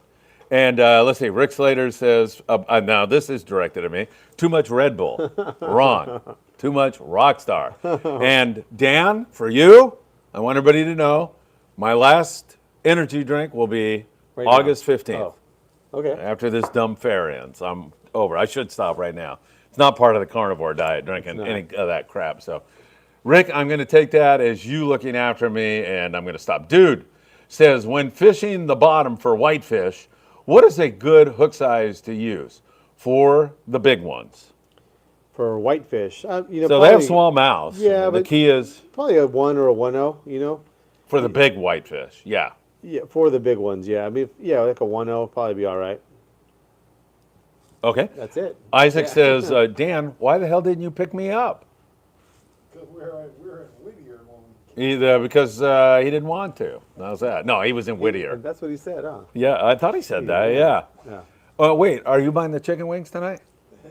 [SPEAKER 1] And let's see, Rick Slater says, now this is directed at me, too much Red Bull. Wrong. Too much Rockstar. And Dan, for you, I want everybody to know, my last energy drink will be
[SPEAKER 2] Right
[SPEAKER 1] August
[SPEAKER 2] now.
[SPEAKER 1] 15th.
[SPEAKER 2] Oh, okay.
[SPEAKER 1] After this dumb fair ends. I'm over. I should stop right now. It's not part of the carnivore diet, drinking any of that crap. So, Rick, I'm going to take that as you looking after me, and I'm going to stop. Dude says, when fishing the bottom for whitefish, what is a good hook size to use for the big ones?
[SPEAKER 2] For whitefish,
[SPEAKER 1] So they have small mouths.
[SPEAKER 2] Yeah,
[SPEAKER 1] The
[SPEAKER 2] but-
[SPEAKER 1] key is
[SPEAKER 2] probably a 1 or a 1.0,
[SPEAKER 1] for the big whitefish. Yeah.
[SPEAKER 2] Yeah, for the big ones, yeah. I mean, yeah, like a 1.0 probably be all right.
[SPEAKER 1] Okay.
[SPEAKER 2] That's it.
[SPEAKER 1] Isaac
[SPEAKER 2] Yeah.
[SPEAKER 1] says, Dan, why the hell didn't you pick me up?
[SPEAKER 5] Because we're in Whittier when we
[SPEAKER 1] Either because he didn't want to. How's that? No, he was in Whittier.
[SPEAKER 2] That's what he said, huh?
[SPEAKER 1] Yeah, I thought he said that. Yeah.
[SPEAKER 2] Yeah.
[SPEAKER 1] Oh, wait, are you buying the chicken wings tonight?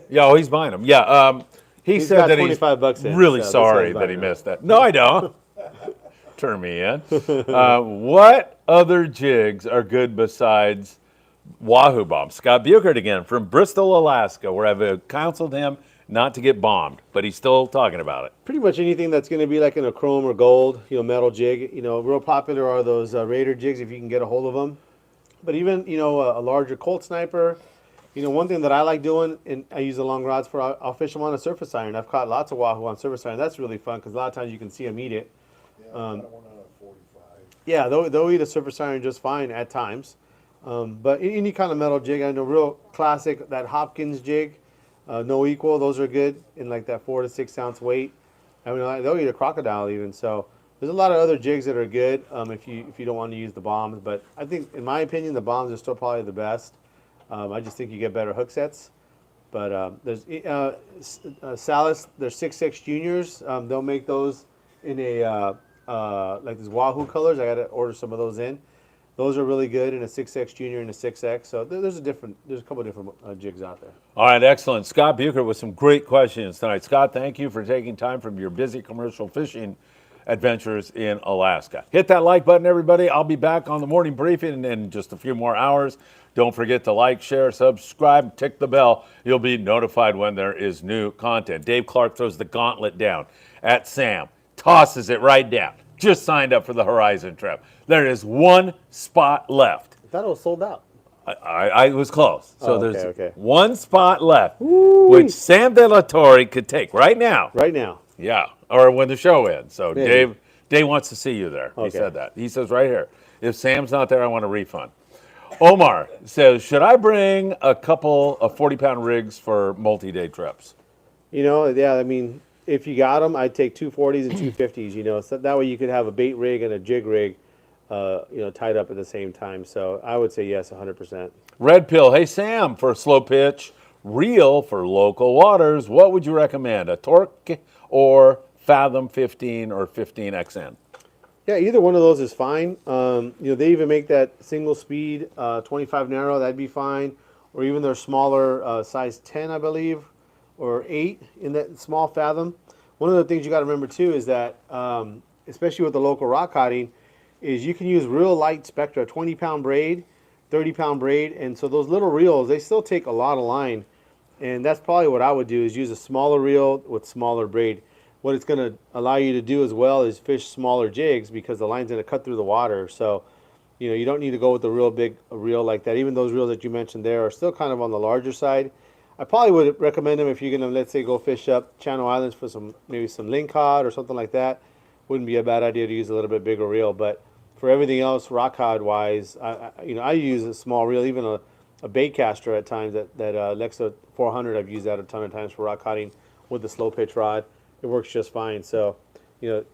[SPEAKER 1] Yeah, oh, he's buying them. Yeah. He
[SPEAKER 2] He's
[SPEAKER 1] said
[SPEAKER 2] got
[SPEAKER 1] that he's
[SPEAKER 2] 25 bucks in,
[SPEAKER 1] really
[SPEAKER 2] so this
[SPEAKER 1] sorry
[SPEAKER 2] guy's
[SPEAKER 1] that he
[SPEAKER 2] buying
[SPEAKER 1] missed that. No, I don't. Turn me in. What other jigs are good besides Wahoo bombs? Scott Buchert again from Bristol, Alaska, where I've counseled him not to get bombed, but he's still talking about it.
[SPEAKER 2] Pretty much anything that's going to be like in a chrome or gold, metal jig. Real popular are those Raider jigs if you can get a hold of them. But even, a larger Colt sniper. One thing that I like doing, and I use the long rods for, I'll fish them on a surface iron. I've caught lots of wahoo on surface iron. That's really fun because a lot of times you can see them eat it.
[SPEAKER 5] Yeah, I got one on a 45.
[SPEAKER 2] Yeah, they'll eat a surface iron just fine at times. But any kind of metal jig, I know real classic, that Hopkins jig, no equal, those are good in like that 4 to 6 ounce weight. I mean, they'll eat a crocodile even. So there's a lot of other jigs that are good if you don't want to use the bombs. But I think, in my opinion, the bombs are still probably the best. I just think you get better hook sets. But there's Salas, they're 6X Juniors. They'll make those in a like these Wahoo colors. I got to order some of those in. Those are really good in a 6X Junior and a 6X. So there's a couple of different jigs out there.
[SPEAKER 1] All right, excellent. Scott Bucher with some great questions tonight. Scott, thank you for taking time from your busy commercial fishing adventures in Alaska. Hit that like button, everybody. I'll be back on the morning briefing in just a few more hours. Don't forget to like, share, subscribe, tick the bell. You'll be notified when there is new content. Dave Clark throws the gauntlet down at Sam, tosses it right down. Just signed up for the Horizon trip. There is one spot left.
[SPEAKER 2] I thought it was sold out.
[SPEAKER 1] I was close. So
[SPEAKER 2] Oh,
[SPEAKER 1] there's
[SPEAKER 2] okay.
[SPEAKER 1] one spot left, which Sam De La Torre could take right now.
[SPEAKER 2] Right now.
[SPEAKER 1] Yeah, or when the show ends. So
[SPEAKER 2] Maybe.
[SPEAKER 1] Dave wants to see you there. He
[SPEAKER 2] Okay.
[SPEAKER 1] said that. He says right here, if Sam's not there, I want a refund. Omar says, should I bring a couple of 40-pound rigs for multi-day trips?
[SPEAKER 2] Yeah, I mean, if you got them, I'd take 240s and 250s, so that way you could have a bait rig and a jig rig, tied up at the same time. So I would say yes, 100%.
[SPEAKER 1] Red Pill, hey Sam, for a slow pitch reel for local waters, what would you recommend? A Torque or Fathom 15 or 15XN?
[SPEAKER 2] Yeah, either one of those is fine. They even make that single speed 25 narrow, that'd be fine. Or even their smaller size 10, I believe, or 8 in that small Fathom. One of the things you got to remember too is that, especially with the local rock coding, is you can use real light spectra, 20-pound braid, 30-pound braid, and so those little reels, they still take a lot of line. And that's probably what I would do, is use a smaller reel with smaller braid. What it's going to allow you to do as well is fish smaller jigs because the line's going to cut through the water. So, you don't need to go with a real big reel like that. Even those reels that you mentioned there are still kind of on the larger side. I probably would recommend them if you're going to, let's say, go fish up Channel Islands for maybe some lingcod or something like that. Wouldn't be a bad idea to use a little bit bigger reel. But for everything else, rock cod wise, I use a small reel, even a bait caster at times. That Lexa 400, I've used that a ton of times for rock coding with the slow pitch rod. It works just fine. So,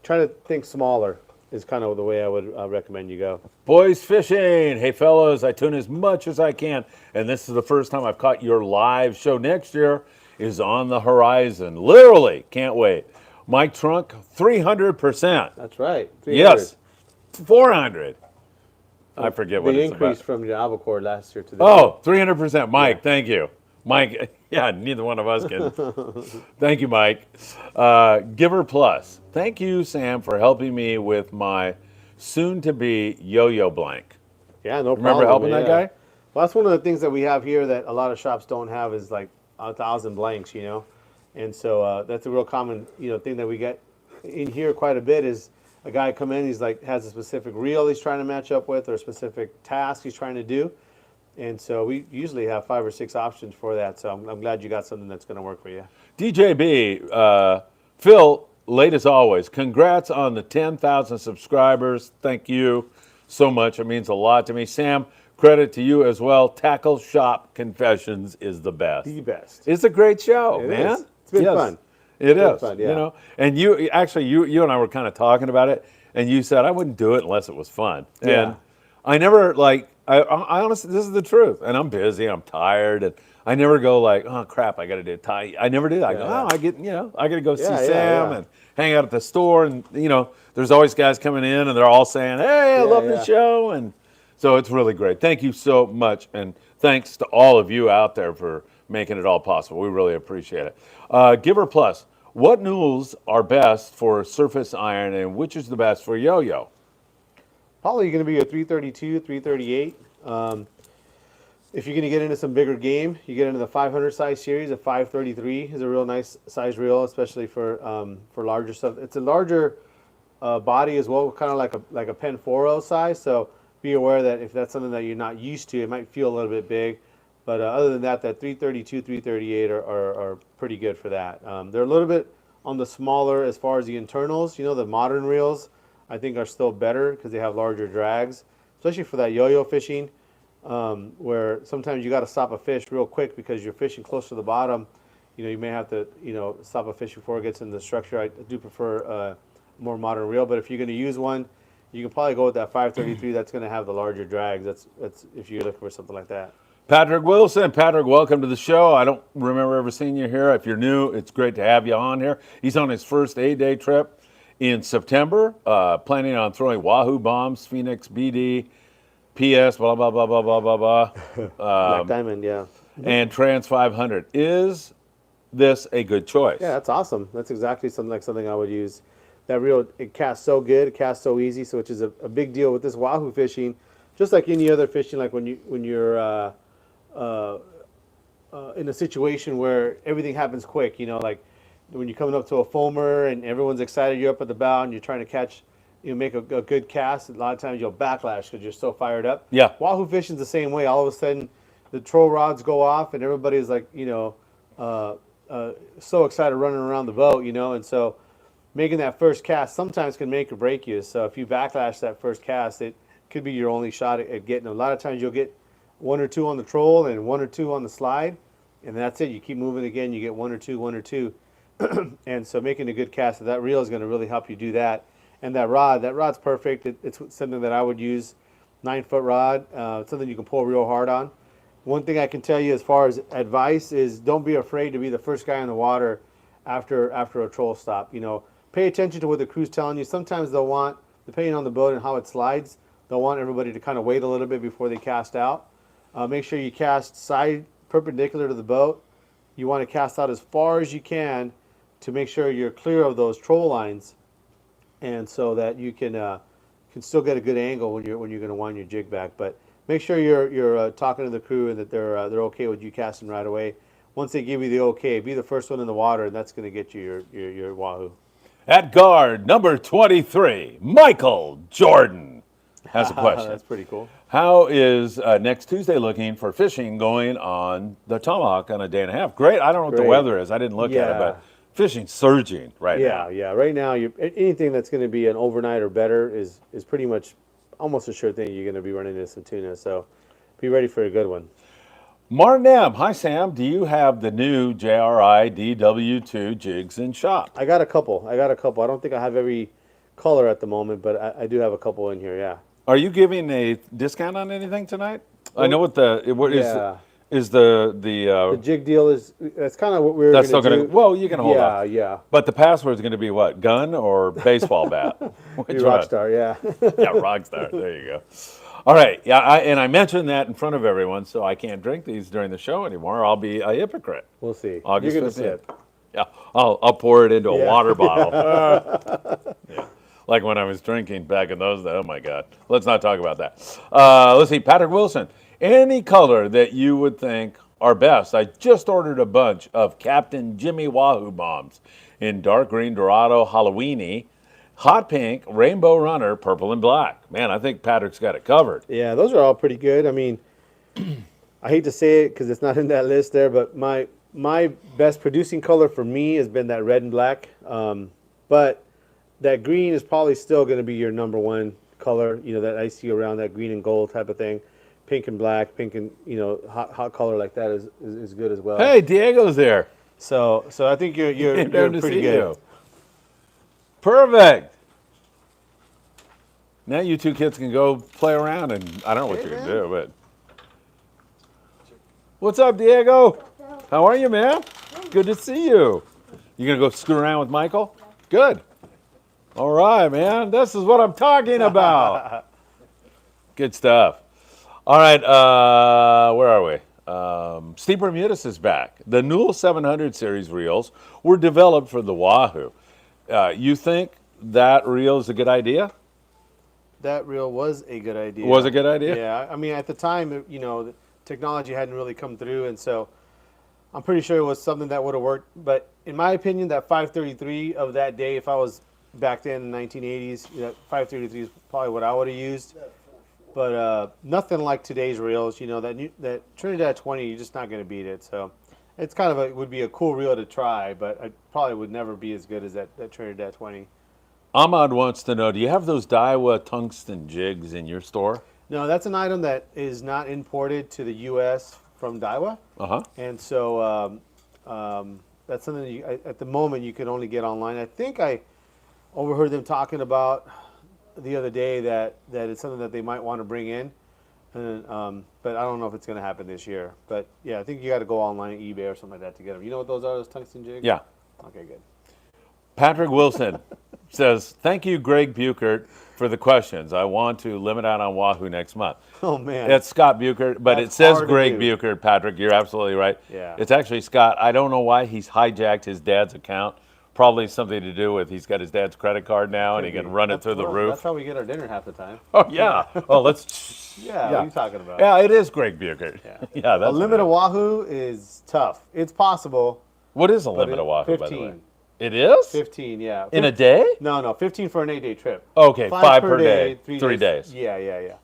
[SPEAKER 2] try to think smaller is kind of the way I would recommend you go.
[SPEAKER 1] Boys fishing. Hey, fellows, I tune as much as I can. And this is the first time I've caught your live show. Next year is on the horizon. Literally, can't wait. Mike Trunk, 300%.
[SPEAKER 2] That's right. 300.
[SPEAKER 1] Yes, 400. I forget what
[SPEAKER 2] The
[SPEAKER 1] it's
[SPEAKER 2] increase
[SPEAKER 1] about.
[SPEAKER 2] from the Albacore last year to this
[SPEAKER 1] Oh, 300%. Mike, thank you. Mike, yeah, neither one of us can. Thank you, Mike. Giver Plus. Thank you, Sam, for helping me with my soon-to-be yo-yo blank.
[SPEAKER 2] Yeah, no problem.
[SPEAKER 1] Remember helping
[SPEAKER 2] yeah.
[SPEAKER 1] that guy?
[SPEAKER 2] Well, that's one of the things that we have here that a lot of shops don't have is like 1,000 blanks, And so that's a real common, thing that we get in here quite a bit is a guy come in, he's like, has a specific reel he's trying to match up with or a specific task he's trying to do. And so we usually have 5 or 6 options for that. So I'm glad you got something that's going to work for you.
[SPEAKER 1] DJB, Phil, late as always, congrats on the 10,000 subscribers. Thank you so much. It means a lot to me. Sam, credit to you as well. Tackle Shop Confessions is the best.
[SPEAKER 2] The best.
[SPEAKER 1] It's a great show,
[SPEAKER 2] It
[SPEAKER 1] man.
[SPEAKER 2] is. It's been fun.
[SPEAKER 1] It
[SPEAKER 2] It's
[SPEAKER 1] is.
[SPEAKER 2] been fun, yeah.
[SPEAKER 1] And you and I were kind of talking about it, and you said I wouldn't do it unless it was fun.
[SPEAKER 2] Yeah.
[SPEAKER 1] And I never I honestly, this is the truth. And I'm busy, I'm tired, and I never go like, oh crap, I got to do it. I never do that. I go,
[SPEAKER 2] Yeah.
[SPEAKER 1] I got to go see
[SPEAKER 2] Yeah,
[SPEAKER 1] Sam
[SPEAKER 2] yeah.
[SPEAKER 1] and hang out at the store, and there's always guys coming in, and they're all saying, hey, I love the
[SPEAKER 2] yeah.
[SPEAKER 1] show, and so it's really great. Thank you so much, and thanks to all of you out there for making it all possible. We really appreciate it. Giver Plus, what noodles are best for surface iron, and which is the best for yo-yo?
[SPEAKER 2] Probably going to be a 332, 338. if you're going to get into some bigger game, you get into the 500 size series. A 533 is a real nice size reel, especially for larger stuff. It's a larger body as well, kind of like a Pen 4.0 size. So be aware that if that's something that you're not used to, it might feel a little bit big. But other than that, that 332, 338 are pretty good for that. They're a little bit on the smaller as far as the internals. You know, the modern reels I think are still better because they have larger drags, especially for that yo-yo fishing, where sometimes you got to stop a fish real quick because you're fishing close to the bottom. You know, you may have to, stop a fish before it gets in the structure. I do prefer a more modern reel, but if you're going to use one, you can probably go with that 533. That's going to have the larger drags. That's if you're looking for something like that.
[SPEAKER 1] Patrick Wilson. Patrick, welcome to the show. I don't remember ever seeing you here. If you're new, it's great to have you on here. He's on his first 8-day trip in September, planning on throwing Wahoo bombs, Phoenix BD, PS, blah, blah, blah, blah, blah, blah, blah.
[SPEAKER 2] Black Diamond, yeah.
[SPEAKER 1] And Trans 500. Is this a good choice?
[SPEAKER 2] Yeah, that's awesome. That's exactly something I would use. That reel, it casts so good, it casts so easy, so which is a big deal with this Wahoo fishing. Just like any other fishing, like when you're in a situation where everything happens quick, like when you're coming up to a foamer and everyone's excited, you're up at the bow and you're trying to catch, make a good cast. A lot of times you'll backlash because you're so fired up.
[SPEAKER 1] Yeah.
[SPEAKER 2] Wahoo fishing's the same way. All of a sudden, the troll rods go off and everybody's like, so excited running around the boat, and so making that first cast sometimes can make or break you. So if you backlash that first cast, it could be your only shot at getting them. A lot of times you'll get 1 or 2 on the troll and 1 or 2 on the slide, and that's it. You keep moving again, you get 1 or 2, 1 or 2. And so making a good cast of that reel is going to really help you do that. And that rod's perfect. It's something that I would use, 9-foot rod. It's something you can pull real hard on. One thing I can tell you as far as advice is don't be afraid to be the first guy in the water after a troll stop. Pay attention to what the crew's telling you. Sometimes they'll want, depending on the boat and how it slides, they'll want everybody to kind of wait a little bit before they cast out. Make sure you cast side perpendicular to the boat. You want to cast out as far as you can to make sure you're clear of those troll lines, and so that you can still get a good angle when you're going to wind your jig back. But make sure you're talking to the crew and that they're okay with you casting right away. Once they give you the okay, be the first one in the water, and that's going to get you your Wahoo.
[SPEAKER 1] At guard, number 23, Michael Jordan has a question.
[SPEAKER 2] That's pretty cool.
[SPEAKER 1] How is next Tuesday looking for fishing going on the Tomahawk on a day and a half? Great. I don't know what the weather is. I didn't look at it, but fishing's surging right now.
[SPEAKER 2] Yeah. Right now, anything that's going to be an overnight or better is pretty much almost a sure thing you're going to be running into some tuna. So be ready for a good one.
[SPEAKER 1] Martin M. Hi, Sam. Do you have the new JRI DW2 jigs in shop?
[SPEAKER 2] I got a couple. I don't think I have every color at the moment, but I do have a couple in here, yeah.
[SPEAKER 1] Are you giving a discount on anything tonight? I know what the
[SPEAKER 2] jig deal is. That's kind of what we're
[SPEAKER 1] that's
[SPEAKER 2] going to do.
[SPEAKER 1] Well, you can hold on.
[SPEAKER 2] Yeah.
[SPEAKER 1] But the password is going to be what? Gun or baseball bat?
[SPEAKER 2] Rockstar, yeah.
[SPEAKER 1] Yeah, Rockstar. There you go. All right. Yeah, I mentioned that in front of everyone, so I can't drink these during the show anymore. I'll be a hypocrite.
[SPEAKER 2] We'll see.
[SPEAKER 1] August
[SPEAKER 2] You're going to
[SPEAKER 1] 15th.
[SPEAKER 2] sip.
[SPEAKER 1] Yeah, I'll pour it into a water bottle. Yeah. Like when I was drinking back in those days. Oh my God. Let's not talk about that. Let's see, Patrick Wilson. Any color that you would think are best? I just ordered a bunch of Captain Jimmy Wahoo bombs in dark green, Dorado, Halloweeny, hot pink, rainbow runner, purple and black. Man, I think Patrick's got it covered.
[SPEAKER 2] Yeah, those are all pretty good. I mean, I hate to say it because it's not in that list there, but my best producing color for me has been that red and black. But that green is probably still going to be your number one color, that I see around, that green and gold type of thing. Pink and black, pink and, hot color like that is good as well.
[SPEAKER 1] Hey, Diego's there.
[SPEAKER 2] So I think you're pretty good.
[SPEAKER 1] Perfect. Now you two kids can go play around, and I don't know what you're going to do, but. What's up, Diego? How are you, man? Good to see you. You going to go screw around with Michael? Good. All right, man. This is what I'm talking about. Good stuff. All right, where are we? Steve Bermudez is back. The Newell 700 series reels were developed for the Wahoo. You think that reel is a good idea?
[SPEAKER 2] That reel was a good idea.
[SPEAKER 1] Was a good idea?
[SPEAKER 2] Yeah, I mean, at the time, the technology hadn't really come through, and so I'm pretty sure it was something that would have worked. But in my opinion, that 533 of that day, if I was back then in the 1980s, 533 is probably what I would have used. But nothing like today's reels. That Trinidad 20, you're just not going to beat it. So it's kind of would be a cool reel to try, but I probably would never be as good as that Trinidad 20.
[SPEAKER 1] Ahmad wants to know, do you have those Daiwa tungsten jigs in your store?
[SPEAKER 2] No, that's an item that is not imported to the U.S. from Daiwa.
[SPEAKER 1] Uh-huh.
[SPEAKER 2] And so that's something at the moment you can only get online. I think I overheard them talking about the other day that it's something that they might want to bring in, and but I don't know if it's going to happen this year. But yeah, I think you got to go online, eBay or something like that to get them. You know what those are? Those tungsten jigs?
[SPEAKER 1] Yeah.
[SPEAKER 2] Okay, good.
[SPEAKER 1] Patrick Wilson says, thank you, Greg Buchert, for the questions. I want to limit out on Wahoo next month.
[SPEAKER 2] Oh man,
[SPEAKER 1] It's Scott Buchert, but
[SPEAKER 2] That's
[SPEAKER 1] it says
[SPEAKER 2] hard to
[SPEAKER 1] Greg
[SPEAKER 2] do.
[SPEAKER 1] Buchert, Patrick. You're absolutely right.
[SPEAKER 2] Yeah.
[SPEAKER 1] It's actually Scott. I don't know why he's hijacked his dad's account. Probably something to do with he's got his dad's credit card now and he can run it through the roof.
[SPEAKER 2] That's how we get our dinner half the time.
[SPEAKER 1] Oh, yeah. Oh, let's.
[SPEAKER 2] Yeah, what are you talking about?
[SPEAKER 1] Yeah, it is Greg Buchert.
[SPEAKER 2] Yeah.
[SPEAKER 1] Yeah,
[SPEAKER 2] A
[SPEAKER 1] that's
[SPEAKER 2] limit of Wahoo is tough. It's possible.
[SPEAKER 1] What is a
[SPEAKER 2] but
[SPEAKER 1] limit of Wahoo, by the way?
[SPEAKER 2] 15.
[SPEAKER 1] It is?
[SPEAKER 2] 15, yeah.
[SPEAKER 1] In a day?
[SPEAKER 2] No, 15 for an 8-day trip.
[SPEAKER 1] Okay, 5 per day,
[SPEAKER 2] 3
[SPEAKER 1] 3 days.
[SPEAKER 2] Yeah.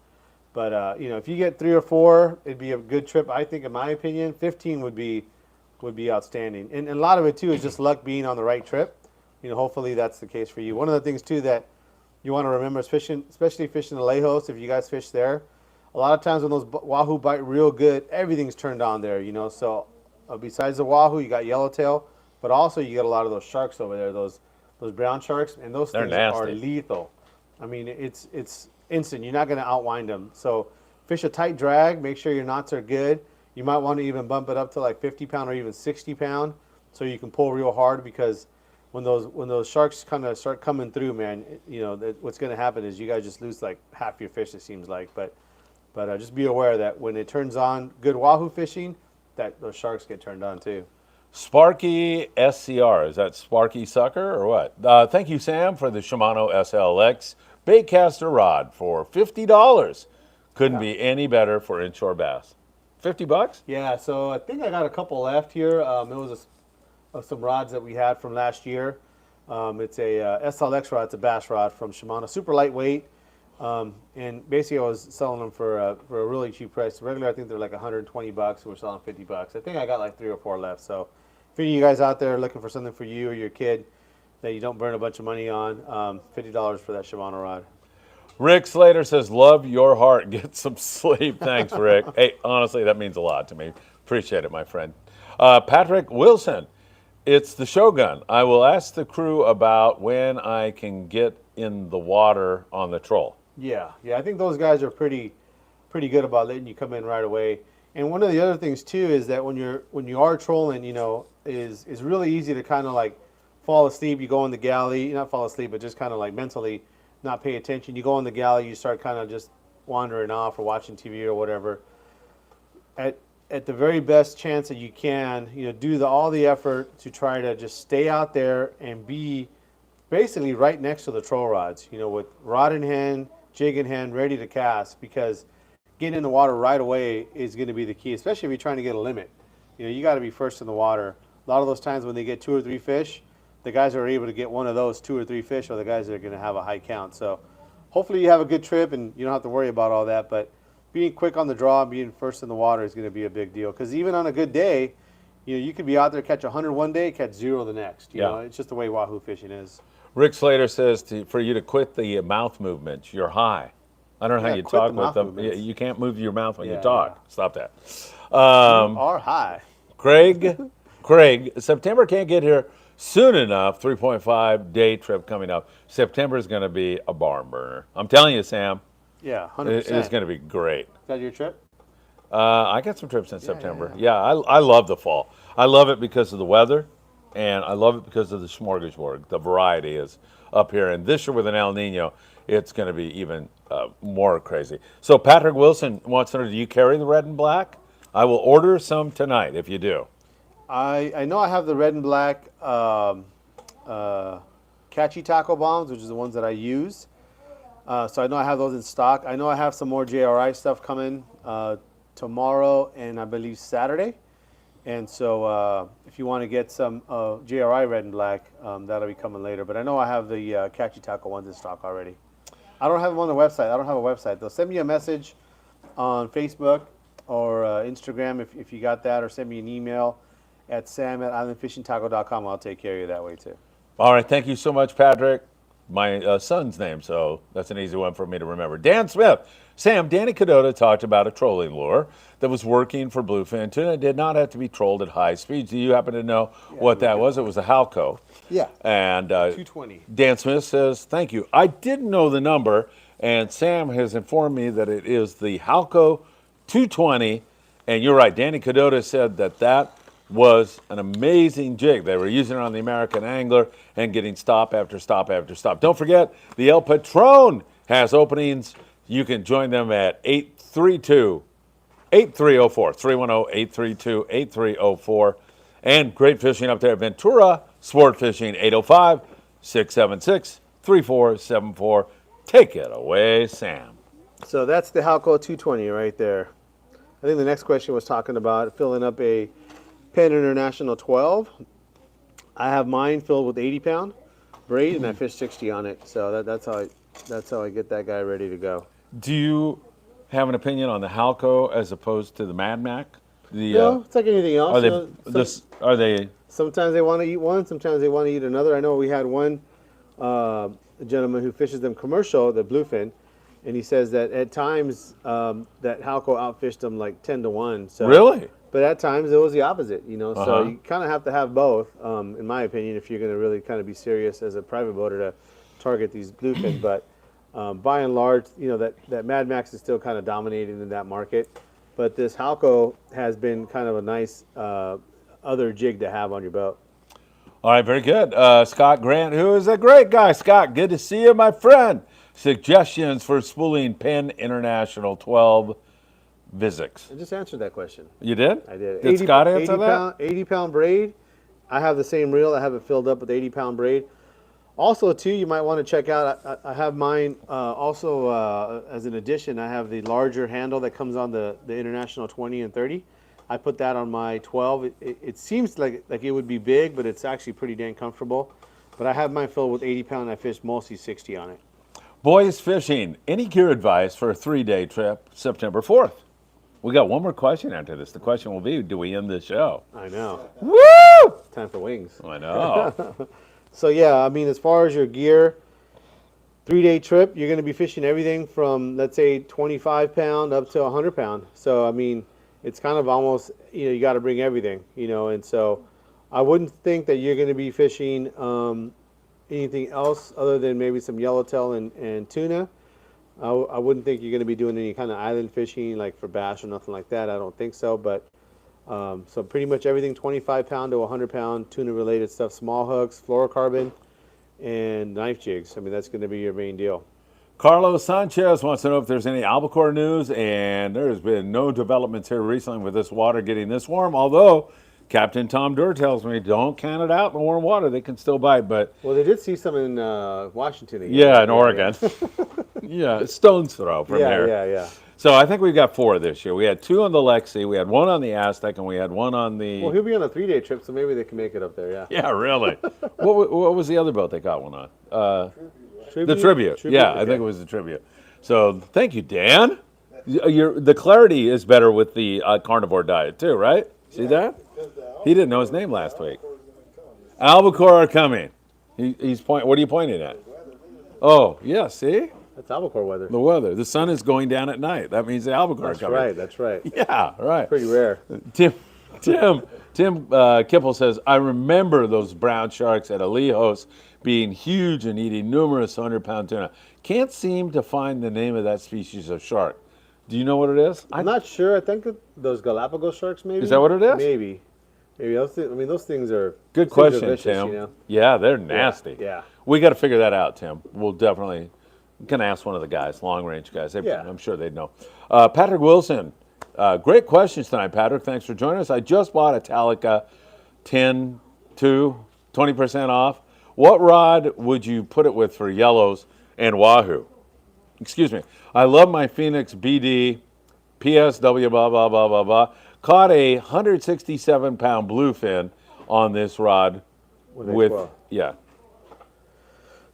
[SPEAKER 2] But if you get 3 or 4, it'd be a good trip. I think, in my opinion, 15 would be outstanding. And a lot of it too is just luck being on the right trip. Hopefully that's the case for you. One of the things too that you want to remember is fishing, especially fishing the Lejos. If you guys fish there, a lot of times when those Wahoo bite real good, everything's turned on there. So besides the Wahoo, you got yellowtail, but also you got a lot of those sharks over there, those brown sharks, and those
[SPEAKER 1] They're
[SPEAKER 2] things are
[SPEAKER 1] nasty.
[SPEAKER 2] lethal. I mean, it's instant. You're not going to outwind them. So fish a tight drag. Make sure your knots are good. You might want to even bump it up to like 50 pound or even 60 pound, so you can pull real hard, because when those sharks kind of start coming through, man, what's going to happen is you guys just lose like half your fish, it seems like. But just be aware that when it turns on good Wahoo fishing, that those sharks get turned on too.
[SPEAKER 1] Sparky SCR, is that Sparky Sucker or what? Thank you, Sam, for the Shimano SLX baitcaster rod for $50. Couldn't be any better for inshore bass. $50?
[SPEAKER 2] Yeah, so I think I got a couple left here. It was some rods that we had from last year. It's a SLX rod. It's a bass rod from Shimano, super lightweight. And basically I was selling them for a really cheap price. Regular, I think they're like $120. We're selling $50. I think I got like 3 or 4 left. So if any of you guys out there are looking for something for you or your kid that you don't burn a bunch of money on, $50 for that Shimano rod.
[SPEAKER 1] Rick Slater says, love your heart. Get some sleep. Thanks, Rick. Hey, honestly, that means a lot to me. Appreciate it, my friend. Patrick Wilson, it's the Shogun. I will ask the crew about when I can get in the water on the troll.
[SPEAKER 2] Yeah, I think those guys are pretty good about letting you come in right away. And one of the other things too is that when you are trolling, is really easy to kind of like fall asleep. You go in the galley, not fall asleep, but just kind of like mentally not pay attention. You go in the galley, you start kind of just wandering off or watching TV or whatever. At the very best chance that you can, do all the effort to try to just stay out there and be basically right next to the troll rods, with rod in hand, jig in hand, ready to cast, because getting in the water right away is going to be the key, especially if you're trying to get a limit. You got to be first in the water. A lot of those times when they get 2 or 3 fish, the guys are able to get one of those 2 or 3 fish, or the guys that are going to have a high count. So hopefully you have a good trip and you don't have to worry about all that, but being quick on the draw, being first in the water is going to be a big deal, because even on a good day, you could be out there, catch 100 one day, catch 0 the next. You know, it's just the way Wahoo fishing is.
[SPEAKER 1] Rick Slater says for you to quit the mouth movements. You're high. I don't know how you
[SPEAKER 2] quit
[SPEAKER 1] talk
[SPEAKER 2] the mouth
[SPEAKER 1] with them.
[SPEAKER 2] movements.
[SPEAKER 1] You can't move your mouth when you
[SPEAKER 2] Yeah,
[SPEAKER 1] talk. Stop that.
[SPEAKER 2] You are high.
[SPEAKER 1] Craig, September can't get here soon enough. 3.5 day trip coming up. September is going to be a barn burner. I'm telling you, Sam.
[SPEAKER 2] Yeah, 100%.
[SPEAKER 1] It's going to be great.
[SPEAKER 2] Is that your trip?
[SPEAKER 1] I got some trips in September. Yeah, I love the fall. I love it because of the weather, and I love it because of the smorgasbord. The variety is up here. And this year with an El Nino, it's going to be even more crazy. So Patrick Wilson wants to know, do you carry the red and black? I will order some tonight if you do.
[SPEAKER 2] I know I have the red and black catchy tackle bombs, which is the ones that I use. So I know I have those in stock. I know I have some more JRI stuff coming tomorrow and I believe Saturday. And so if you want to get some GRI red and black, that'll be coming later. But I know I have the Catchy Taco ones in stock already. I don't have them on the website. I don't have a website. They'll send me a message on Facebook or Instagram if you got that, or send me an email at sam@islandfishingtaco.com. I'll take care of you that way too.
[SPEAKER 1] All right, thank you so much, Patrick. My son's name, so that's an easy one for me to remember. Dan Smith. Sam, Danny Cadota talked about a trolling lure that was working for bluefin tuna. It did not have to be trolled at high speeds. Do you happen to know what that was? It was a Halco.
[SPEAKER 2] Yeah.
[SPEAKER 1] And
[SPEAKER 2] 220.
[SPEAKER 1] Dan Smith says, thank you. I didn't know the number, and Sam has informed me that it is the Halco 220. And you're right, Danny Cadota said that was an amazing jig. They were using it on the American Angler and getting stop after stop after stop. Don't forget, the El Patron has openings. You can join them at 832-8304, 310-832-8304. And great fishing up there at Ventura Sport Fishing, 805-676-3474. Take it away, Sam.
[SPEAKER 2] So that's the Halco 220 right there. I think the next question was talking about filling up a Penn International 12. I have mine filled with 80-pound braid, and I fish 60 on it. So that's how I get that guy ready to go.
[SPEAKER 1] Do you have an opinion on the Halco as opposed to the Mad Mac?
[SPEAKER 2] No, it's like anything else.
[SPEAKER 1] Are they?
[SPEAKER 2] Sometimes they want to eat one. Sometimes they want to eat another. I know we had one gentleman who fishes them commercial, the bluefin, and he says that at times that Halco outfished them like 10-1. So,
[SPEAKER 1] Really?
[SPEAKER 2] But at times it was the opposite, So you kind of have to have both, in my opinion, if you're going to really kind of be serious as a private boater to target these bluefin. But by and large, that Mad Max is still kind of dominating in that market. But this Halco has been kind of a nice other jig to have on your boat.
[SPEAKER 1] All right, very good. Scott Grant, who is a great guy. Scott, good to see you, my friend. Suggestions for spooling Penn International 12 Vizix.
[SPEAKER 2] I just answered that question.
[SPEAKER 1] You did?
[SPEAKER 2] I did.
[SPEAKER 1] Did Scott answer that?
[SPEAKER 2] 80-pound braid. I have the same reel. I have it filled up with 80-pound braid. Also, too, you might want to check out, I have mine also as an addition. I have the larger handle that comes on the International 20 and 30. I put that on my 12. It seems like it would be big, but it's actually pretty dang comfortable. But I have mine filled with 80-pound. I fish mostly 60 on it.
[SPEAKER 1] Boys fishing, any gear advice for a 3-day trip September 4th? We got one more question after this. The question will be, do we end the show?
[SPEAKER 2] I know.
[SPEAKER 1] Woo!
[SPEAKER 2] Time for wings.
[SPEAKER 1] I know.
[SPEAKER 2] So, yeah, I mean, as far as your gear, 3-day trip, you're going to be fishing everything from, let's say, 25-pound up to 100-pound. So, I mean, it's kind of almost, you got to bring everything, and so I wouldn't think that you're going to be fishing anything else other than maybe some yellowtail and tuna. I wouldn't think you're going to be doing any kind of island fishing like for bass or nothing like that. I don't think so. But so pretty much everything 25-pound to 100-pound tuna-related stuff, small hooks, fluorocarbon, and knife jigs. I mean, that's going to be your main deal.
[SPEAKER 1] Carlos Sanchez wants to know if there's any albacore news, and there's been no developments here recently with this water getting this warm, although Captain Tom Durr tells me don't count it out in the warm water. They can still bite, but...
[SPEAKER 2] Well, they did see some in Washington again.
[SPEAKER 1] Yeah, in Oregon. Yeah, stone's throw from there.
[SPEAKER 2] Yeah.
[SPEAKER 1] So I think we've got 4 this year. We had 2 on the Lexi, we had 1 on the Aztec, and we had 1 on the...
[SPEAKER 2] Well, he'll be on a 3-day trip, so maybe they can make it up there, yeah.
[SPEAKER 1] Yeah, really. What was the other boat they got one on?
[SPEAKER 2] Tribute?
[SPEAKER 1] The Tribute. Yeah, I think it was the Tribute. So thank you, Dan. The clarity is better with the carnivore diet too, right? See that? He didn't know his name last week. Albacore are coming. He's point. What are you pointing at? Oh, yeah. See,
[SPEAKER 2] That's albacore weather.
[SPEAKER 1] the weather. The sun is going down at night. That means the albacore are coming.
[SPEAKER 2] That's right.
[SPEAKER 1] Yeah, right.
[SPEAKER 2] Pretty rare.
[SPEAKER 1] Tim Kipple says, I remember those brown sharks at Alejos being huge and eating numerous 100-pound tuna. Can't seem to find the name of that species of shark. Do you know what it is?
[SPEAKER 2] I'm not sure. I think those Galapagos sharks, maybe.
[SPEAKER 1] Is that what it is?
[SPEAKER 2] Maybe. Those things are
[SPEAKER 1] Good
[SPEAKER 2] things are
[SPEAKER 1] question,
[SPEAKER 2] vicious,
[SPEAKER 1] Tim. Yeah, they're nasty.
[SPEAKER 2] Yeah.
[SPEAKER 1] We got to figure that out, Tim. We'll definitely can ask one of the guys, long-range guys. I'm sure they'd know. Patrick Wilson, great questions tonight, Patrick. Thanks for joining us. I just bought a Talica 10-2, 20% off. What rod would you put it with for yellows and Wahoo? Excuse me. I love my Phoenix BD PSW, blah, blah, blah, blah, blah. Caught a 167-pound bluefin on this rod with,
[SPEAKER 2] 12.
[SPEAKER 1] yeah.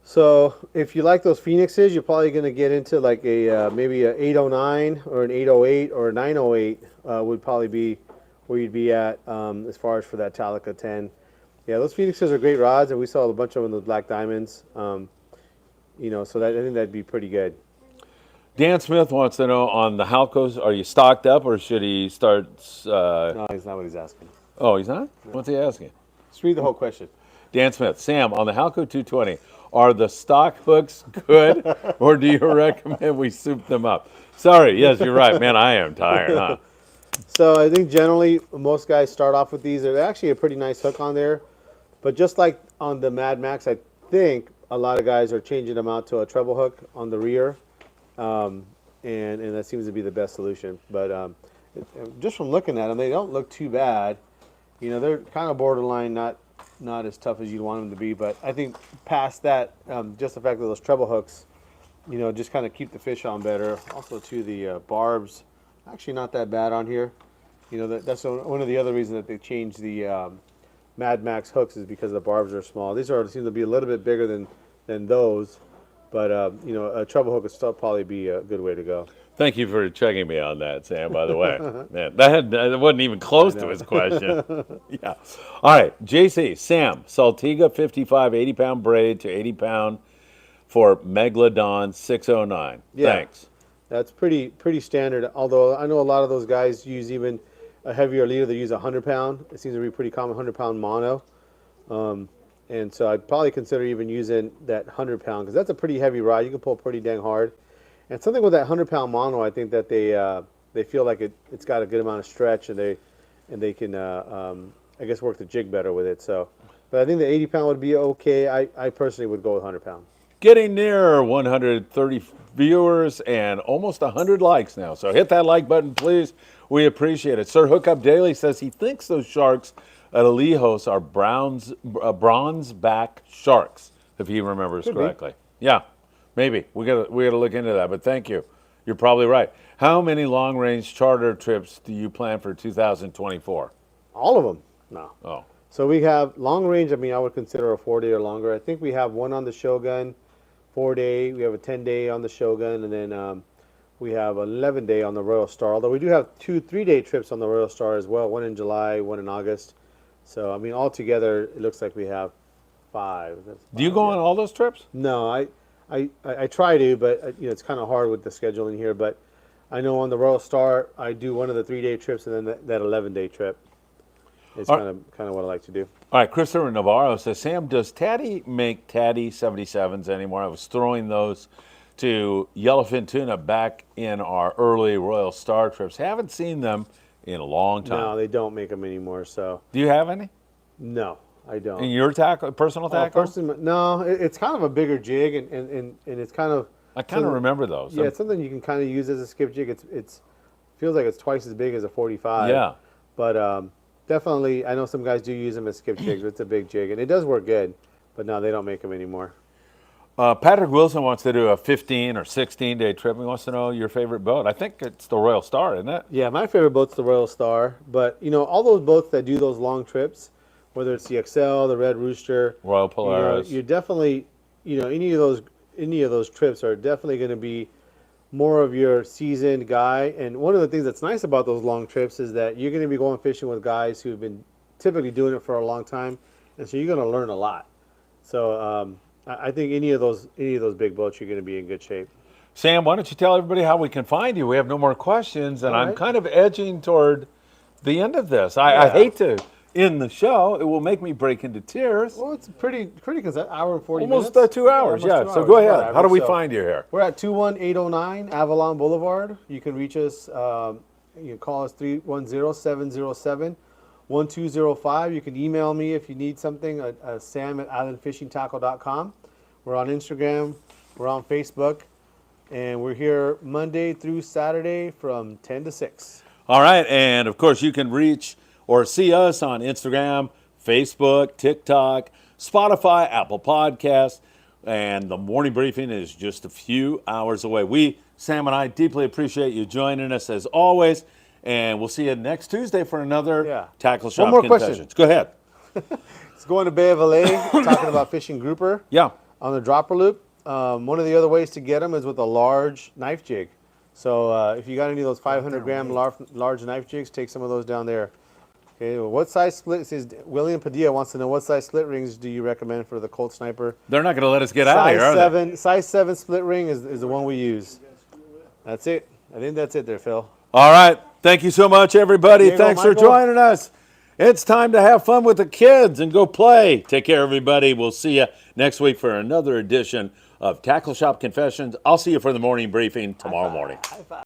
[SPEAKER 2] So if you like those Phoenixes, you're probably going to get into like a maybe an 809 or an 808 or a 908 would probably be where you'd be at as far as for that Talica 10. Yeah, those Phoenixes are great rods, and we saw a bunch of them in those black diamonds. So that I think that'd be pretty good.
[SPEAKER 1] Dan Smith wants to know on the Halcos, are you stocked up or should he start?
[SPEAKER 2] No, that's not what he's asking.
[SPEAKER 1] Oh, he's not? What's he asking?
[SPEAKER 2] Let's read the whole question.
[SPEAKER 1] Dan Smith, Sam, on the Halco 220, are the stock hooks good or do you recommend we soup them up? Sorry, yes, you're right. Man, I am tired, huh?
[SPEAKER 2] So I think generally most guys start off with these. They're actually a pretty nice hook on there. But just like on the Mad Max, I think a lot of guys are changing them out to a treble hook on the rear. And that seems to be the best solution. But just from looking at them, they don't look too bad. They're kind of borderline, not as tough as you'd want them to be. But I think past that, just the fact that those treble hooks, just kind of keep the fish on better. Also, too, the barbs, actually not that bad on here. That's one of the other reasons that they changed the Mad Max hooks is because the barbs are small. These seem to be a little bit bigger than those. But, a treble hook would still probably be a good way to go.
[SPEAKER 1] Thank you for checking me on that, Sam, by the way. Man, that wasn't even close to his question. Yeah. All right, JC, Sam, Saltiga 55, 80-pound braid to 80-pound for Megalodon 609.
[SPEAKER 2] Yeah.
[SPEAKER 1] Thanks.
[SPEAKER 2] That's pretty standard, although I know a lot of those guys use even a heavier leader. They use a 100-pound. It seems to be pretty common, 100-pound mono. And so I'd probably consider even using that 100-pound because that's a pretty heavy rod. You can pull pretty dang hard. And something with that 100-pound mono, I think that they feel like it's got a good amount of stretch, and they can I guess work the jig better with it. So, but I think the 80-pound would be okay. I personally would go with 100-pound.
[SPEAKER 1] Getting near 130 viewers and almost 100 likes now. So hit that like button, please. We appreciate it. Sir Hookup Daily says he thinks those sharks at Alejos are bronze back sharks, if he remembers correctly. Yeah, maybe. We gotta look into that, but thank you. You're probably right. How many long-range charter trips do you plan for 2024?
[SPEAKER 2] All of them? No.
[SPEAKER 1] Oh.
[SPEAKER 2] So we have long range. I mean, I would consider a 4-day or longer. I think we have one on the Shogun, 4-day. We have a 10-day on the Shogun, and then we have an 11-day on the Royal Star. Although we do have 2 3-day trips on the Royal Star as well. One in July, one in August. So I mean, altogether, it looks like we have 5.
[SPEAKER 1] Do you go on all those trips?
[SPEAKER 2] No, I try to, but it's kind of hard with the scheduling here. But I know on the Royal Star, I do one of the 3-day trips and then that 11-day trip. It's kind of what I like to do.
[SPEAKER 1] All right, Christopher Navarro says, Sam, does Taddy make Taddy 77s anymore? I was throwing those to yellowfin tuna back in our early Royal Star trips. Haven't seen them in a long time.
[SPEAKER 2] No, they don't make them anymore. So
[SPEAKER 1] do you have any?
[SPEAKER 2] No, I don't.
[SPEAKER 1] In your tackle, personal tackle?
[SPEAKER 2] No, it's kind of a bigger jig, and it's kind of.
[SPEAKER 1] I kind of remember those.
[SPEAKER 2] Yeah, it's something you can kind of use as a skip jig. It's feels like it's twice as big as a 45.
[SPEAKER 1] Yeah.
[SPEAKER 2] But definitely, I know some guys do use them as skip jigs. But it's a big jig, and it does work good. But no, they don't make them anymore.
[SPEAKER 1] Patrick Wilson wants to do a 15 or 16-day trip. He wants to know your favorite boat. I think it's the Royal Star, isn't it?
[SPEAKER 2] Yeah, my favorite boat's the Royal Star. But all those boats that do those long trips, whether it's the XL, the Red Rooster,
[SPEAKER 1] Royal Polaris,
[SPEAKER 2] you're definitely, any of those trips are definitely going to be more of your seasoned guy. And one of the things that's nice about those long trips is that you're going to be going fishing with guys who've been typically doing it for a long time, and so you're going to learn a lot. So I think any of those big boats, you're going to be in good shape.
[SPEAKER 1] Sam, why don't you tell everybody how we can find you? We have no more questions, and I'm kind of edging toward the end of this. I hate to end the show. It will make me break into tears.
[SPEAKER 2] Well, it's pretty because that hour and 40
[SPEAKER 1] almost
[SPEAKER 2] minutes.
[SPEAKER 1] 2 hours,
[SPEAKER 2] Yeah,
[SPEAKER 1] yeah.
[SPEAKER 2] almost 2
[SPEAKER 1] So
[SPEAKER 2] hours,
[SPEAKER 1] go ahead.
[SPEAKER 2] whatever.
[SPEAKER 1] How do we find you here?
[SPEAKER 2] We're at 21809 Avalon Boulevard. You can reach us. You can call us 310-707-1205. You can email me if you need something, sam@islandfishingtackle.com. We're on Instagram. We're on Facebook. And we're here Monday through Saturday from 10 to 6.
[SPEAKER 1] All right. And, of course, you can reach or see us on Instagram, Facebook, TikTok, Spotify, Apple Podcasts. And the morning briefing is just a few hours away. We Sam and I deeply appreciate you joining us as always. And we'll see you next Tuesday for another Tackle Shop
[SPEAKER 2] more question.
[SPEAKER 1] Confessions. Go ahead.
[SPEAKER 2] It's going to Bay of LA, talking about fishing grouper
[SPEAKER 1] Yeah.
[SPEAKER 2] on the dropper loop. One of the other ways to get them is with a large knife jig. So if you got any of those 500-gram large knife jigs, take some of those down there. Okay, well, what size split? It says William Padilla wants to know what size split rings do you recommend for the Colt Sniper?
[SPEAKER 1] They're not going to let us get out of here, are they?
[SPEAKER 2] Size 7 split ring is the one we use. That's it. I think that's it there, Phil.
[SPEAKER 1] All right. Thank you so much, everybody.
[SPEAKER 2] Diego,
[SPEAKER 1] Thanks for
[SPEAKER 2] Michael.
[SPEAKER 1] joining us. It's time to have fun with the kids and go play. Take care, everybody. We'll see you next week for another edition of Tackle Shop Confessions. I'll see you for the morning briefing tomorrow morning.